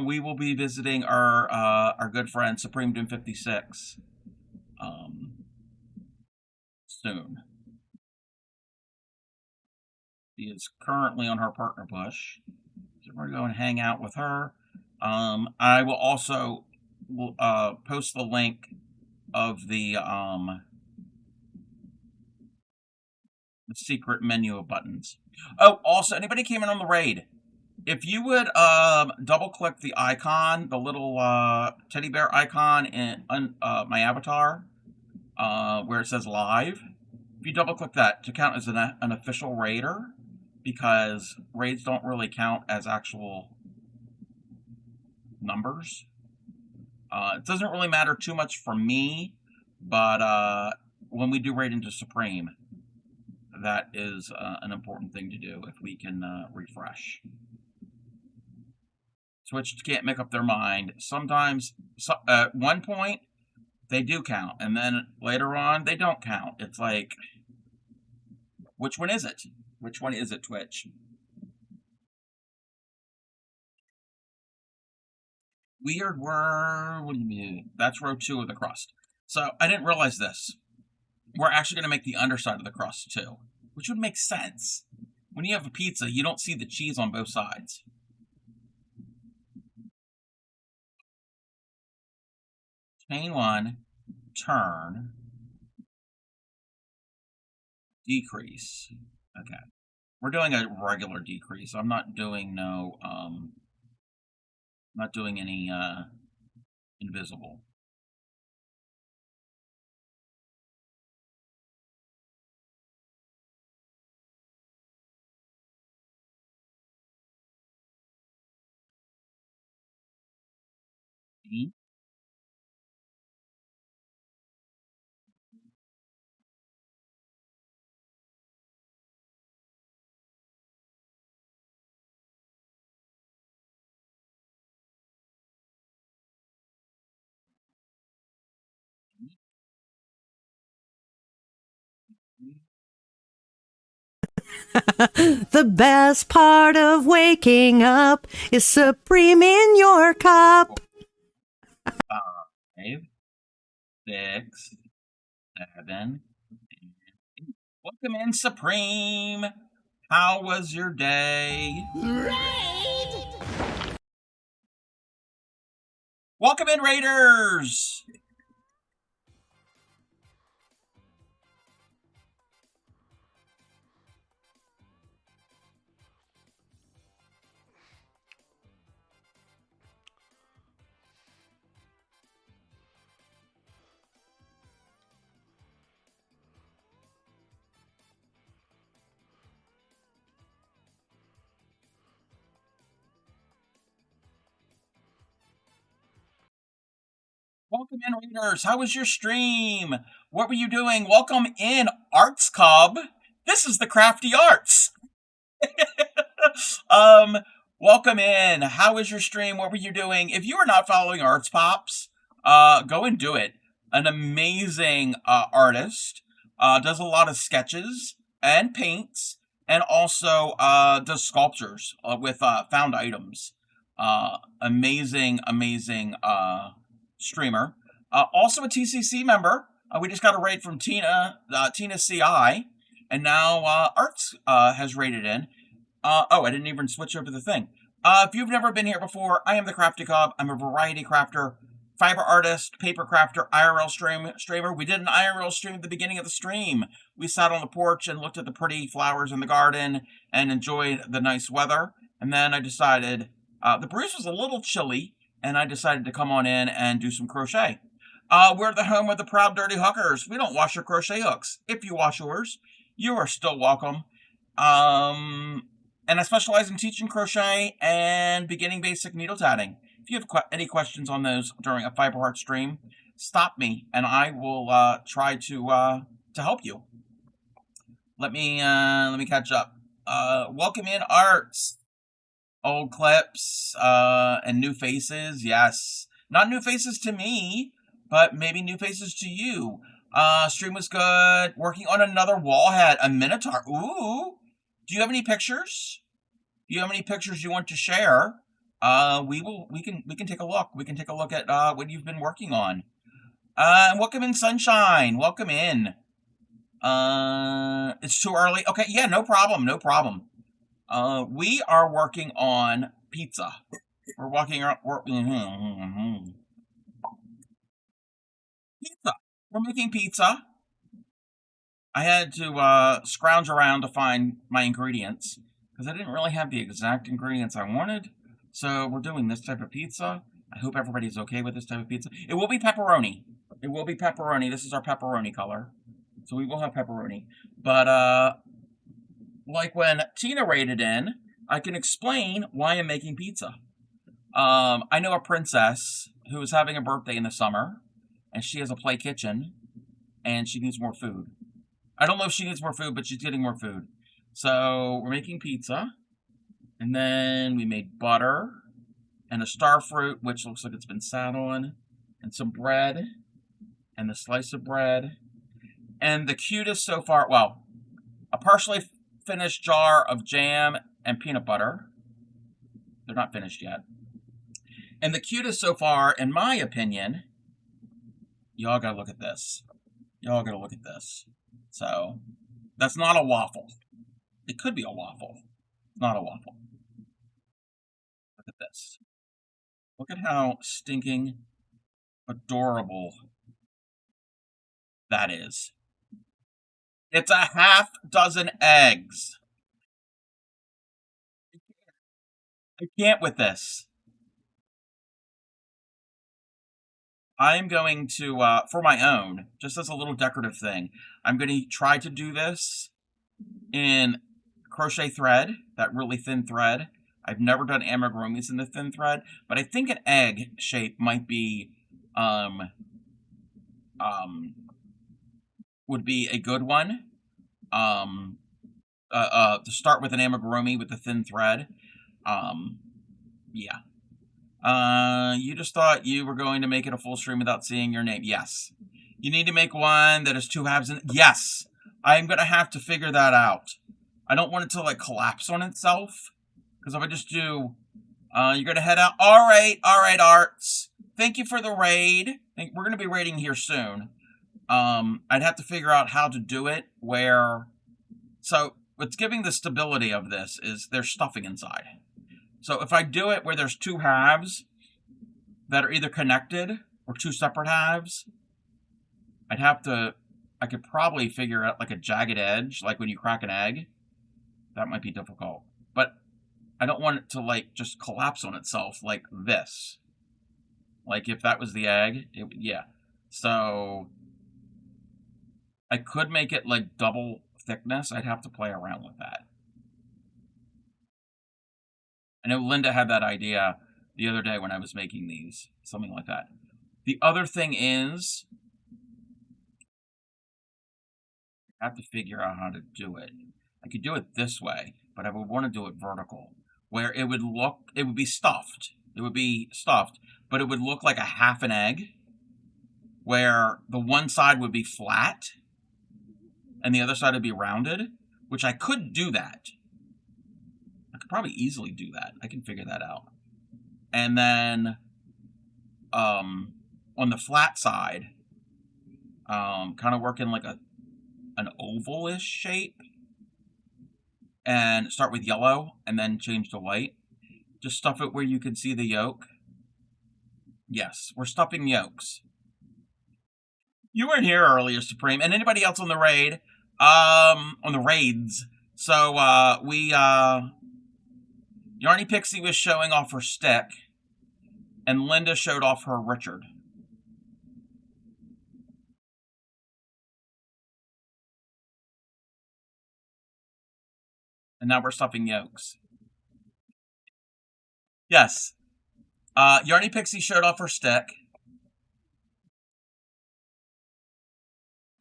We will be visiting our good friend Supreme Doom 56 soon. She is currently on her partner bush, so we're going to hang out with her. I will also post the link of the secret menu of buttons. Oh, also, anybody came in on the raid? If you would double click the icon, the little teddy bear icon in my avatar, where it says live, if you double click that to count as an official raider, because raids don't really count as actual numbers. It doesn't really matter too much for me, but when we do raid into Supreme, that is an important thing to do if we can refresh. Twitch can't make up their mind. Sometimes, at one point, they do count, and then later on, they don't count. It's like, which one is it? Which one is it, Twitch? Weird word. What do you mean? That's row 2 of the crust. So I didn't realize this. We're actually going to make the underside of the crust too, which would make sense. When you have a pizza, you don't see the cheese on both sides. Chain 1, turn, decrease. Okay. We're doing a regular decrease. I'm not doing not doing any invisible. The best part of waking up is supreme in your cup. 5, 6, 7, 8. Welcome in, Supreme. How was your day? Raid! Welcome in, Raiders. Welcome in, Raiders. How was your stream? What were you doing? Welcome in, Arts Cub. This is the Crafty Arts. Welcome in. How was your stream? What were you doing? If you are not following Arts Pops, go and do it. An amazing artist. Does a lot of sketches and paints, and also does sculptures with found items. Amazing streamer. Also a TCC member. We just got a raid from Tina CI, and now Arts has raided in. I didn't even switch over the thing. If you've never been here before, I am the Crafty Cub. I'm a variety crafter, fiber artist, paper crafter, IRL streamer. We did an IRL stream at the beginning of the stream. We sat on the porch and looked at the pretty flowers in the garden and enjoyed the nice weather. And then I decided the breeze was a little chilly, and I decided to come on in and do some crochet. We're the home of the proud dirty hookers. We don't wash your crochet hooks. If you wash yours, you are still welcome. And I specialize in teaching crochet and beginning basic needle tatting. If you have any questions on those during a Fiber Heart stream, stop me and I will try to help you. Let me catch up. Welcome in, Arts. Old clips and new faces. Yes, not new faces to me, but maybe new faces to you. Stream was good. Working on another wall hat, a Minotaur. Ooh. Do you have any pictures? Do you have any pictures you want to share? We can take a look. We can take a look at what you've been working on. Welcome in, Sunshine. Welcome in. It's too early. Okay, yeah, no problem. No problem. We are working on pizza. We're pizza. We're making pizza. I had to scrounge around to find my ingredients because I didn't really have the exact ingredients I wanted. So we're doing this type of pizza. I hope everybody's okay with this type of pizza. It will be pepperoni. It will be pepperoni. This is our pepperoni color. So we will have pepperoni. But like when Tina raided in, I can explain why I'm making pizza. I know a princess who is having a birthday in the summer, and she has a play kitchen, and she needs more food. I don't know if she needs more food, but she's getting more food. So we're making pizza, and then we made butter and a star fruit, which looks like it's been sat on, and some bread, and the slice of bread, and the cutest so far, well, a partially finished jar of jam and peanut butter. They're not finished yet. And the cutest so far, in my opinion, y'all gotta look at this. Y'all gotta look at this. So, that's not a waffle. It could be a waffle. It's not a waffle. Look at this. Look at how stinking adorable that is. It's a half dozen eggs. I can't with this. I'm going to, for my own, just as a little decorative thing, I'm going to try to do this in crochet thread, that really thin thread. I've never done amigurumis in the thin thread, but I think an egg shape might be, would be a good one. To start with an amigurumi with the thin thread. Yeah. You just thought you were going to make it a full stream without seeing your name. Yes. You need to make one that has 2 halves in it. Yes. I'm going to have to figure that out. I don't want it to, like, collapse on itself. Because if I just do, you're going to head out. All right, Arts. Thank you for the raid. We're going to be raiding here soon. I'd have to figure out how to do it where... So, what's giving the stability of this is there's stuffing inside. So if I do it where there's 2 halves that are either connected or 2 separate halves, I could probably figure out like a jagged edge, like when you crack an egg. That might be difficult. But I don't want it to like just collapse on itself like this. Like if that was the egg, yeah. So I could make it like double thickness. I'd have to play around with that. I know Linda had that idea the other day when I was making these, something like that. The other thing is, I have to figure out how to do it. I could do it this way, but I would want to do it vertical, where it would be stuffed. It would be stuffed, but it would look like a half an egg, where the one side would be flat, and the other side would be rounded, which I could do that. I could probably easily do that. I can figure that out. And then on the flat side, kind of work in like an oval-ish shape. And start with yellow and then change to white. Just stuff it where you can see the yolk. Yes, we're stuffing yolks. You weren't here earlier, Supreme. And anybody else on the raid? On the raids. So, Yarny Pixie was showing off her stick, and Linda showed off her Richard. And now we're stuffing yolks. Yes. Yarny Pixie showed off her stick.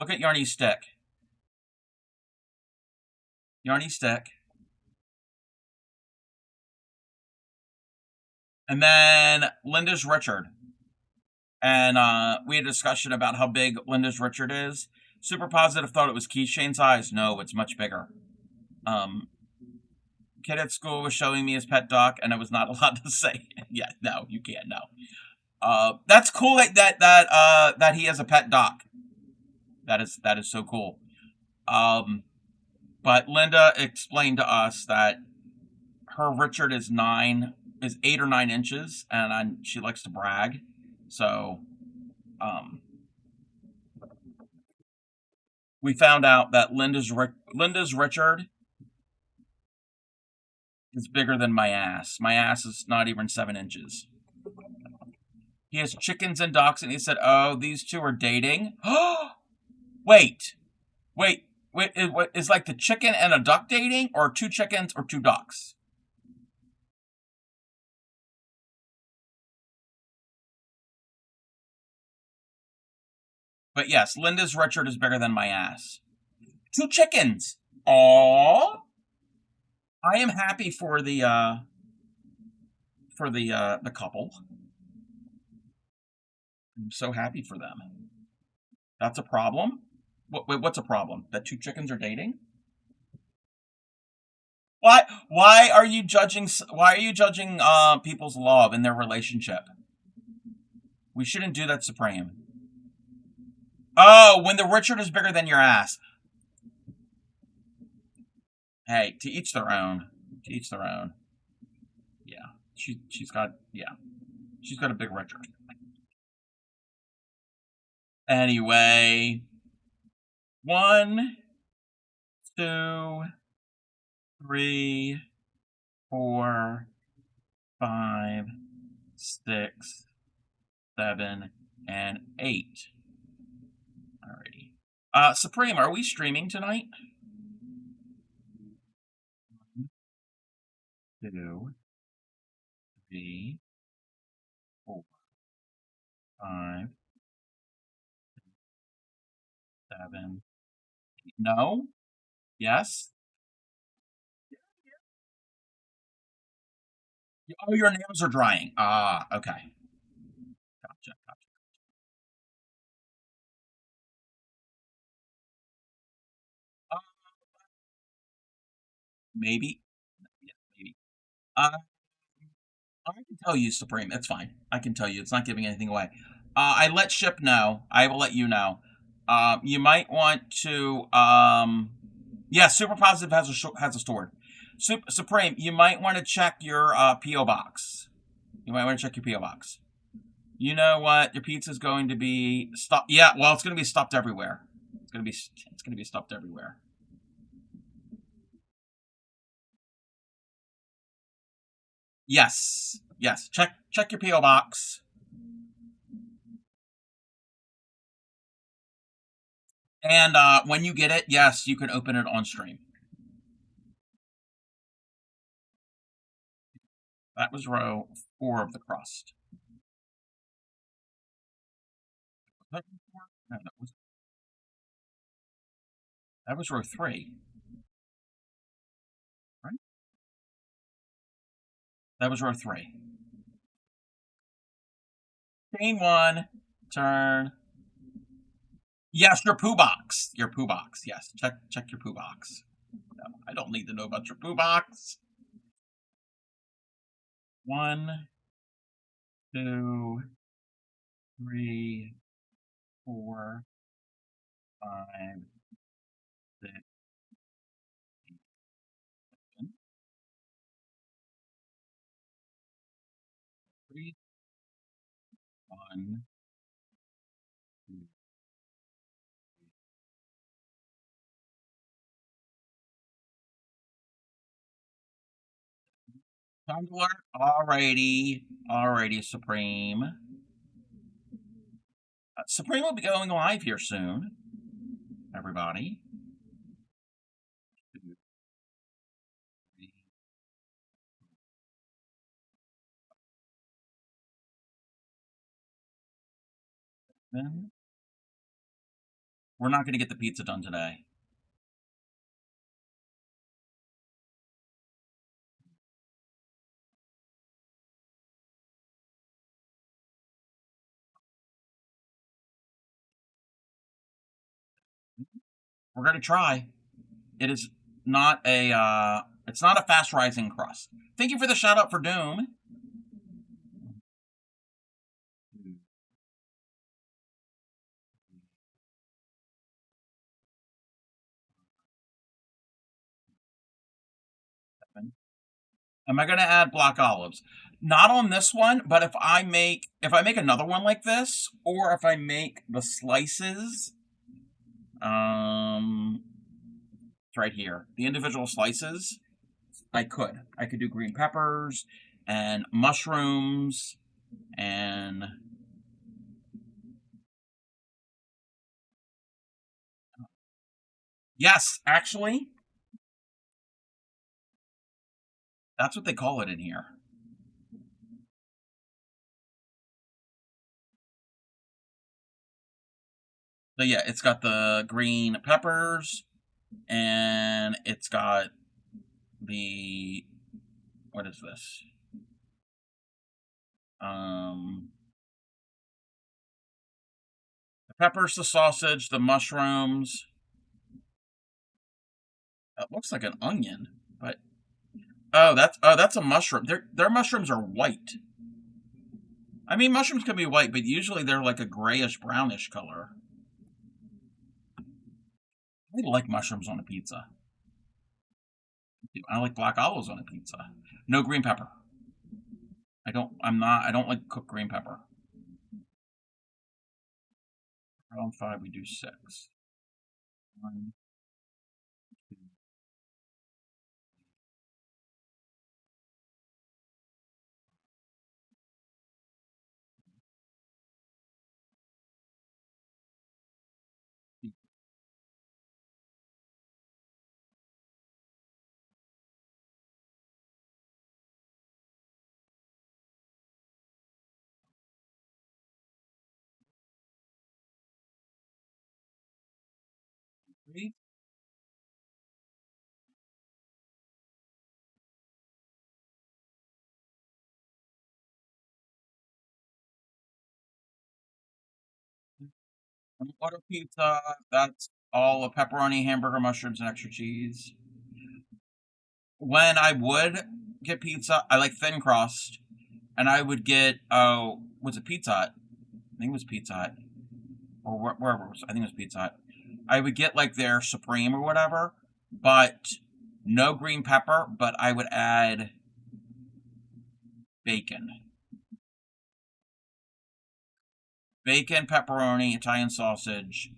Look at Yarny's stick. Yarny's stick. And then Linda's Richard. And we had a discussion about how big Linda's Richard is. Super Positive thought it was keychain size. No, it's much bigger. Kid at school was showing me his pet duck, and I was not allowed to say, yeah, no, you can't, no. That's cool that he has a pet duck. That is so cool. But Linda explained to us that her Richard is 8 or 9 inches, and she likes to brag. So, we found out that Linda's Richard is bigger than my ass. My ass is not even 7 inches. He has chickens and ducks, and he said, "Oh, these two are dating." Wait, is like the chicken and a duck dating, or 2 chickens or 2 ducks? But yes, Linda's Richard is bigger than my ass. 2 chickens. Aww. I am happy for the for the couple. I'm so happy for them. That's a problem? What's a problem? That two chickens are dating? Why are you judging people's love and their relationship? We shouldn't do that, Supreme. Oh, when the Richard is bigger than your ass. Hey, to each their own. To each their own. Yeah. She's got a big Richard. Anyway. 1, 2, 3, 4, 5, 6, 7, and 8. Alrighty. Supreme, are we streaming tonight? 1, 2, 3, 4, 5, 7. No? Yes? Oh, your nails are drying. Ah, okay. Gotcha. Uh, maybe. Yeah, maybe. I can tell you, Supreme. It's fine. I can tell you. It's not giving anything away. I let Ship know. I will let you know. You might want to. Yeah, Super Positive has a stored. Supreme, you might want to check your PO box. You might want to check your PO box. You know what? Your pizza is going to be stuffed. Yeah, well, it's going to be stuffed everywhere. It's going to be stuffed everywhere. Yes. Yes. Check your PO box. And when you get it, yes, you can open it on stream. That was row 4 of the crust. No, that was row 3. Right? That was row 3. Chain 1, turn. Yes, your poo box. Your poo box. Yes, check your poo box. No, I don't need to know about your poo box. 1, 2, 3, 4, 5, 6, 8, 7. 3, 1, 2. Time to work. Alrighty, Supreme. Supreme will be going live here soon. Everybody. 2, 3. Then we're not going to get the pizza done today. We're going to try. It is not a it's not a fast rising crust. Thank you for the shout out for Doom. Am I going to add black olives? Not on this one, but if I make another one like this, or if I make the slices, it's right here, the individual slices, I could do green peppers and mushrooms and yes, actually, that's what they call it in here. So yeah, it's got the green peppers, and it's got the, what is this? The peppers, the sausage, the mushrooms. It looks like an onion, but that's a mushroom. Their mushrooms are white. I mean, mushrooms can be white, but usually they're like a grayish brownish color. I like mushrooms on a pizza. I like black olives on a pizza. No green pepper. I don't like cooked green pepper. Round 5, we do 6. 1, 2, 3. Water pizza, that's all of pepperoni, hamburger, mushrooms, and extra cheese. When I would get pizza, I like thin crust, and I would get, was it Pizza Hut? I think it was Pizza Hut. Or wherever it was, I think it was Pizza Hut. I would get like their Supreme or whatever, but no green pepper, but I would add bacon. Bacon, pepperoni, Italian sausage,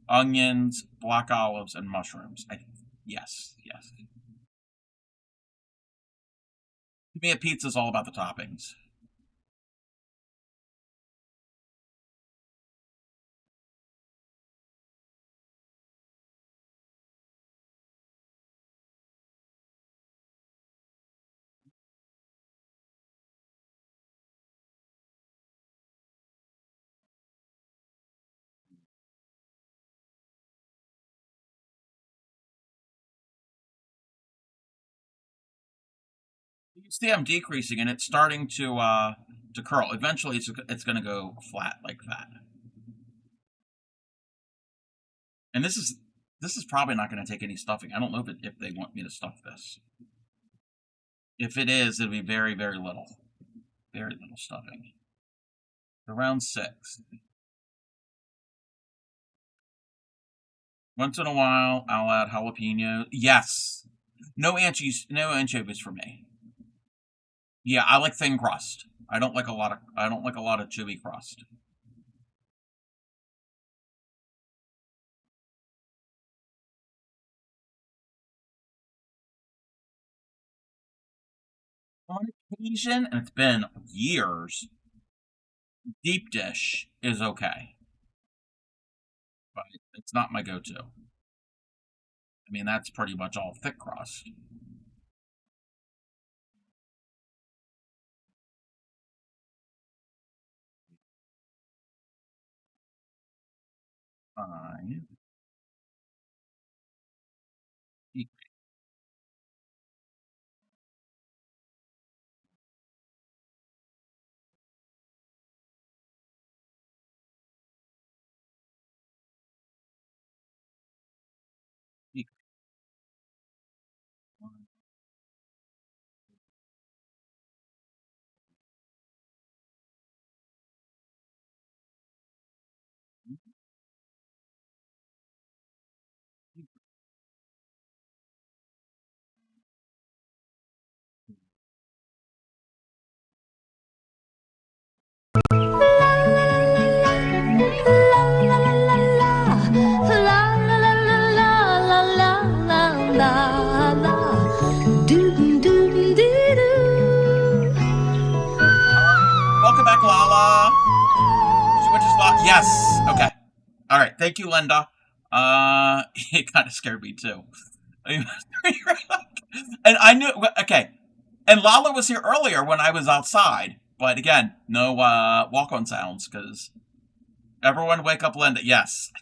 onions, black olives, and mushrooms. Yes. To me, a pizza is all about the toppings. You can see I'm decreasing, and it's starting to curl. Eventually, it's going to go flat like that. And this is probably not going to take any stuffing. I don't know if they want me to stuff this. If it is, it'll be very, very little. Very little stuffing. Around 6. Once in a while, I'll add jalapeno. Yes. No anchovies for me. Yeah, I like thin crust. I don't like a lot of chewy crust. On occasion, and it's been years, deep dish is okay. But it's not my go-to. I mean, that's pretty much all thick crust. Fine. Welcome back, Lala. Yes. Okay. All right. Thank you, Linda. It kind of scared me too. And I knew. Okay. And Lala was here earlier when I was outside, but again, no walk-on sounds because everyone wake up, Linda. Yes.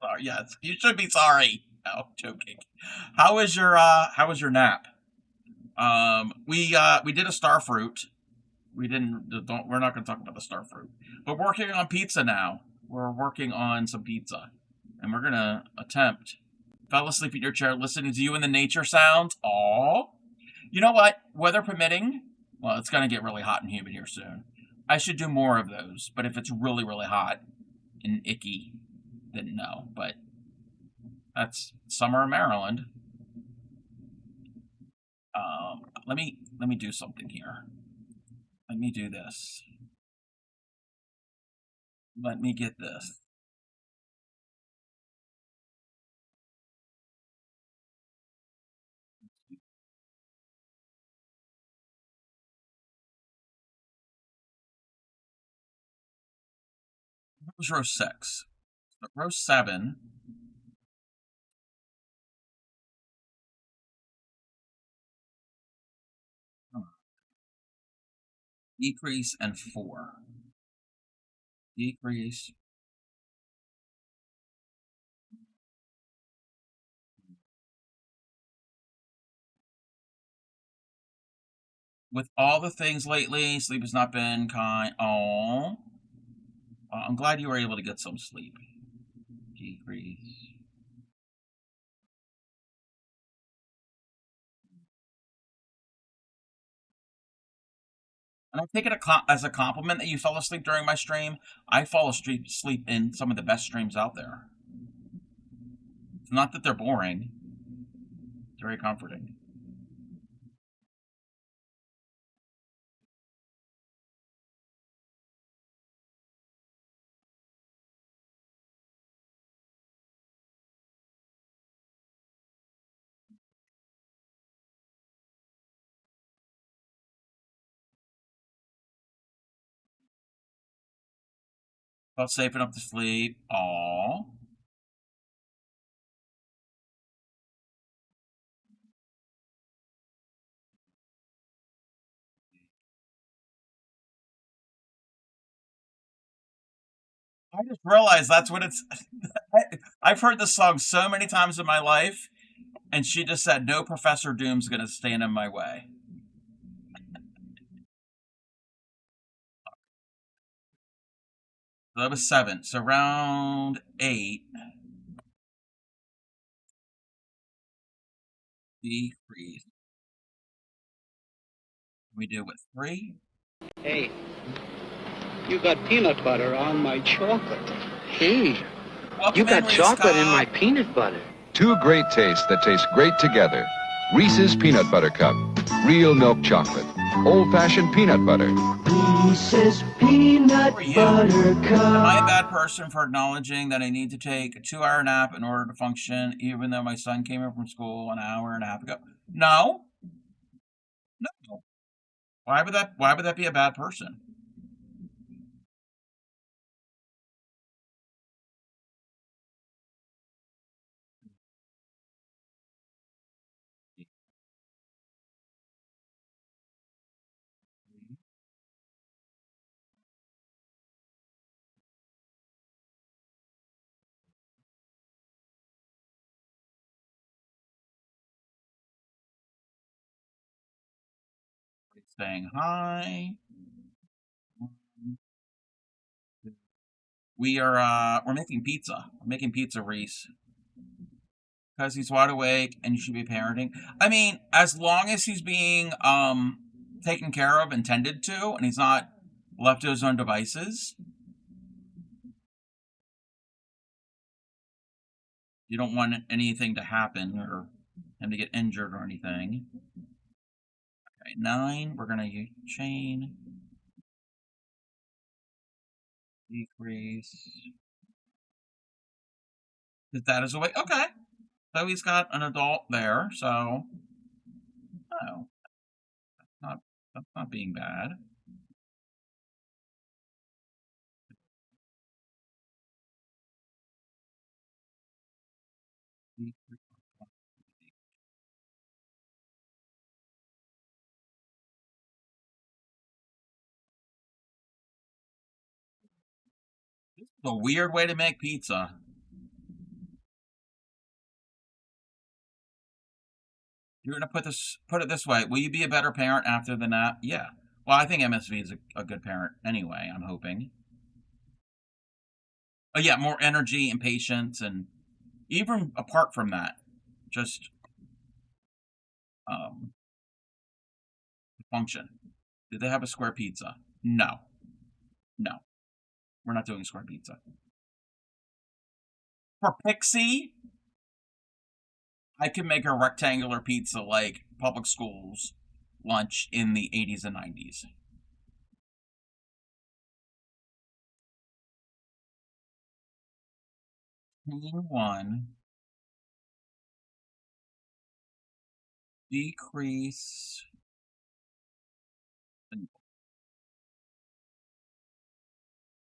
Sorry. Yes. You should be sorry. No, joking. How was your nap? We did a star fruit. We didn't. Don't. We're not going to talk about the star fruit. But we're working on pizza now. We're working on some pizza, and we're gonna attempt. Fell asleep in your chair listening to you and the nature sounds. Aw. You know what? Weather permitting. Well, it's gonna get really hot and humid here soon. I should do more of those. But if it's really, really hot and icky, then no. But that's summer in Maryland. Let me do something here. Let me do this. Let me get this. What was row 6? But row 7. Decrease and 4. Decrease. With all the things lately, sleep has not been kind. Oh, I'm glad you were able to get some sleep. Decrease. And I take it as a compliment that you fell asleep during my stream. I fall asleep in some of the best streams out there. It's not that they're boring. It's very comforting. Felt safe enough to sleep. Aww. I just realized that's what it's. I've heard this song so many times in my life, and she just said, "No Professor Doom's gonna stand in my way." So that was 7. So round 8. Decrease. We do with 3. Hey, you got peanut butter on my chocolate. Hey, you got chocolate in my peanut butter. Two great tastes that taste great together. Reese's Peanut Butter Cup. Real milk chocolate. Old-fashioned peanut butter. Reese's Peanut Butter Cup. Am I a bad person for acknowledging that I need to take a 2-hour nap in order to function, even though my son came in from school an hour and a half ago? No. No. Why would that be a bad person? Staying high. We're making pizza. We're making pizza, Reese. Because he's wide awake and you should be parenting. I mean, as long as he's being taken care of and tended to, and he's not left to his own devices. You don't want anything to happen or him to get injured or anything. Okay, 9. We're gonna use chain. Decrease. His dad is awake. Okay. So he's got an adult there, so oh. That's not being bad. This is a weird way to make pizza. You're gonna put it this way. Will you be a better parent after the nap? Yeah. Well, I think MSV is a good parent anyway, I'm hoping. Oh yeah, more energy and patience, and even apart from that, just um function. Did they have a square pizza? No. No. We're not doing square pizza. For Pixie, I could make a rectangular pizza like public schools lunch in the 80s and 90s. One, decrease.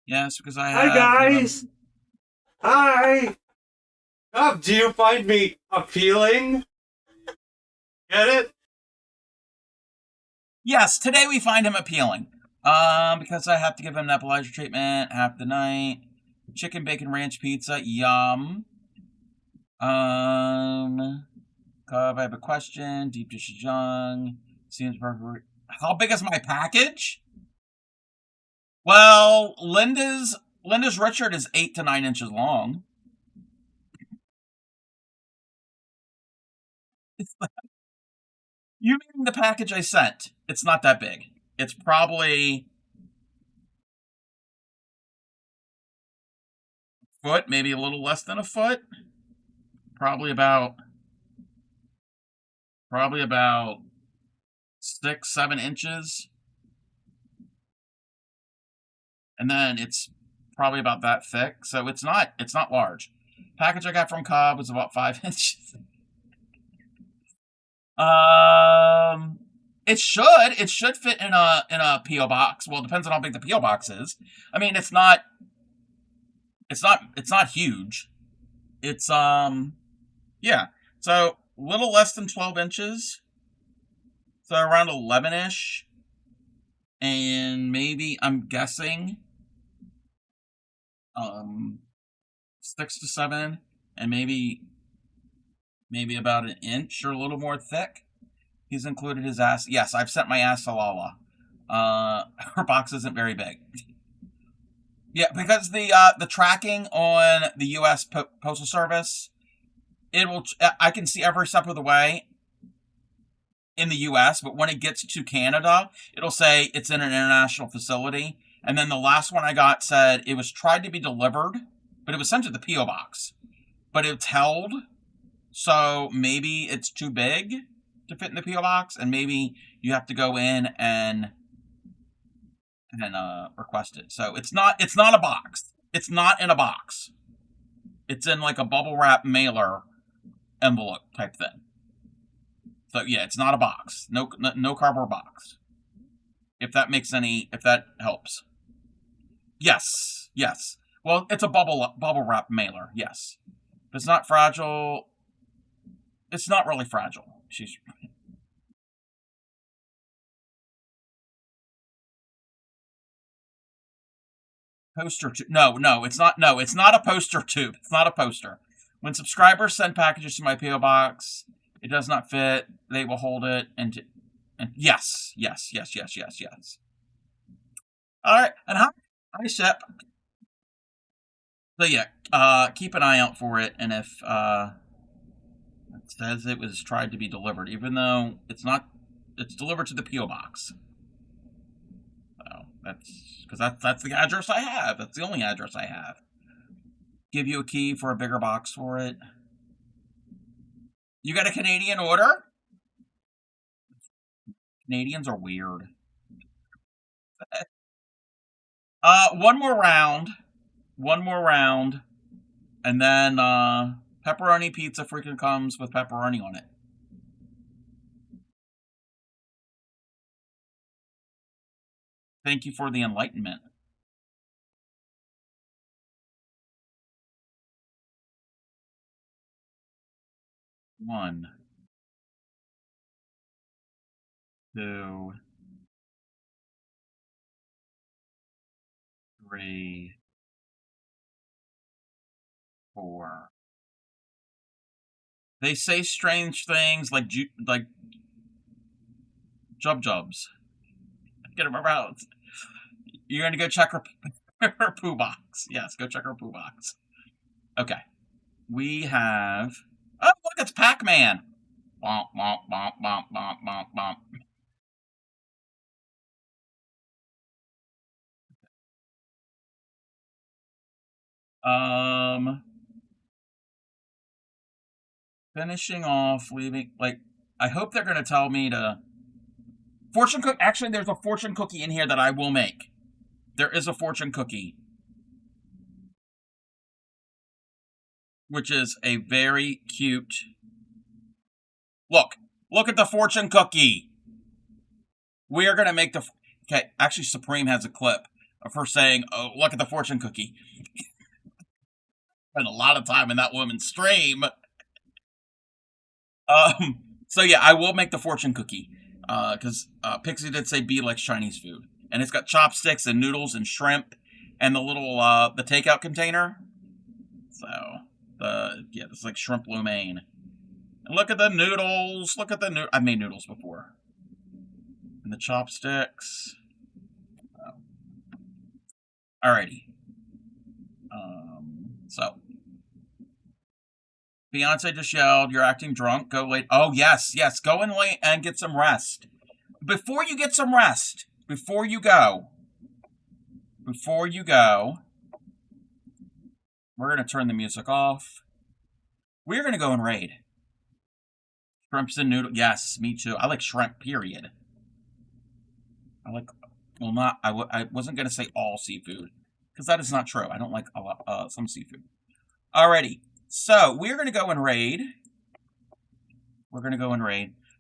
Yes, because I Hi have guys. Hi. Oh, do you find me appealing? Get it? Yes, today we find him appealing. Because I have to give him nebulizer treatment half the night. Chicken bacon ranch pizza, yum. Cub, I have a question. Deep dish is young. Seems perfect. How big is my package? Well, Linda's Richard is 8 to 9 inches long. You mean the package I sent? It's not that big. It's probably a foot, maybe a little less than a foot. Probably about 6-7 inches, and then it's probably about that thick. So it's not large. Package I got from Cobb was about 5 inches. It should fit in a PO box. Well, it depends on how big the PO box is. I mean, it's not huge. It's yeah. So little less than 12 inches. So around 11ish. And maybe I'm guessing 6 to 7, and maybe about an inch or a little more thick. He's included his ass. Yes, I've sent my ass to Lala. Her box isn't very big. Yeah, because the tracking on the U.S. Postal Service, I can see every step of the way in the U.S., but when it gets to Canada, it'll say it's in an international facility. And then the last one I got said it was tried to be delivered, but it was sent to the P.O. box. But it's held, so maybe it's too big to fit in the P.O. box, and maybe you have to go in and request it. So it's not a box. It's not in a box. It's in like a bubble wrap mailer envelope type thing. So yeah, it's not a box. No cardboard box. If that helps. Yes. Well, it's a bubble wrap mailer. Yes. If it's not fragile, it's not really fragile. She's poster tube. No, it's not. No, it's not a poster tube. It's not a poster. When subscribers send packages to my PO box, it does not fit. They will hold it and yes. All right, and hi ship. So yeah, keep an eye out for it, and if it says it was tried to be delivered, even though it's not, it's delivered to the PO box. So that's because that's the address I have. That's the only address I have. Give you a key for a bigger box for it. You got a Canadian order? Canadians are weird. One more round. And then pepperoni pizza freaking comes with pepperoni on it. Thank you for the enlightenment. One, two, three, 4. They say strange things like jubs. Get them around. You're gonna go check her poo box. Yes, go check her poo box. Okay. We have. Oh, look, it's Pac-Man. Bomp, bomp, bomp, bomp, bomp, bomp, bomp. Finishing off, leaving. Like, I hope they're gonna tell me to fortune cook. Actually, there's a fortune cookie in here that I will make. There is a fortune cookie, which is a very cute. Look at the fortune cookie. We are gonna make the. Okay, actually, Supreme has a clip of her saying, "Oh, look at the fortune cookie." Spent a lot of time in that woman's stream. So yeah, I will make the fortune cookie. Because Pixie did say B likes Chinese food. And it's got chopsticks and noodles and shrimp and the little, the takeout container. So, it's like shrimp lo mein. And look at the noodles. Look at the I've made noodles before. And the chopsticks. Alrighty. So. Beyonce just yelled, "You're acting drunk. Go late." Oh, yes. Go in late and get some rest. Before you get some rest, before you go, we're going to turn the music off. We're going to go and raid. Shrimps and noodles. Yes, me too. I like shrimp, period. I like, well, not, I wasn't going to say all seafood, because that is not true. I don't like some seafood. Alrighty. So, we're going to go and raid.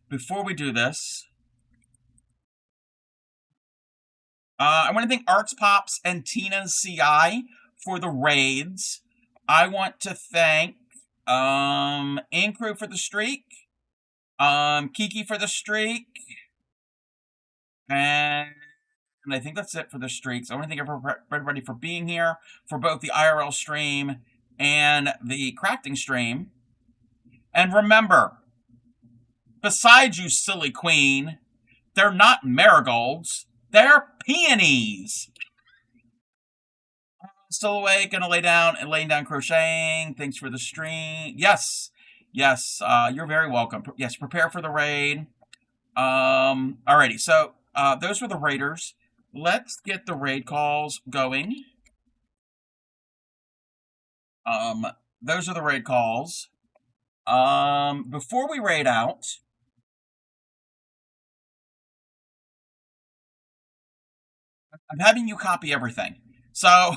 Before we do this, I want to thank Arts Pops and Tina's CI for the raids. I want to thank Crew for the streak, Kiki for the streak, and I think that's it for the streaks. I want to thank everybody for being here for both the IRL stream and the crafting stream. And remember, besides you silly queen, they're not marigolds, they're peonies. Still awake, gonna laying down crocheting. Thanks for the stream. Yes, you're very welcome. Yes, prepare for the raid. Alrighty, so those were the raiders. Let's get the raid calls going. Those are the raid calls. Before we raid out, I'm having you copy everything. So,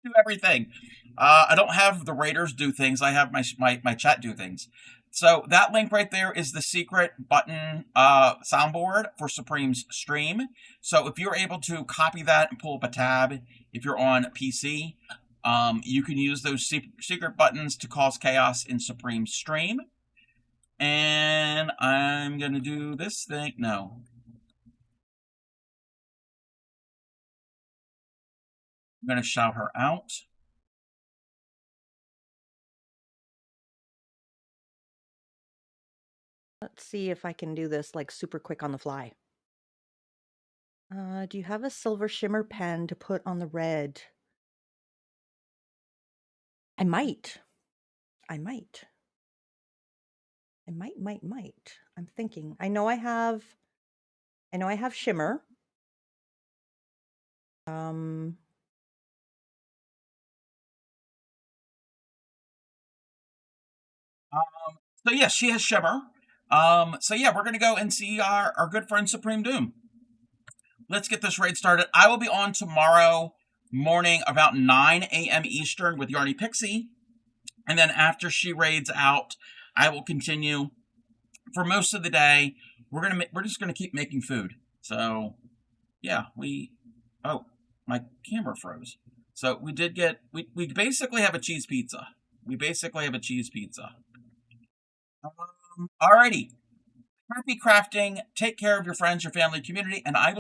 do everything. I don't have the raiders do things. I have my chat do things. So that link right there is the secret button soundboard for Supreme's stream. So if you're able to copy that and pull up a tab, if you're on PC, you can use those secret buttons to cause chaos in Supreme's stream. And I'm going to do this thing. No. I'm going to shout her out. Let's see if I can do this like super quick on the fly. Do you have a silver shimmer pen to put on the red? I might. I'm thinking. I know I have shimmer. So yeah, she has shimmer. So yeah, we're gonna go and see our good friend Supreme Doom. Let's get this raid started. I will be on tomorrow morning about 9 a.m. Eastern with Yarny Pixie. And then after she raids out, I will continue for most of the day. We're just gonna keep making food. So yeah, oh, my camera froze. So we did get we basically have a cheese pizza. Alrighty. Happy crafting. Take care of your friends, your family, community, and I will